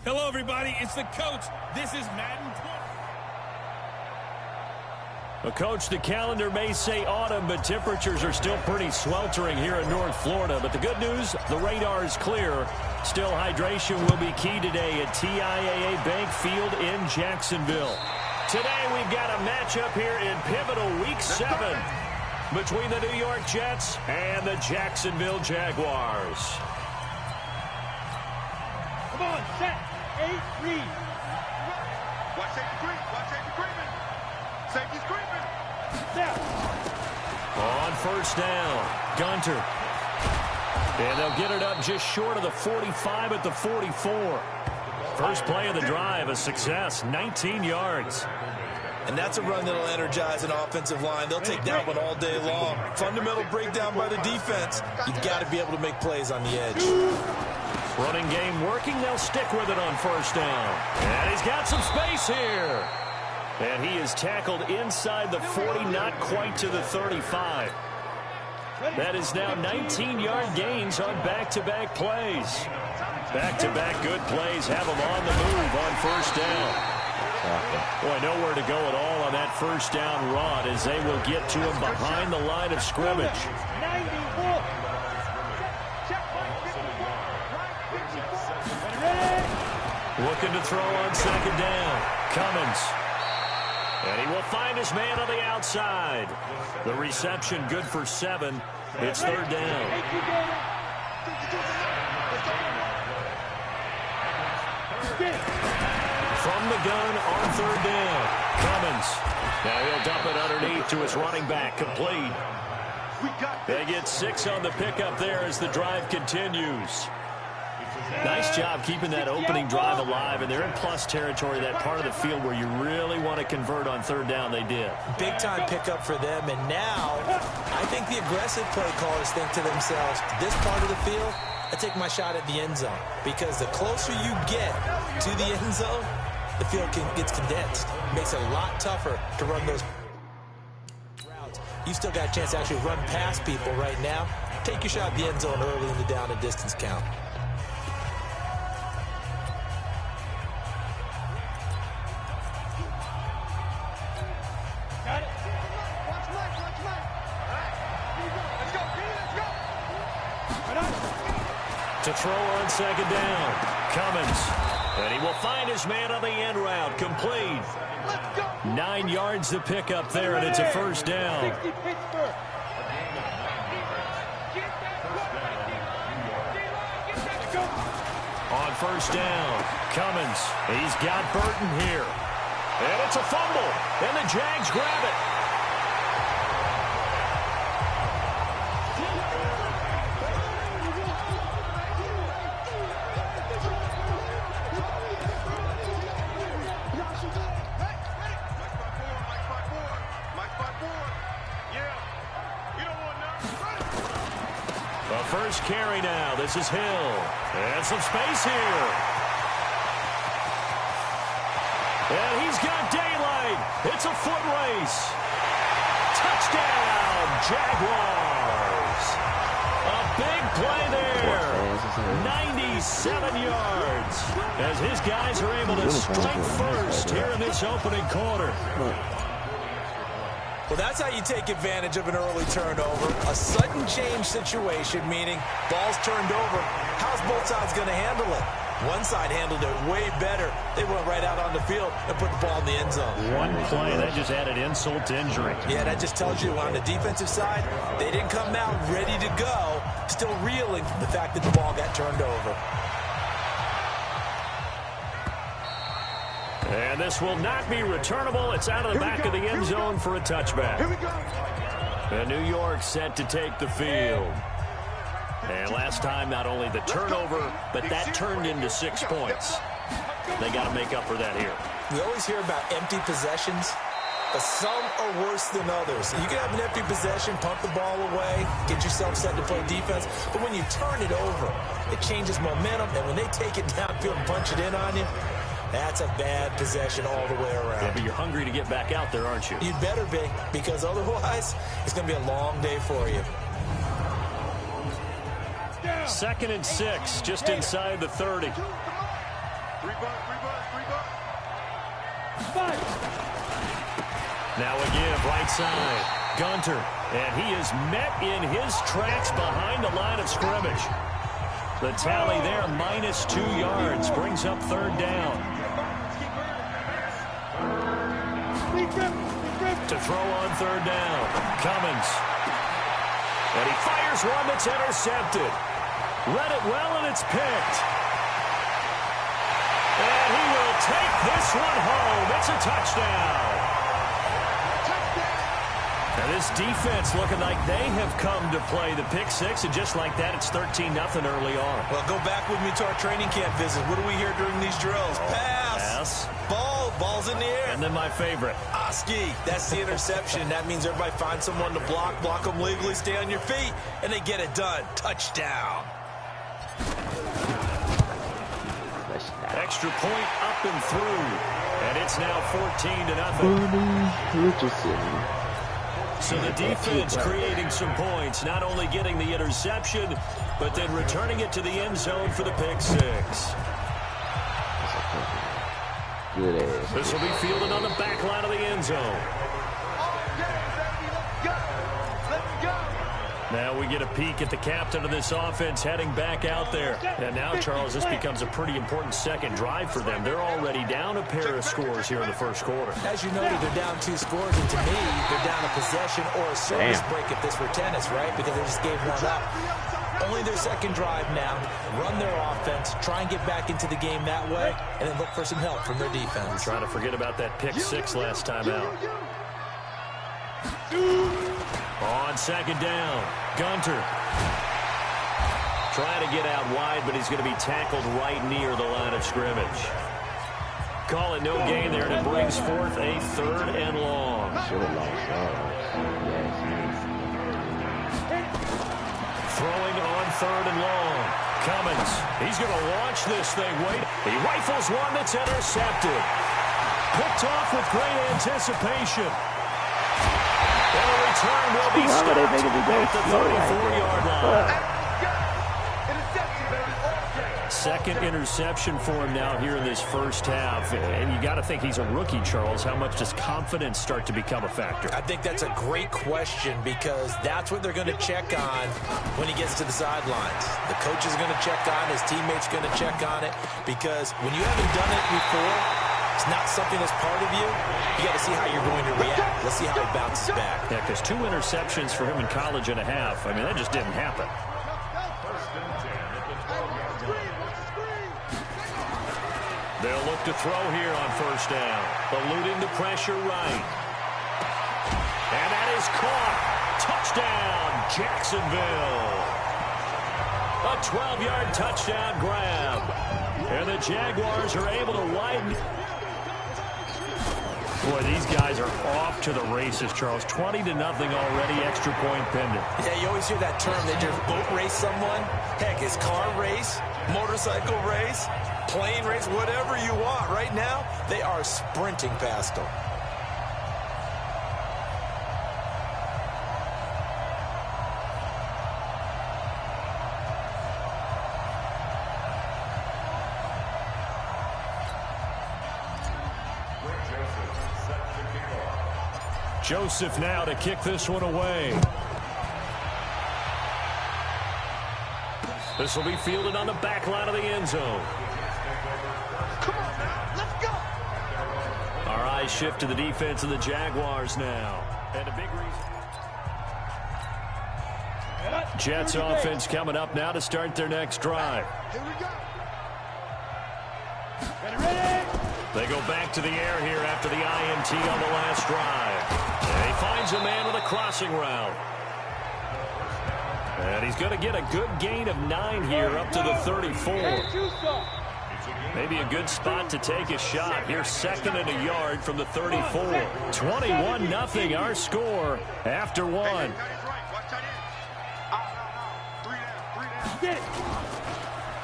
Hello, everybody. It's the coach. This is Madden 20. Well, Coach, the calendar may say autumn, but temperatures are still pretty sweltering here in North Florida. But the good news, the radar is clear. Still, hydration will be key today at TIAA Bank Field in Jacksonville. Today, we've got a matchup here in pivotal Week 7 between the New York Jets and the Jacksonville Jaguars. Come on, set. 8, read. Watch safety creep. Watch safety creeping. Safety's creeping. On first down, Gunter. And they'll get it up just short of the 45 at the 44. First play of the drive, a success, 19 yards. And that's a run that'll energize an offensive line. They'll take that one all day long. Fundamental breakdown by the defense. You've got to be able to make plays on the edge. Running game working. They'll stick with it on first down. And he's got some space here. And he is tackled inside the 40, not quite to the 35. That is now 19-yard gains on back-to-back plays. Back-to-back good plays have him on the move on first down. Boy, nowhere to go at all on that first down run as they will get to him behind the line of scrimmage. Looking to throw on second down. Cummins. And he will find his man on the outside. The reception good for 7. It's third down. From the gun on third down. Cummins. Now he'll dump it underneath to his running back. Complete. They get 6 on the pickup there as the drive continues. Nice job keeping that opening drive alive, and they're in plus territory, that part of the field where you really want to convert on third down. They did. Big-time pickup for them, and now I think the aggressive play callers think to themselves, this part of the field, I take my shot at the end zone, because the closer you get to the end zone, the field gets condensed. It makes it a lot tougher to run those routes. You still got a chance to actually run past people right now. Take your shot at the end zone early in the down and distance count. To throw on second down. Cummins. And he will find his man on the end route. Complete. 9 yards to pick up there, and it's a first down. On first down, Cummins. He's got Burton here. And it's a fumble. And the Jags grab it. First carry now. This is Hill. And some space here. And he's got daylight. It's a foot race. Touchdown, Jaguars. A big play there. 97 yards. As his guys are able to strike first here in this opening quarter. Well, that's how you take advantage of an early turnover. A sudden change situation, meaning ball's turned over. How's both sides going to handle it? One side handled it way better. They went right out on the field and put the ball in the end zone. One play, that just added insult to injury. Yeah, that just tells you on the defensive side, they didn't come out ready to go, still reeling from the fact that the ball got turned over. And this will not be returnable. It's out of the back of the end zone for a touchback. And New York set to take the field. And last time, not only the turnover, but that turned into 6 points. They got to make up for that here. We always hear about empty possessions. But some are worse than others. You can have an empty possession, pump the ball away, get yourself set to play defense. But when you turn it over, it changes momentum. And when they take it downfield and punch it in on you, that's a bad possession all the way around. Yeah, but you're hungry to get back out there, aren't you? You'd better be, because otherwise it's going to be a long day for you. 2nd and 6, just inside the 30. Now again, right side, Gunter, and he is met in his tracks behind the line of scrimmage. The tally there, -2 yards, brings up 3rd down. To throw on 3rd down, Cummins. And he fires one that's intercepted. Read it well, and it's picked. And he will take this one home. It's a touchdown. Now this defense looking like they have come to play the pick six, and just like that, it's 13-0 early on. Well, go back with me to our training camp visit. What do we hear during these drills? Pass. Ball's in the air. And then my favorite. Oski. That's the interception. That means everybody finds someone to block them legally, stay on your feet, and they get it done. Touchdown. Extra point up and through. And it's now 14-0. So the defense creating some points, not only getting the interception, but then returning it to the end zone for the pick six. This will be fielded on the back line of the end zone. Now we get a peek at the captain of this offense heading back out there. And now, Charles, this becomes a pretty important second drive for them. They're already down a pair of scores here in the first quarter. As you noted, they're down 2 scores, and to me, they're down a possession or a service break if this were tennis, right? Because they just gave one up. Only their second drive now. Run their offense, try and get back into the game that way, and then look for some help from their defense. Trying to forget about that pick six last time out. On second down, Gunter. Trying to get out wide, but he's going to be tackled right near the line of scrimmage. Call it no gain there, and it brings forth a 3rd and long. Throwing on 3rd and long. Cummins, he's going to launch this thing. Wait, he rifles one that's intercepted. Picked off with great anticipation. And the return will be stopped at the 34-yard line. Second interception for him now here in this first half. And you got to think he's a rookie, Charles. How much does confidence start to become a factor? I think that's a great question, because that's what they're going to check on when he gets to the sidelines. The coach is going to check on, his teammates going to check on it, because when you haven't done it before, it's not something that's part of you. You got to see how you're going to react. Let's see how he bounces back. Yeah, because 2 interceptions for him in college and a half. I mean, that just didn't happen. They'll look to throw here on first down. Eluding the pressure right. And that is caught. Touchdown, Jacksonville. A 12-yard touchdown grab. And the Jaguars are able to widen. Boy, these guys are off to the races, Charles. 20-0 already, extra point pending. Yeah, you always hear that term. They just boat race someone. Heck, it's car race, motorcycle race, plane race, whatever you want. Right now, they are sprinting past them. Joseph now to kick this one away. This will be fielded on the back line of the end zone. Come on now, let's go. Our eyes shift to the defense of the Jaguars now. And a big reason. Jets offense coming up now to start their next drive. Here we go. Ready? They go back to the air here after the INT on the last drive. And he finds a man with a crossing route. And he's going to get a good gain of 9 here up to the 34. Maybe a good spot to take a shot. Here's 2nd and a yard from the 34. 21-0 our score after 1.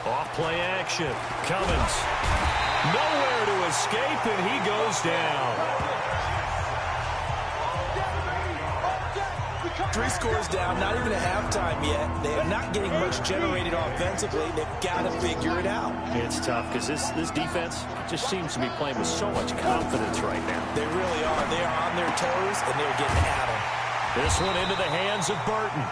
Off play action. Cummins. Nowhere to escape, and he goes down. 3 scores down, not even a halftime yet. They are not getting much generated offensively. They've got to figure it out. It's tough because this defense just seems to be playing with so much confidence right now. They really are. They are on their toes, and they're getting at them. This one into the hands of Burton.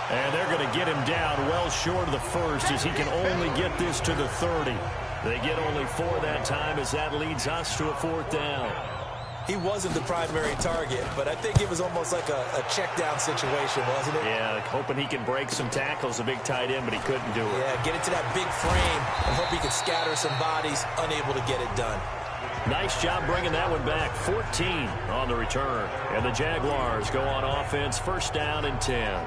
And they're going to get him down well short of the first as he can only get this to the 30. They get only 4 that time as that leads us to a 4th down. He wasn't the primary target, but I think it was almost like a check down situation, wasn't it? Yeah, hoping he can break some tackles, a big tight end, but he couldn't do it. Yeah, get into that big frame and hope he can scatter some bodies, unable to get it done. Nice job bringing that one back. 14 on the return. And the Jaguars go on offense, 1st down and 10.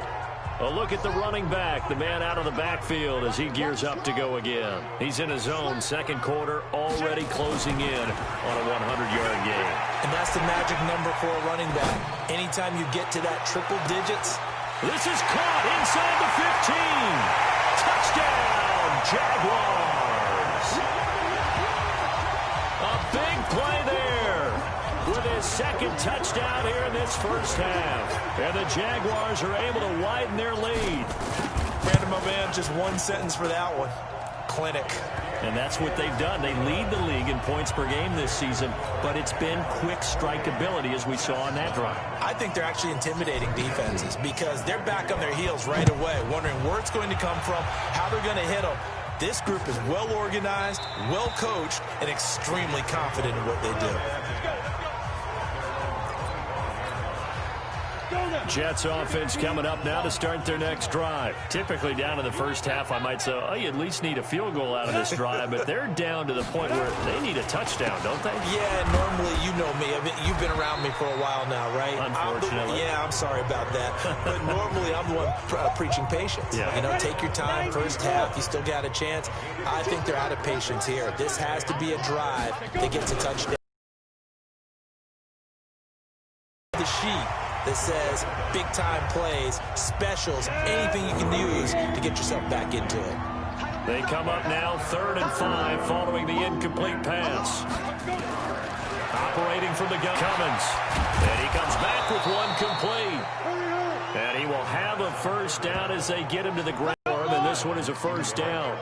A look at the running back, the man out of the backfield as he gears up to go again. He's in his zone, 2nd quarter, already closing in on a 100-yard gain. And that's the magic number for a running back. Anytime you get to that triple digits. This is caught inside the 15. Touchdown, Jaguars. A big play there with his 2nd touchdown here in this 1st half. And the Jaguars are able to widen their lead. Brandon, my man, just one sentence for that one. Clinic. And that's what they've done. They lead the league in points per game this season, but it's been quick strike ability as we saw on that drive. I think they're actually intimidating defenses because they're back on their heels right away, wondering where it's going to come from, how they're going to hit them. This group is well organized, well coached, and extremely confident in what they do. Jets offense coming up now to start their next drive. Typically down in the 1st half, I might say, oh, you at least need a field goal out of this drive, but they're down to the point where they need a touchdown, don't they? Yeah, normally, you know me. You've been around me for a while now, right? Unfortunately. I'm sorry about that. But normally, I'm the one preaching patience. Yeah. You know, take your time. 1st half, you still got a chance. I think they're out of patience here. This has to be a drive that gets a touchdown. The sheet that says big-time plays, specials, anything you can use to get yourself back into it. They come up now 3rd and 5 following the incomplete pass. Operating from the gun, Cummins. And he comes back with one complete. And he will have a 1st down as they get him to the ground, and this one is a 1st down.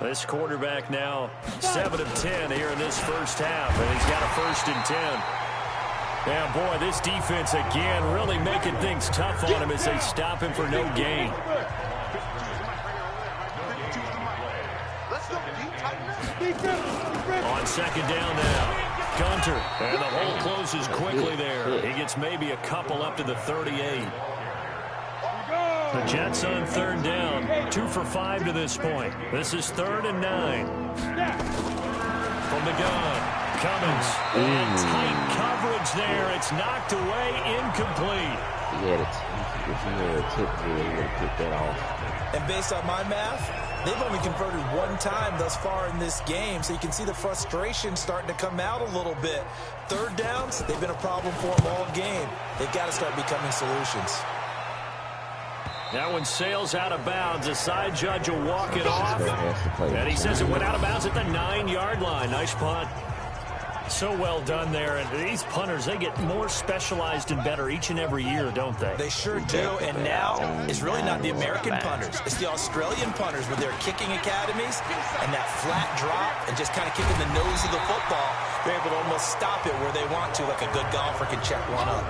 This quarterback now 7 of 10 here in this 1st half, and he's got a 1st and 10. Yeah, boy, this defense again really making things tough on him as they stop him for no gain. On 2nd down now. Gunter, and the hole closes quickly there. He gets maybe a couple up to the 38. The Jets on 3rd down, 2 for 5 to this point. This is 3rd and 9. From the gun. Cummins, and tight coverage there. It's knocked away, incomplete. If he had a tip there, he would have picked that off. And based on my math, they've only converted 1 time thus far in this game, so you can see the frustration starting to come out a little bit. 3rd downs, they've been a problem for them all game. They've got to start becoming solutions. That one sails out of bounds. The side judge will walk it off. And he says it went out of bounds at the 9-yard line. Nice punt. So well done there. And these punters, they get more specialized and better each and every year, don't they? They sure do. And now it's really not the American punters. It's the Australian punters with their kicking academies and that flat drop and just kind of kicking the nose of the football. They're able to almost stop it where they want to, like a good golfer can check one up.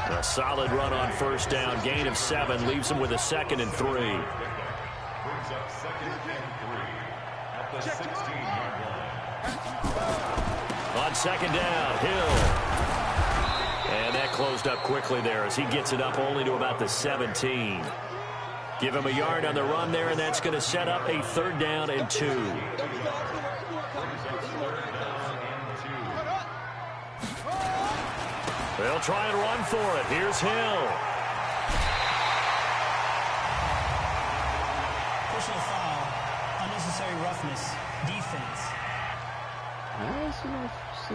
A solid run on 1st down. Gain of 7 leaves them with a 2nd and 3. On 2nd down, Hill. And that closed up quickly there as he gets it up only to about the 17. Give him a yard on the run there, and that's going to set up a 3rd down and 2. They'll try and run for it. Here's Hill. Personal foul, unnecessary roughness. defense. A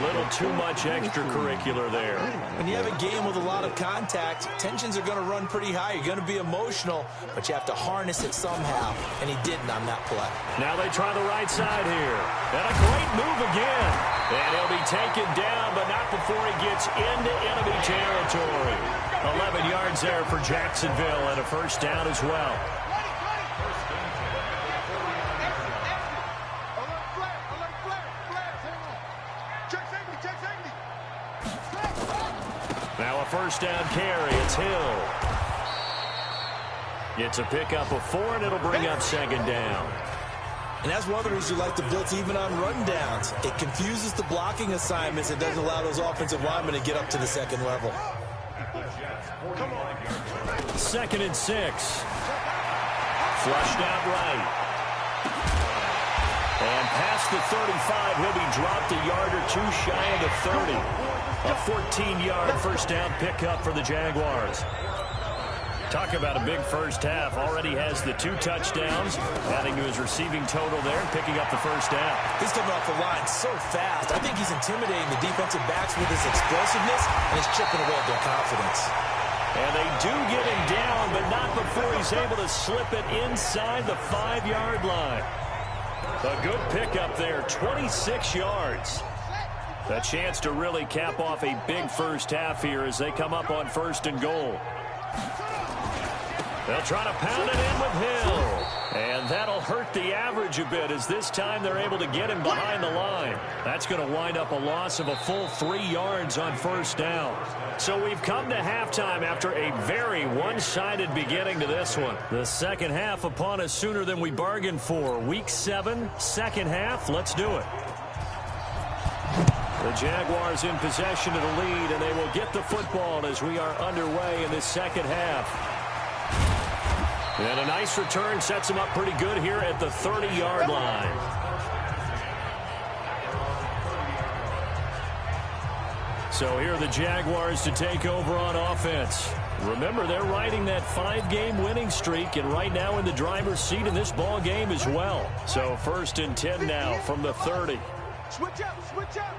little too much extracurricular there. When you have a game with a lot of contact, tensions are going to run pretty high. You're going to be emotional, but you have to harness it somehow, and he didn't on that play. Now they try the right side here. And a great move again. And he'll be taken down, but not before he gets into enemy territory. 11 yards there for Jacksonville, and a first down as well. Now a first down carry. It's Hill. It's a pickup of 4, and it'll bring up second down. And that's one of the reasons you like to blitz even on run downs. It confuses the blocking assignments. It doesn't allow those offensive linemen to get up to the second level. 2nd and 6. Flushed out right. And past the 35, he'll be dropped a yard or two shy of the 30. A 14-yard first down pickup for the Jaguars. Talk about a big first half. Already has the 2 touchdowns, adding to his receiving total there and picking up the first down. He's coming off the line so fast. I think he's intimidating the defensive backs with his explosiveness, and he's chipping away at their confidence. And they do get him down, but not before he's able to slip it inside the 5-yard line. A good pickup there, 26 yards. A chance to really cap off a big first half here as they come up on 1st and goal. They'll try to pound it in with Hill. And that'll hurt the average a bit as this time they're able to get him behind the line. That's going to wind up a loss of a full 3 yards on first down. So we've come to halftime after a very one-sided beginning to this one. The second half upon us sooner than we bargained for. Week 7, second half. Let's do it. The Jaguars in possession of the lead, and they will get the football as we are underway in this second half. And a nice return sets him up pretty good here at the 30-yard line. So here are the Jaguars to take over on offense. Remember, they're riding that 5-game winning streak, and right now in the driver's seat in this ball game as well. So 1st and 10 now from the 30. Switch up, switch up.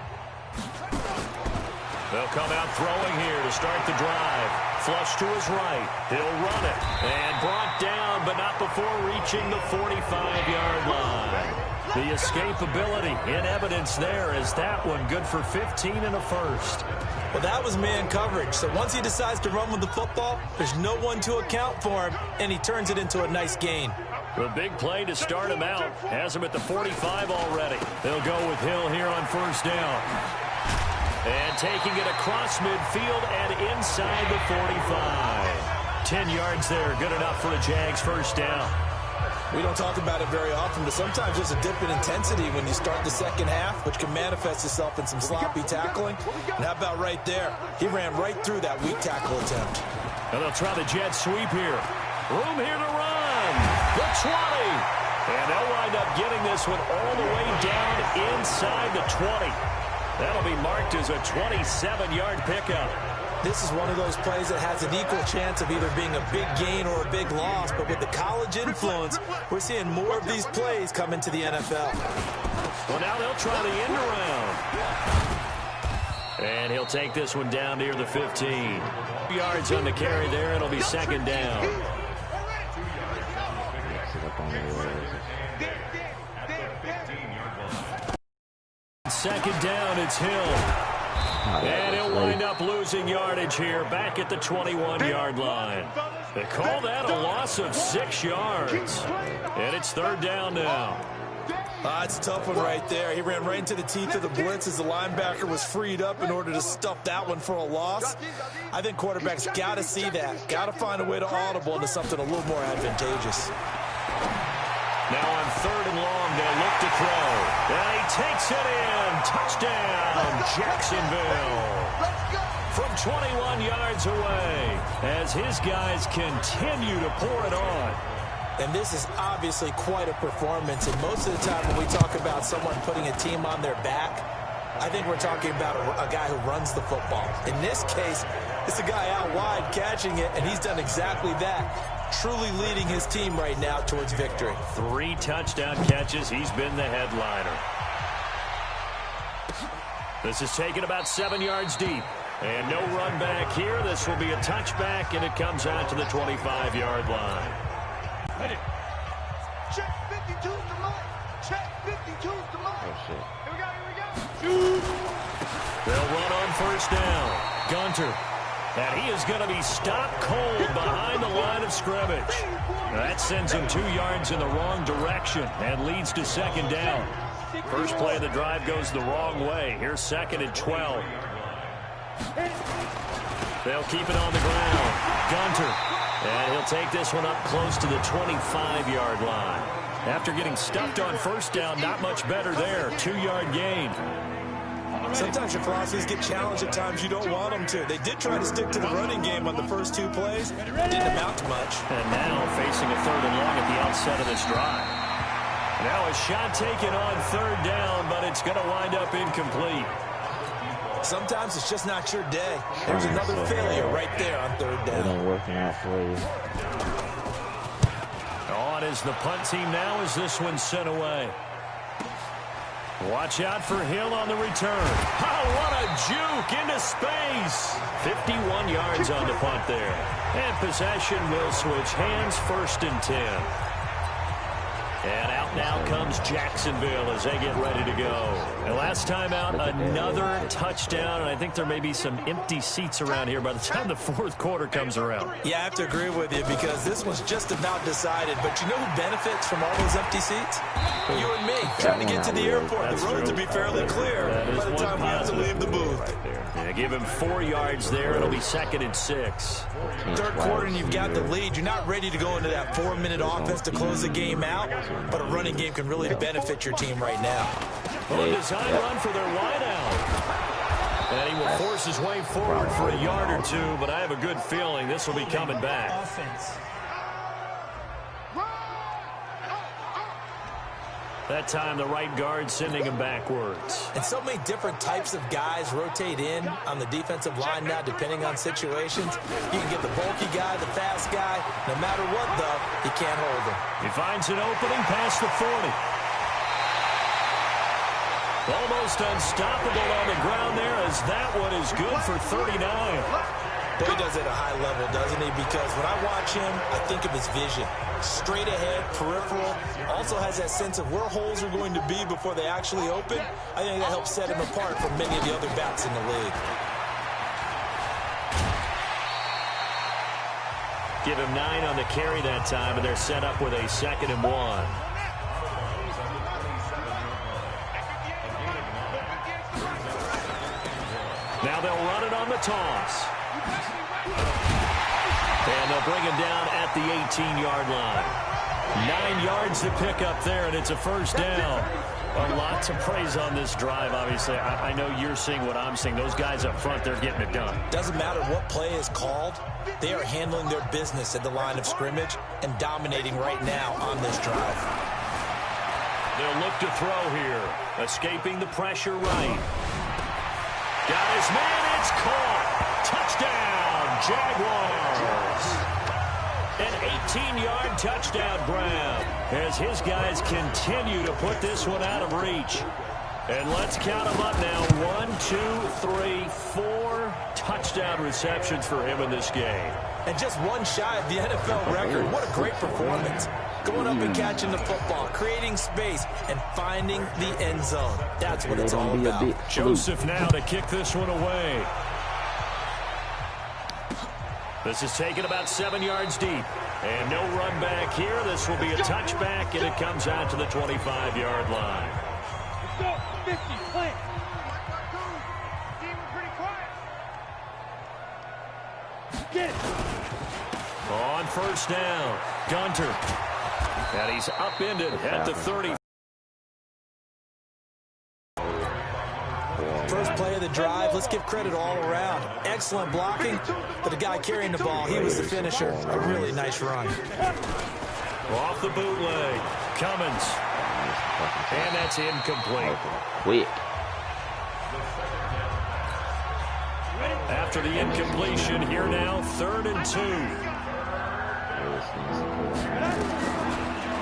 They'll come out throwing here to start the drive. Flush to his right. He'll run it. And brought down, but not before reaching the 45-yard line. The escapability in evidence there as that one good for 15 and a first. Well, that was man coverage. So once he decides to run with the football, there's no one to account for him, and he turns it into a nice gain. The big play to start him out. Has him at the 45 already. They'll go with Hill here on first down. And taking it across midfield and inside the 45. 10 yards there. Good enough for a Jags first down. We don't talk about it very often, but sometimes there's a dip in intensity when you start the second half, which can manifest itself in some sloppy tackling. And how about right there? He ran right through that weak tackle attempt. And they'll try the jet sweep here. Room here to run. The 20. And they'll wind up getting this one all the way down inside the 20. That'll be marked as a 27-yard pickup. This is one of those plays that has an equal chance of either being a big gain or a big loss, but with the college influence, we're seeing more of these plays come into the NFL. Well, now they'll try the end around. And he'll take this one down near the 15. 2 yards on the carry there. It'll be second down. Second down, it's Hill. And he'll wind up losing yardage here back at the 21-yard line. They call that a loss of 6 yards. And it's third down now. It's a tough one right there. He ran right into the teeth of the blitz as the linebacker was freed up in order to stuff that one for a loss. I think quarterbacks got to see that. Got to find a way to audible into something a little more advantageous. Now on 3rd and long, they'll look to throw. And he takes it in. Touchdown, Jacksonville. From 21 yards away as his guys continue to pour it on. And this is obviously quite a performance. And most of the time when we talk about someone putting a team on their back, I think we're talking about a guy who runs the football. In this case, it's a guy out wide catching it, and he's done exactly that. truly leading his team right now towards victory. 3 touchdown catches. He's been the headliner. This is taken about 7 yards deep. And no run back here. This will be a touchback, and it comes out to the 25-yard line. Check 52's the mark. Check 52's the mark. Oh, shit. Here we go. They'll run on first down. Gunter. And he is going to be stopped cold behind the line of scrimmage. That sends him 2 yards in the wrong direction and leads to second down. First play of the drive goes the wrong way. Here's 2nd and 12. They'll keep it on the ground. Gunter. And he'll take this one up close to the 25-yard line. After getting stuffed on first down, not much better there. 2-yard gain. Sometimes your philosophies get challenged at times you don't want them to. They did try to stick to the running game on the first 2 plays. Didn't amount to much. And now facing a 3rd and long at the outset of this drive. Now a shot taken on 3rd down, but it's going to wind up incomplete. Sometimes it's just not your day. There's another failure right there on 3rd down. It ain't working out for you. On is the punt team now as this one's sent away. Watch out for Hill on the return. Oh, what a juke into space. 51 yards on the punt there. And possession will switch hands, 1st and 10. And out now comes Jacksonville as they get ready to go. And last time out, another touchdown. And I think there may be some empty seats around here by the time the 4th quarter comes around. Yeah, I have to agree with you because this one's just about decided. But you know who benefits from all those empty seats? You and me, trying to get to the airport. The roads will be fairly clear by the time we have to leave the booth. Yeah, give him 4 yards there. It'll be 2nd and 6. 3rd quarter and you've got the lead. You're not ready to go into that 4-minute offense to close the game out, but a running game can really benefit your team right now. Design run for their wideout. And he will force his way forward for a yard or 2, but I have a good feeling this will be coming back. Offense. That time, the right guard sending him backwards. And so many different types of guys rotate in on the defensive line now, depending on situations. You can get the bulky guy, the fast guy. No matter what, though, he can't hold him. He finds an opening past the 40. Almost unstoppable on the ground there as that one is good for 39. But he does it at a high level, doesn't he? Because when I watch him, I think of his vision. Straight ahead, peripheral. Also has that sense of where holes are going to be before they actually open. I think that helps set him apart from many of the other backs in the league. Give him 9 on the carry that time, and they're set up with a 2nd and 1. Now they'll run it on the toss. And they'll bring him down at the 18-yard line. 9 yards to pick up there, and it's a 1st down. A lot to praise on this drive, obviously. I know you're seeing what I'm seeing. Those guys up front, they're getting it done. Doesn't matter what play is called. They are handling their business at the line of scrimmage and dominating right now on this drive. They'll look to throw here. Escaping the pressure right. Got his man. It's caught. Touchdown, Jaguars. An 18-yard touchdown grab as his guys continue to put this one out of reach. And let's count them up now. 1, 2, 3, 4 touchdown receptions for him in this game. And just one shy of the NFL record. What a great performance. Going up and catching the football, creating space, and finding the end zone. That's what it's all about. Joseph now to kick this one away. This is taken about 7 yards deep. And no run back here. This will be a touchback, and it comes out to the 25-yard line. Let's go. 50, plant. Pretty quiet. Get it. On first down, Gunter. And he's upended at the 30. First play of the drive, let's give credit all around. Excellent blocking, but the guy carrying the ball, he was the finisher. A really nice run. Off the bootleg, Cummins. And that's incomplete. Quick. After the incompletion, here now, 3rd and 2.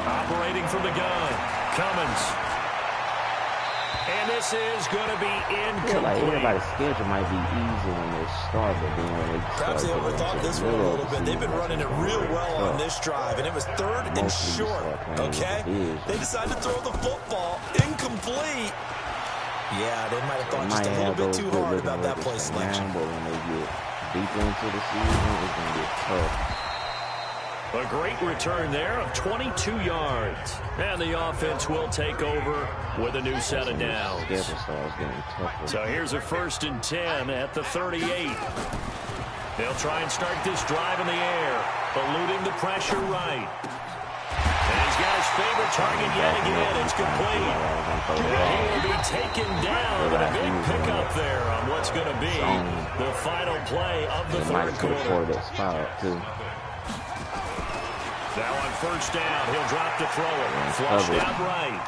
Operating from the gun, Cummins. And this is going to be incomplete. Like everybody's schedule might be easy when they start, but then when they perhaps they overthought this one a little bit. They've been running it real well on this drive, and it was 3rd and short, okay? They decided to throw the football incomplete. Yeah, they might have thought just a little bit too hard about that play selection. But when they get deeper into the season, it's going to get tough. A great return there of 22 yards. And the offense will take over with a new set of downs. So here's a 1st and 10 at the 38. They'll try and start this drive in the air, eluding the pressure right. And he's got his favorite target yet again. It's complete. He will be taken down, but a big pickup there on what's going to be the final play of the 3rd quarter. Now on 1st down, he'll drop to throw it. Flushed out right.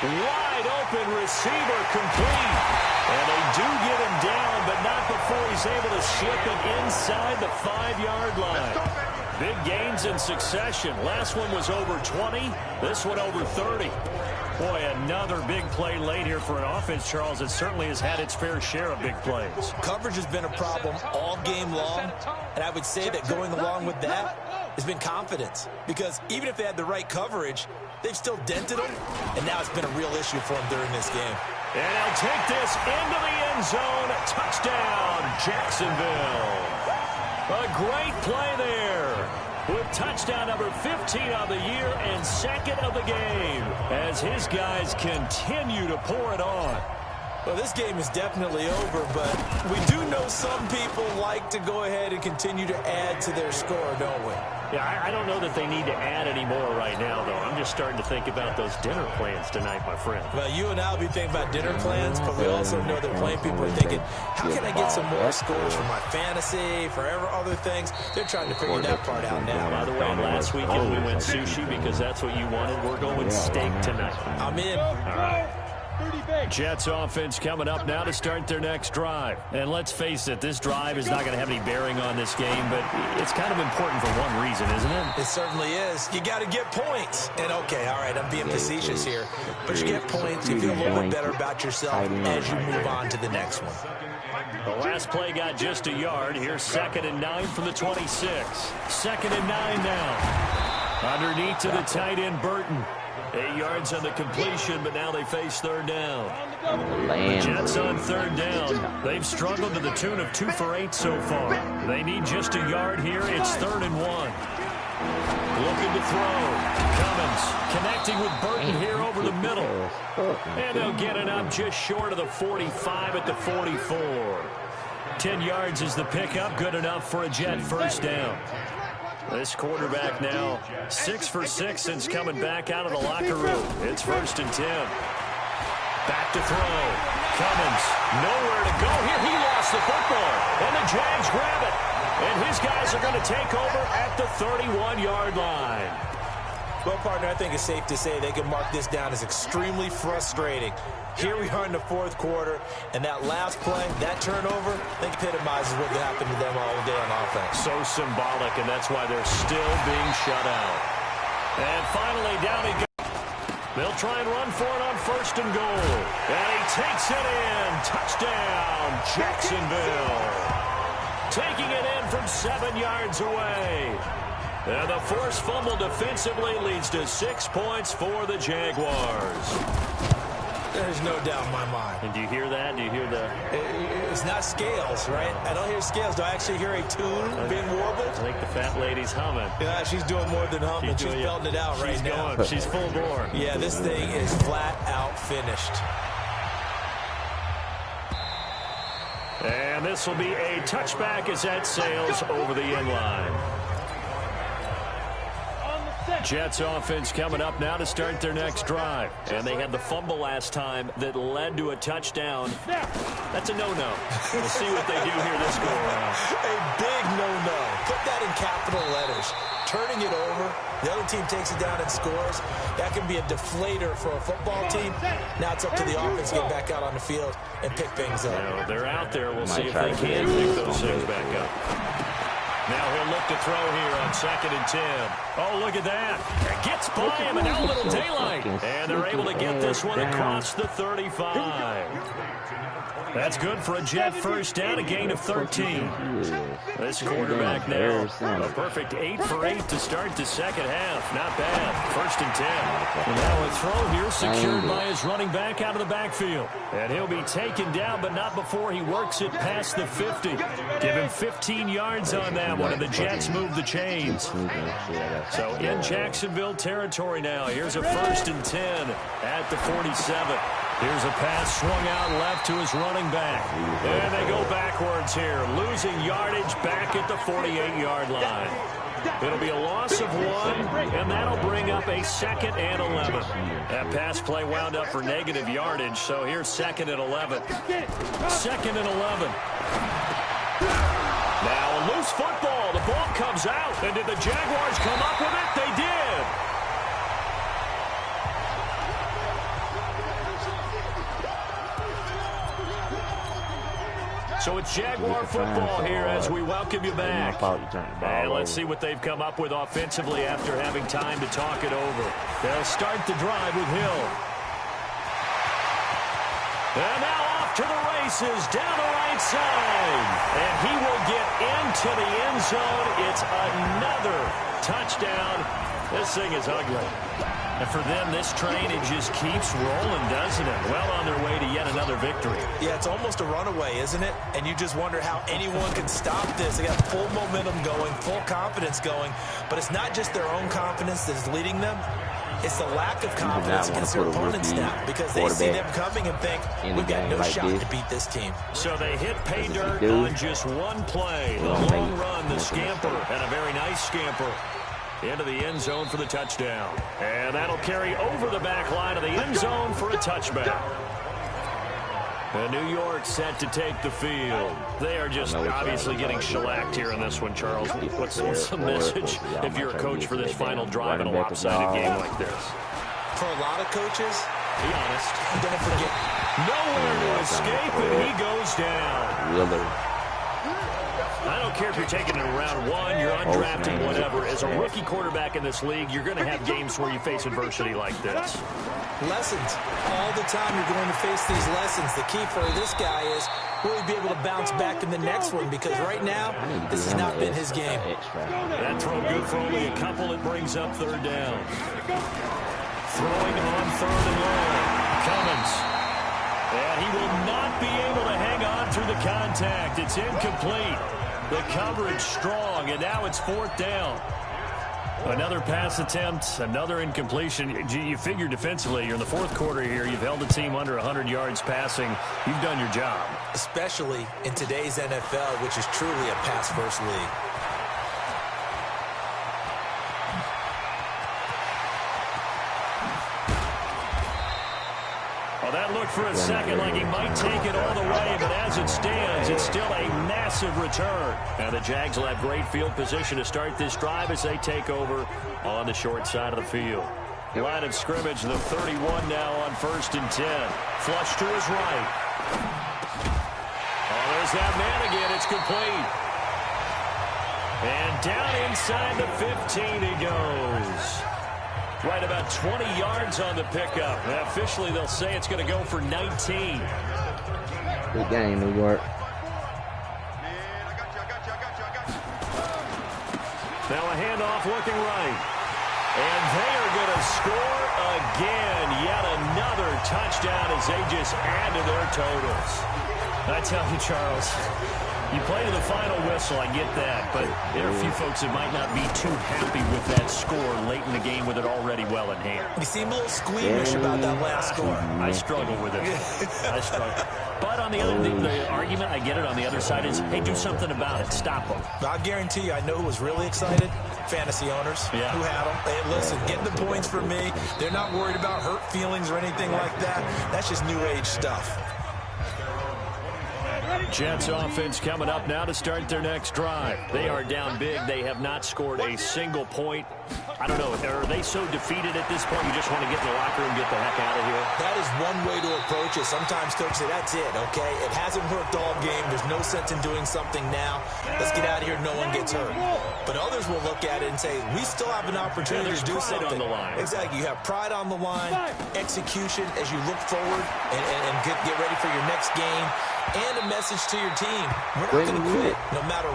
Wide open receiver complete. And they do get him down, but not before he's able to ship it inside the 5-yard line. Big gains in succession. Last one was over 20. This one over 30. Boy, another big play late here for an offense, Charles. It certainly has had its fair share of big plays. Coverage has been a problem all game long, and I would say that going along with that has been confidence. Because even if they had the right coverage, they've still dented them, and now it's been a real issue for them during this game. And they'll take this into the end zone. Touchdown, Jacksonville. A great play there, with touchdown number 15 on the year and 2nd of the game, as his guys continue to pour it on. Well, this game is definitely over, but we do know some people like to go ahead and continue to add to their score, don't we? Yeah, I don't know that they need to add any more right now, though. I'm just starting to think about those dinner plans tonight, my friend. Well, you and I will be thinking about dinner plans, but we also know that plenty of people are thinking, how can I get some more scores for my fantasy, for other things? They're trying to figure that part out now. By the way, last weekend we went sushi because that's what you wanted. We're going steak tonight. I'm in. All right. Jets offense coming up now to start their next drive. And let's face it, this drive is not going to have any bearing on this game, but it's kind of important for one reason, isn't it? It certainly is. You got to get points. And okay, all right, I'm being facetious here, but you get points, you feel a little bit better about yourself as you move on to the next one. The last play got just a yard. Here's 2nd and 9 from the 26. 2nd and 9 now. Underneath to the tight end, Burton. 8 yards on the completion, but now they face 3rd down. The Jets on 3rd down. They've struggled to the tune of 2 for 8 so far. They need just a yard here. It's 3rd and 1. Looking to throw. Cummins connecting with Burton here over the middle. And they'll get it up just short of the 45 at the 44. 10 yards is the pickup. Good enough for a Jet 1st down. This quarterback now 6 for 6 since coming back out of the locker room. It's 1st and 10. Back to throw. Cummins nowhere to go here. He lost the football, and the Jags grab it. And his guys are going to take over at the 31-yard line. Well, partner, I think it's safe to say they can mark this down as extremely frustrating. Here we are in the 4th quarter, and that last play, that turnover, I think epitomizes what happened to them all day on offense. So symbolic, and that's why they're still being shut out. And finally, down he goes. They'll try and run for it on 1st and goal. And he takes it in. Touchdown, Jacksonville. Taking it in from 7 yards away. And the forced fumble defensively leads to 6 points for the Jaguars. There's no doubt in my mind. And do you hear that? Do you hear the... It's not scales, right? I don't hear scales. Do I actually hear a tune being warbled? I think the fat lady's humming. Yeah, she's doing more than humming. She's belting it out right now. She's full bore. Yeah, this thing is flat out finished. And this will be a touchback as that sails over the end line. Jets offense coming up now to start their next drive. And they had the fumble last time that led to a touchdown. That's a no-no. We'll see what they do here this go around. A big no-no. Put that in capital letters. Turning it over. The other team takes it down and scores. That can be a deflator for a football team. Now it's up to the offense to get back out on the field and pick things up. They're out there. We'll see if they can pick those things back up. Now he'll look to throw here on 2nd and 10. Oh, look at that. It gets by him, and now a little daylight. And they're able to get this one across the 35. That's good for a Jet first down, a gain of 13. This quarterback now, a perfect 8 for 8 to start the second half. Not bad. 1st and 10. And now a throw here secured by his running back out of the backfield. And he'll be taken down, but not before he works it past the 50. Give him 15 yards on that one, and the Jets move the chains. So in Jacksonville territory now. Here's a 1st and 10 at the 47. Here's a pass swung out left to his running back. And they go backwards here, losing yardage back at the 48-yard line. It'll be a loss of 1, and that'll bring up a 2nd and 11. That pass play wound up for negative yardage, so here's 2nd and 11. 2nd and 11. Now a loose football. The ball comes out. And did the Jaguars come up with it? They did. So it's Jaguar football here as we welcome you back. And let's see what they've come up with offensively after having time to talk it over. They'll start the drive with Hill. And now off to the races down the right side. And he will get into the end zone. It's another touchdown. This thing is ugly. And for them, this train, it just keeps rolling, doesn't it? Well on their way to yet another victory. Yeah, it's almost a runaway, isn't it? And you just wonder how anyone can stop this. They got full momentum going, full confidence going. But it's not just their own confidence that's leading them. It's the lack of confidence against their opponents now, because they see them coming and think, we've got no shot to beat this team. So they hit pay dirt on just one play. The long run, the scamper, and a very nice scamper into the end zone for the touchdown. And that'll carry over the back line of the end zone for a touchback. And New York set to take the field. They are just obviously getting shellacked here in this one, Charles. What's the message if you're a coach for this final drive in a lopsided game like this? For a lot of coaches, be honest, don't forget, nowhere to escape, and he goes down. I don't care if you're taking it in round 1, you're undrafted, whatever. As a rookie quarterback in this league, you're going to have games where you face adversity like this. Lessons. All the time you're going to face these lessons. The key for this guy is will he be able to bounce back in the next one? Because right now, this has not been his game. That throw good for only a couple. It brings up 3rd down. Throwing on 3rd and long. Cummins. And he will not be able to hang on through the contact. It's incomplete. The coverage strong, and now it's 4th down. Another pass attempt, another incompletion. You figure defensively, you're in the 4th quarter here. You've held a team under 100 yards passing. You've done your job. Especially in today's NFL, which is truly a pass-first league. Well, that looked for a second like he might take it all the way, but as it stands, it's still a massive return. And the Jags will have great field position to start this drive as they take over on the short side of the field. Line of scrimmage, the 31 now on 1st and 10. Flush to his right. Oh, there's that man again. It's complete. And down inside the 15 he goes. Right about 20 yards on the pickup. And officially, they'll say it's going to go for 19. Good game, New York. Now a handoff looking right. And they are going to score again. Yet another touchdown as they just add to their totals. I tell you, Charles, you play to the final whistle, I get that, but there are a few folks that might not be too happy with that score late in the game with it already well in hand. You seem a little squeamish about that last score. I struggle with it. I struggle. But on the other, the argument, I get it, on the other side is, hey, do something about it. Stop them. I guarantee you, I know who was really excited. Fantasy owners who had them. Hey, listen, get the points for me. They're not worried about hurt feelings or anything like that. That's just new age stuff. Jets offense coming up now to start their next drive. They are down big. They have not scored a single point. I don't know. Are they so defeated at this point you just want to get in the locker room and get the heck out of here? That is one way to approach it. Sometimes coaches say, that's it, okay? It hasn't worked all game. There's no sense in doing something now. Let's get out of here. No one gets hurt. But others will look at it and say, we still have an opportunity to do something. On the line. Exactly. You have pride on the line, execution as you look forward and get ready for your next game, and a message to your team. We're not going to quit. No matter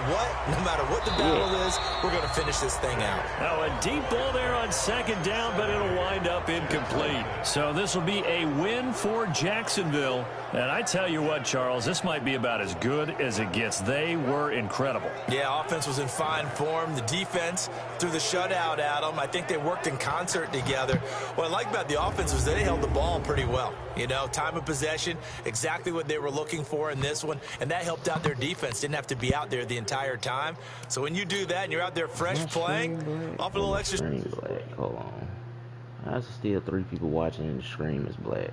what the battle is, we're going to finish this thing out. Now a deep ball there on second down, but it'll wind up incomplete. So this will be a win for Jacksonville. And I tell you what, Charles, this might be about as good as it gets. They were incredible. Yeah, offense was in fine form. The defense threw the shutout at them. I think they worked in concert together. What I like about the offense was they held the ball pretty well. You know, time of possession, exactly what they were looking for in this one, and that helped out their defense. Didn't have to be out there the entire time. So when you do that and you're out there fresh playing, off a little extra. Hold on. That's still 3 people watching and the screen is black.